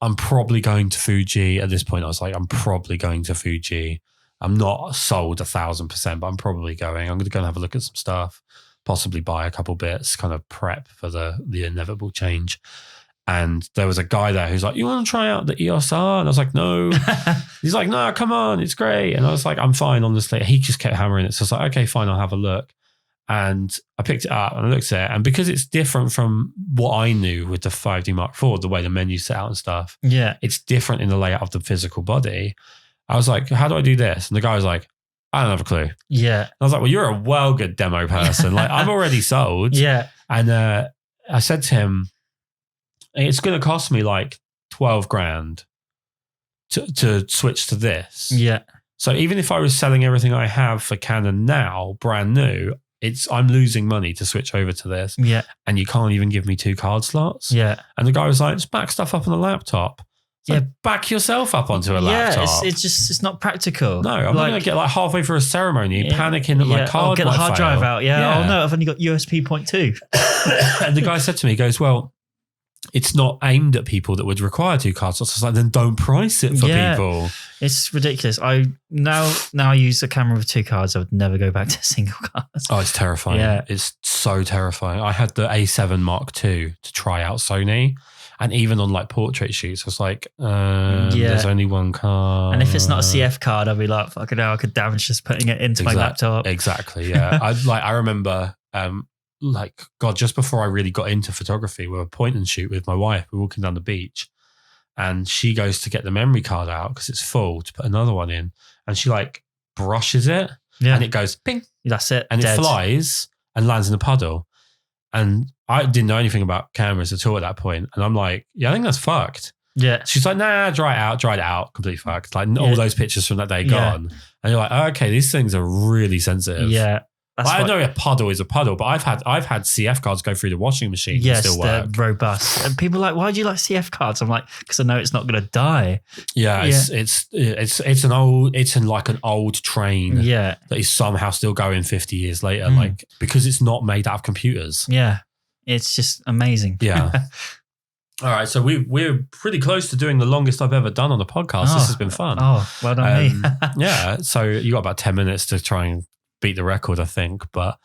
I'm probably going to Fuji. At this point, I was like, I'm probably going to Fuji. I'm not sold 1,000%, but I'm probably going. I'm going to go and have a look at some stuff, possibly buy a couple bits, kind of prep for the inevitable change. And there was a guy there who's like, you want to try out the EOS R? And I was like, no. He's like, no, come on, it's great. And I was like, I'm fine, honestly. He just kept hammering it. So I was like, okay, fine, I'll have a look. And I picked it up and I looked at it. And because it's different from what I knew with the 5D Mark IV, the way the menu's set out and stuff, it's different in the layout of the physical body. I was like, how do I do this? And the guy was like, I don't have a clue. Yeah. And I was like, well, you're a well good demo person. Like, I'm already sold. Yeah. And I said to him, it's going to cost me like $12,000 to switch to this. Yeah. So even if I was selling everything I have for Canon now, brand new, I'm losing money to switch over to this. Yeah. And you can't even give me 2 card slots. Yeah. And the guy was like, just back stuff up on the laptop. Like, back yourself up onto a laptop. Yeah, it's not practical. No, I'm going to get like halfway through a ceremony, panicking that my card get the hard drive out. Yeah. Oh no, I've only got USB 0.2. And the guy said to me, he goes, well, it's not aimed at people that would require 2 card slots. I was like, then don't price it for people. It's ridiculous. I now use a camera with 2 cards. I would never go back to single cards. Oh, it's terrifying. Yeah. It's so terrifying. I had the A7 Mark II to try out Sony. And even on like portrait shoots, I was like, there's only 1 card. And if it's not a CF card, I'll be like, fucking hell, I could damage just putting it into my laptop. Exactly, yeah. I remember, just before I really got into photography, we were point and shoot with my wife. We were walking down the beach and she goes to get the memory card out because it's full to put another one in, and she like brushes it, and it goes ping. That's it. And Dead. it flies and lands in a puddle. And I didn't know anything about cameras at all at that point. And I'm like, yeah, I think that's fucked. Yeah. She's like, nah, dried it out, completely fucked. Like all those pictures from that day gone. And you're like, oh, okay, these things are really sensitive. Yeah. I know a puddle is a puddle, but I've had CF cards go through the washing machine and still work. Yes, they're robust. And people are like, why do you like CF cards? I'm like, because I know it's not going to die. Yeah, it's in like an old train that is somehow still going 50 years later, like because it's not made out of computers. Yeah, it's just amazing. Yeah. All right, so we're pretty close to doing the longest I've ever done on the podcast. This has been fun. Oh, well done me. Yeah, so you got about 10 minutes to try and beat the record, I think. But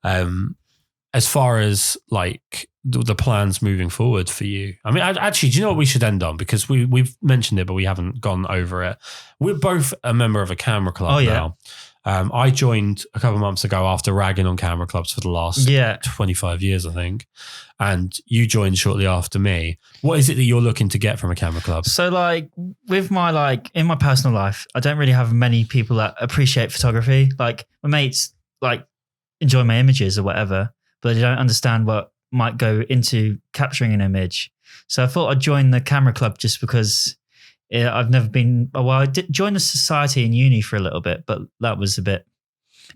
as far as like the plans moving forward for you, I mean, actually, do you know what we should end on? Because we've mentioned it, but we haven't gone over it. We're both a member of a camera club now. I joined a couple of months ago after ragging on camera clubs for the last 25 years, I think. And you joined shortly after me. What is it that you're looking to get from a camera club? So like with my like in my personal life, I don't really have many people that appreciate photography. Like my mates like enjoy my images or whatever, but they don't understand what might go into capturing an image. So I thought I'd join the camera club just because I've never been. Well, I did join the society in uni for a little bit, but that was it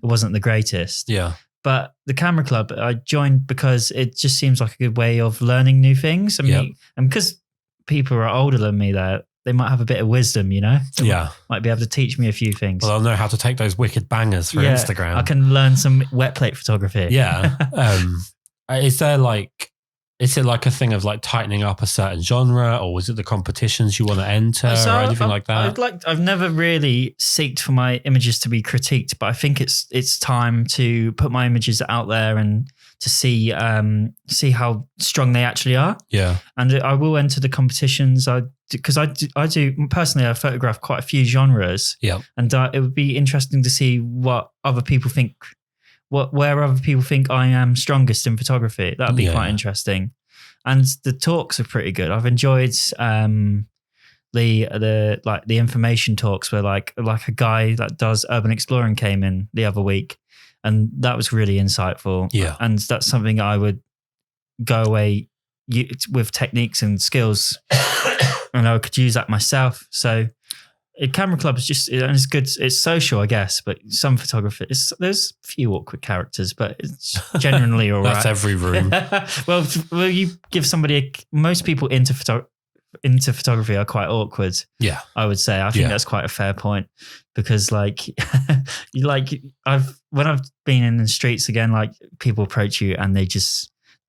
wasn't the greatest. Yeah. But the camera club, I joined because it just seems like a good way of learning new things. I mean, and because people are older than me, they might have a bit of wisdom, you know? They might be able to teach me a few things. Well, I'll know how to take those wicked bangers for Instagram. I can learn some wet plate photography. Yeah. Is it like a thing of like tightening up a certain genre, or was it the competitions you want to enter or anything like that? I've never really sought for my images to be critiqued, but I think it's time to put my images out there and to see how strong they actually are. Yeah. And I will enter the competitions because I do personally, I photograph quite a few genres. Yeah. And it would be interesting to see what other people think. Where other people think I am strongest in photography. That would be quite interesting. And the talks are pretty good. I've enjoyed the information talks where like a guy that does urban exploring came in the other week, and that was really insightful. Yeah. And that's something I would go away with techniques and skills and I could use that myself. So a camera club is just, it's good. It's social, I guess, but some photography, there's a few awkward characters, but it's generally all right. That's every room. Well, will you give somebody, most people into photography are quite awkward. Yeah. I would say. I think that's quite a fair point because when I've been in the streets again, like people approach you and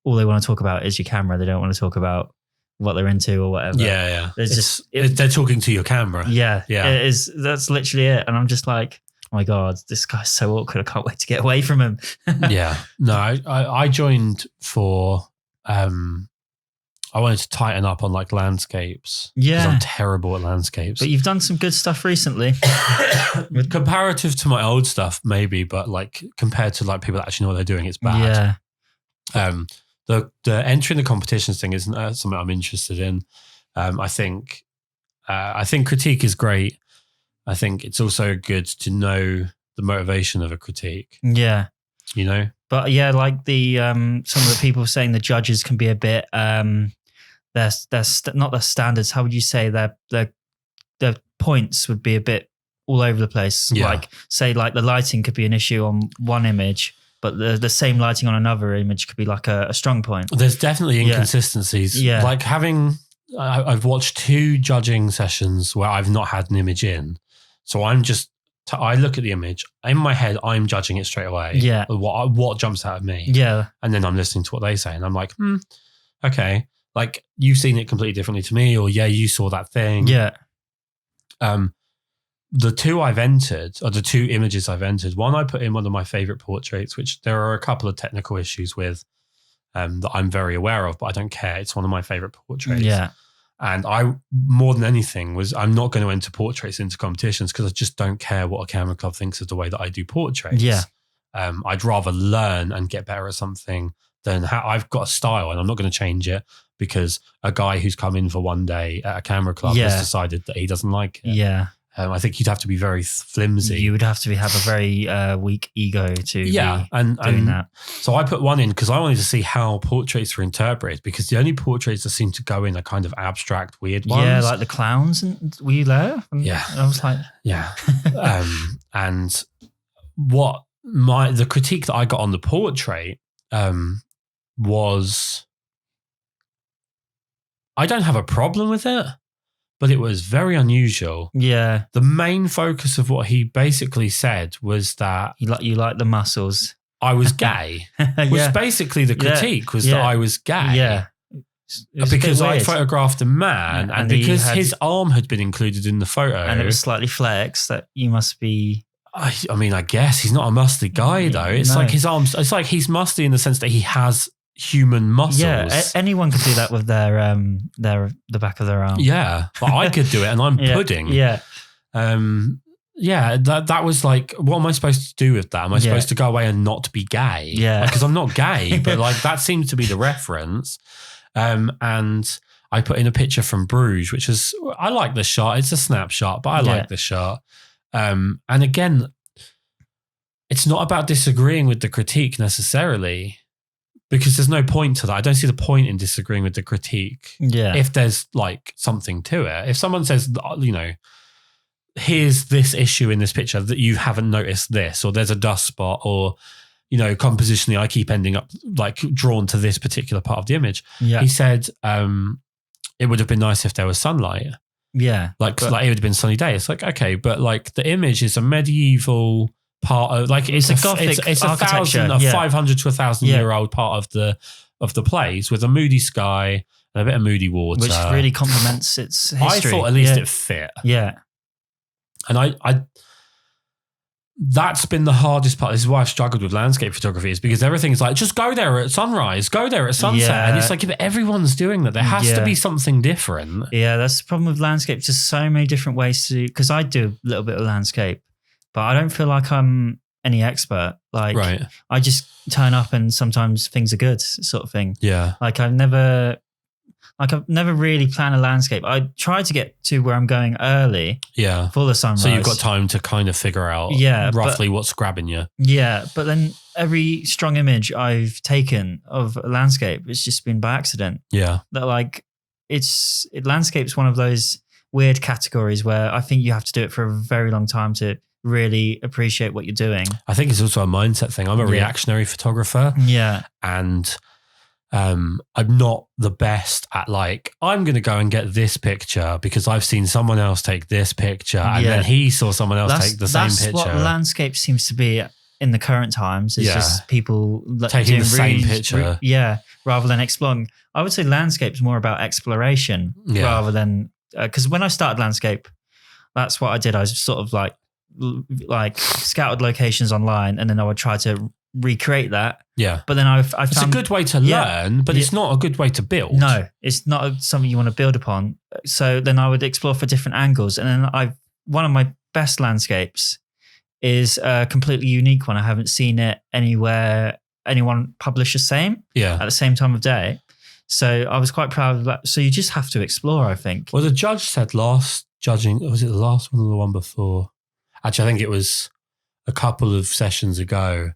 all they want to talk about is your camera. They don't want to talk about what they're into or whatever. Yeah. They're talking to your camera. Yeah. It is. That's literally it. And I'm just like, oh my God, this guy's so awkward. I can't wait to get away from him. Yeah. No, I joined for, I wanted to tighten up on like landscapes. Yeah. Because I'm terrible at landscapes. But you've done some good stuff recently. Comparative to my old stuff, maybe, but like compared to like people that actually know what they're doing, it's bad. Yeah. The entering the competitions thing isn't something I'm interested in. I think critique is great. I think it's also good to know the motivation of a critique. Yeah. You know? But yeah, like the some of the people saying the judges can be a bit not their standards. How would you say their points would be a bit all over the place? Yeah. Like say like the lighting could be an issue on one image, but the same lighting on another image could be like a strong point. There's definitely inconsistencies. Yeah. Like I've watched 2 judging sessions where I've not had an image in. So I look at the image. In my head, I'm judging it straight away. Yeah. What jumps out of me. Yeah. And then I'm listening to what they say and I'm like, okay. Like you've seen it completely differently to me, or you saw that thing. Yeah. The 2 I've entered, or the 2 images I've entered, one I put in one of my favorite portraits, which there are a couple of technical issues with that I'm very aware of, but I don't care. It's one of my favorite portraits. Yeah. And more than anything, I'm not going to enter portraits into competitions because I just don't care what a camera club thinks of the way that I do portraits. Yeah. I'd rather learn and get better at something then I've got a style and I'm not going to change it because a guy who's come in for one day at a camera club has decided that he doesn't like it. Yeah. I think you'd have to be very flimsy. You would have to have a very weak ego to be and doing that. So I put one in because I wanted to see how portraits were interpreted, because the only portraits that seem to go in are kind of abstract, weird ones. Yeah, like the clowns. And were you there? And I was like, yeah. And what the critique that I got on the portrait was, I don't have a problem with it, but it was very unusual. Yeah. The main focus of what he basically said was that you like the muscles. I was gay. Was basically the critique was that I was gay. Yeah. Because I photographed a man and because his arm had been included in the photo. And it was slightly flexed, that you must be... I mean, I guess he's not a musty guy though. It's like his arms, it's like he's musty in the sense that he has human muscles. Yeah, anyone could do that with the back of their arm. Yeah, but I could do it, and I'm pudding. Yeah, that was like, what am I supposed to do with that? Am I supposed to go away and not be gay? Yeah, because I'm not gay, but like that seems to be the reference. And I put in a picture from Bruges, which is, I like the shot. It's a snapshot, but I like the shot. And again, it's not about disagreeing with the critique necessarily, because there's no point to that. I don't see the point in disagreeing with the critique. Yeah. If there's like something to it. If someone says, you know, here's this issue in this picture that you haven't noticed this, or there's a dust spot, or, you know, compositionally, I keep ending up like drawn to this particular part of the image. Yeah. He said, it would have been nice if there was sunlight. Yeah. Like it would have been a sunny day. It's like, okay, but like the image is a medieval part of, like it's a Gothic, it's a 500 to 1,000 year old part of the place with a moody sky and a bit of moody water, which really complements its history. I thought at least it fit. Yeah, and I that's been the hardest part. This is why I've struggled with landscape photography, is because everything's like, just go there at sunrise, go there at sunset, and it's like, if everyone's doing that, there has to be something different. Yeah, that's the problem with landscape. Just so many different ways to, because I do a little bit of landscape, but I don't feel like I'm any expert. Like, I just turn up and sometimes things are good, sort of thing. Yeah. Like I've never really planned a landscape. I try to get to where I'm going early. Yeah. For the sunrise. So you've got time to kind of figure out roughly what's grabbing you. Yeah. But then every strong image I've taken of a landscape, it's just been by accident. Yeah. That like, landscape's one of those weird categories where I think you have to do it for a very long time to really appreciate what you're doing. I think it's also a mindset thing. I'm a reactionary photographer. Yeah. And I'm not the best at like, I'm going to go and get this picture because I've seen someone else take this picture and then he saw someone else take the same picture. That's what landscape seems to be in the current times. It's just people taking the same picture. Rather than exploring. I would say landscape's more about exploration rather than, because when I started landscape, that's what I did. I was sort of like scouted locations online, and then I would try to recreate that. Yeah. But then I found it's a good way to learn, but it's not a good way to build. No, it's not something you want to build upon. So then I would explore for different angles. And then one of my best landscapes is a completely unique one. I haven't seen it anywhere, anyone publish the same at the same time of day. So I was quite proud of that. So you just have to explore, I think. Well, the judge said was it the last one or the one before? Actually, I think it was a couple of sessions ago.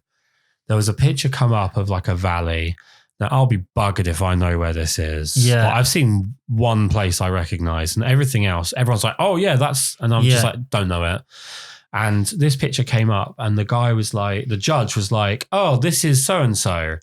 There was a picture come up of like a valley. Now, I'll be buggered if I know where this is. Yeah. But I've seen one place I recognize, and everything else, everyone's like, oh yeah, and I'm just like, don't know it. And this picture came up and the judge was like, oh, this is so-and-so.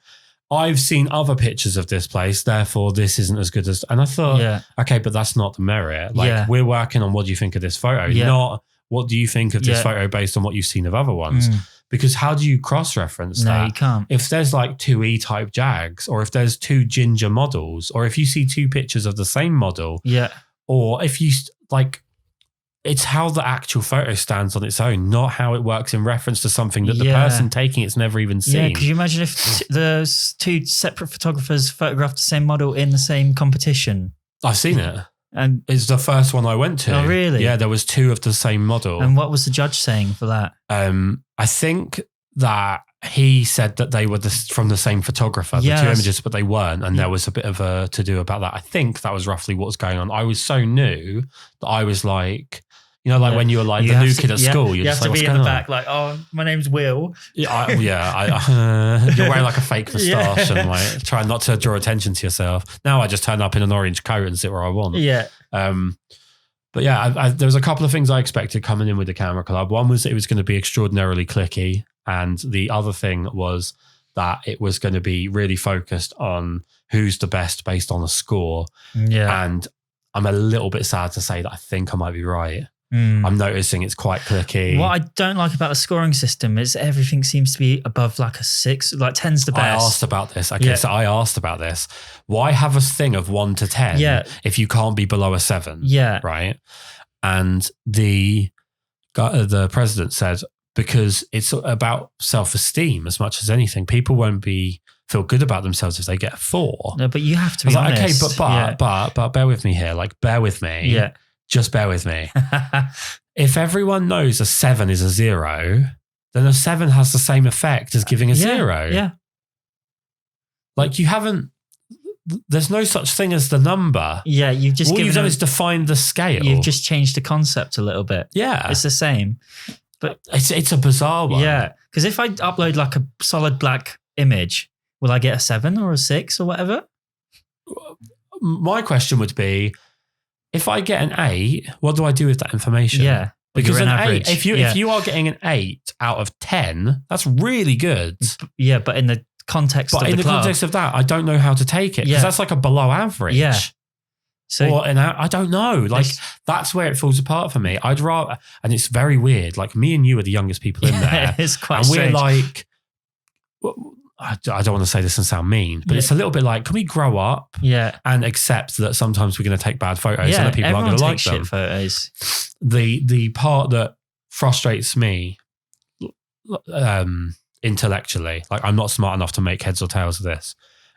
I've seen other pictures of this place, therefore this isn't as good as, and I thought, okay, but that's not the merit. Like we're working on what do you think of this photo, not what do you think of this photo based on what you've seen of other ones? Because how do you cross-reference that? No, you can't. If there's like two E-type Jags, or if there's two ginger models, or if you see two pictures of the same model, or if you like, it's how the actual photo stands on its own, not how it works in reference to something that the person taking it's never even seen. Yeah, could you imagine if there's two separate photographers photographed the same model in the same competition? I've seen it. And it's the first one I went to. Oh, really? Yeah, there was two of the same model. And what was the judge saying for that? I think that he said that they were from the same photographer, the two images, but they weren't. And there was a bit of a to-do about that. I think that was roughly what was going on. I was so new that I was like, you know, like when you were like the new kid at school, you have to be in the back, like, oh, my name's Will. Yeah, you're wearing like a fake moustache and like trying not to draw attention to yourself. Now I just turn up in an orange coat and sit where I want. Yeah. But yeah, there was a couple of things I expected coming in with the Camera Club. One was it was going to be extraordinarily clicky. And the other thing was that it was going to be really focused on who's the best based on a score. Yeah. And I'm a little bit sad to say that I think I might be right. I'm noticing it's quite clicky. What I don't like about the scoring system is everything seems to be above like a 6, like 10's the best. I asked about this. Okay, so I asked about this. Why have a thing of 1 to 10 if you can't be below a 7? Yeah. Right. And the president said, because it's about self-esteem as much as anything. People won't feel good about themselves if they get a 4. No, but you have to be honest. Like, okay, but bear with me here. Like, bear with me. Yeah. Just bear with me. If everyone knows a 7 is a 0, then a 7 has the same effect as giving a 0. Yeah. Like there's no such thing as the number. Yeah, you've just all you've done is defined the scale. You've just changed the concept a little bit. Yeah. It's the same. But it's a bizarre one. Yeah. Because if I upload like a solid black image, will I get a 7 or a 6 or whatever? My question would be, if I get an 8, what do I do with that information? Yeah. Because an 8, if you are getting an 8 out of 10, that's really good. Yeah, but in the context of the club. Context of that, I don't know how to take it. Because that's like a below average. Yeah. So, I don't know. Like, that's where it falls apart for me. I'd rather, and it's very weird. Like, me and you are the youngest people in there. It's quite and strange. We're like, I don't want to say this and sound mean, but it's a little bit like, can we grow up and accept that sometimes we're going to take bad photos and that people aren't going to like them? Shit photos. The part that frustrates me intellectually, like I'm not smart enough to make heads or tails of this,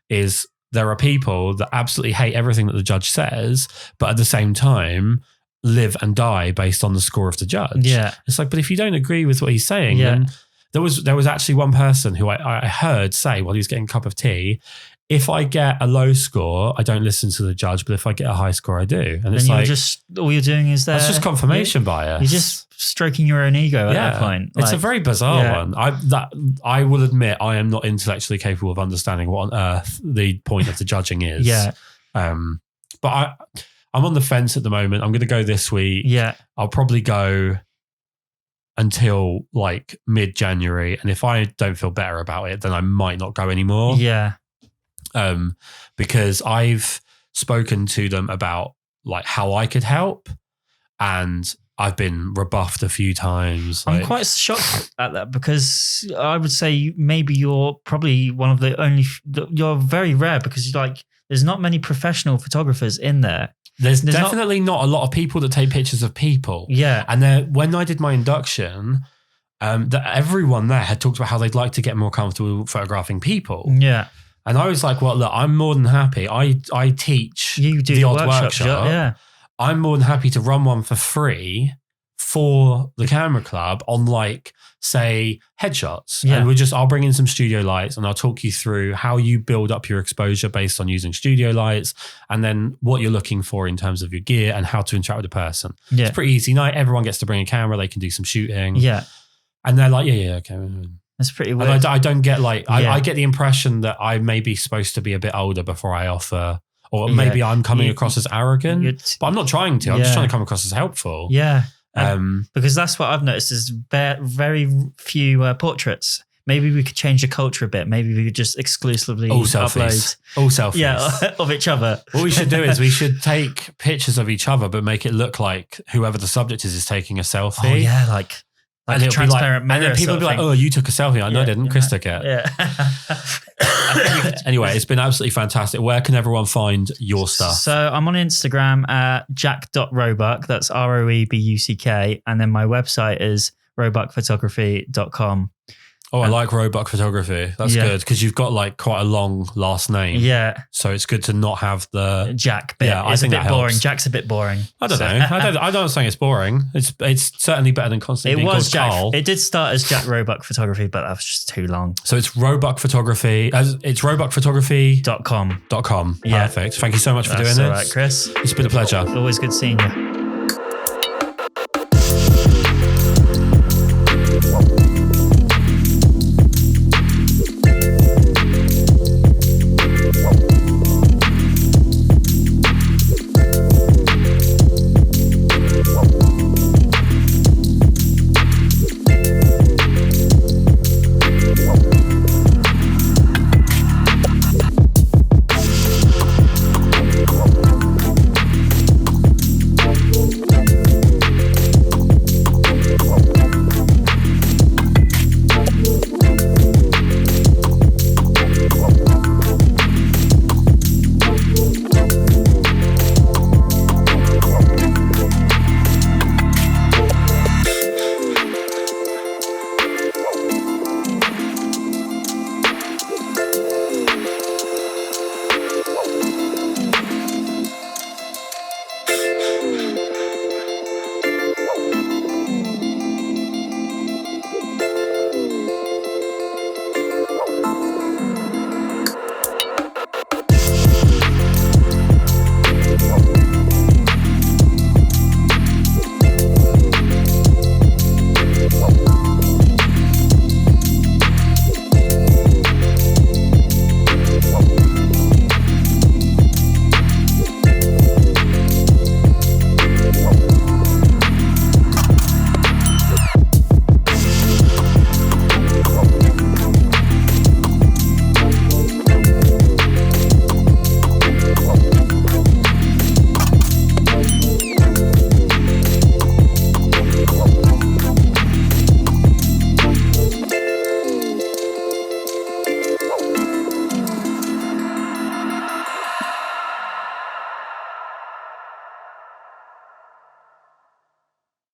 is there are people that absolutely hate everything that the judge says, but at the same time live and die based on the score of the judge. Yeah. It's like, but if you don't agree with what he's saying, then there was actually one person who I heard say while he was getting a cup of tea, if I get a low score, I don't listen to the judge, but if I get a high score, I do. And it's like, all you're doing is that's just confirmation bias. You're just stroking your own ego at that point. It's a very bizarre one. I will admit I am not intellectually capable of understanding what on earth the point of the judging is. Yeah. But I'm on the fence at the moment. I'm going to go this week. Yeah. I'll probably go until like mid-January. And if I don't feel better about it, then I might not go anymore. Yeah. Because I've spoken to them about like how I could help, and I've been rebuffed a few times. I'm quite shocked at that, because I would say maybe you're probably one of the only, you're very rare, because there's not many professional photographers in there. There's definitely not a lot of people that take pictures of people. Yeah. And when I did my induction, that everyone there had talked about how they'd like to get more comfortable photographing people. Yeah. And I was like, well, look, I'm more than happy. I teach you do the odd workshop. Yeah. I'm more than happy to run one for free for the Camera Club on like, say, headshots. Yeah. And I'll bring in some studio lights and I'll talk you through how you build up your exposure based on using studio lights, and then what you're looking for in terms of your gear and how to interact with the person. Yeah. It's pretty easy night. Everyone gets to bring a camera. They can do some shooting. Yeah. And they're like, yeah, okay. That's pretty weird. And I don't get I get the impression that I may be supposed to be a bit older before I offer, or maybe I'm coming across as arrogant, but I'm not trying to. I'm just trying to come across as helpful. Yeah. Because that's what I've noticed is very few portraits. Maybe we could change the culture a bit. Maybe we could just exclusively upload all selfies. Yeah, of each other. What we should do is we should take pictures of each other, but make it look like whoever the subject is taking a selfie. Oh yeah, like a transparent mirror. And then people will be like, "Oh, you took a selfie." No, I didn't. Kris took it. Yeah. Anyway, it's been absolutely fantastic. Where can everyone find your stuff? So I'm on Instagram at jack.roebuck. That's ROEBUCK. And then my website is roebuckphotography.com. Oh, I like Roebuck Photography. That's good because you've got like quite a long last name. Yeah. So it's good to not have the Jack bit. Yeah, I it's think a bit that boring. helps. Jack's a bit boring. I don't know. I don't think it's boring. It's certainly better than constantly being called Jack. Karl. It did start as Jack Roebuck Photography, but that was just too long. So it's Roebuck Photography. It's roebuckphotography.com. Yeah. Perfect. Thank you so much for doing That's this. all right, Kris. It's been a pleasure. Always good seeing you.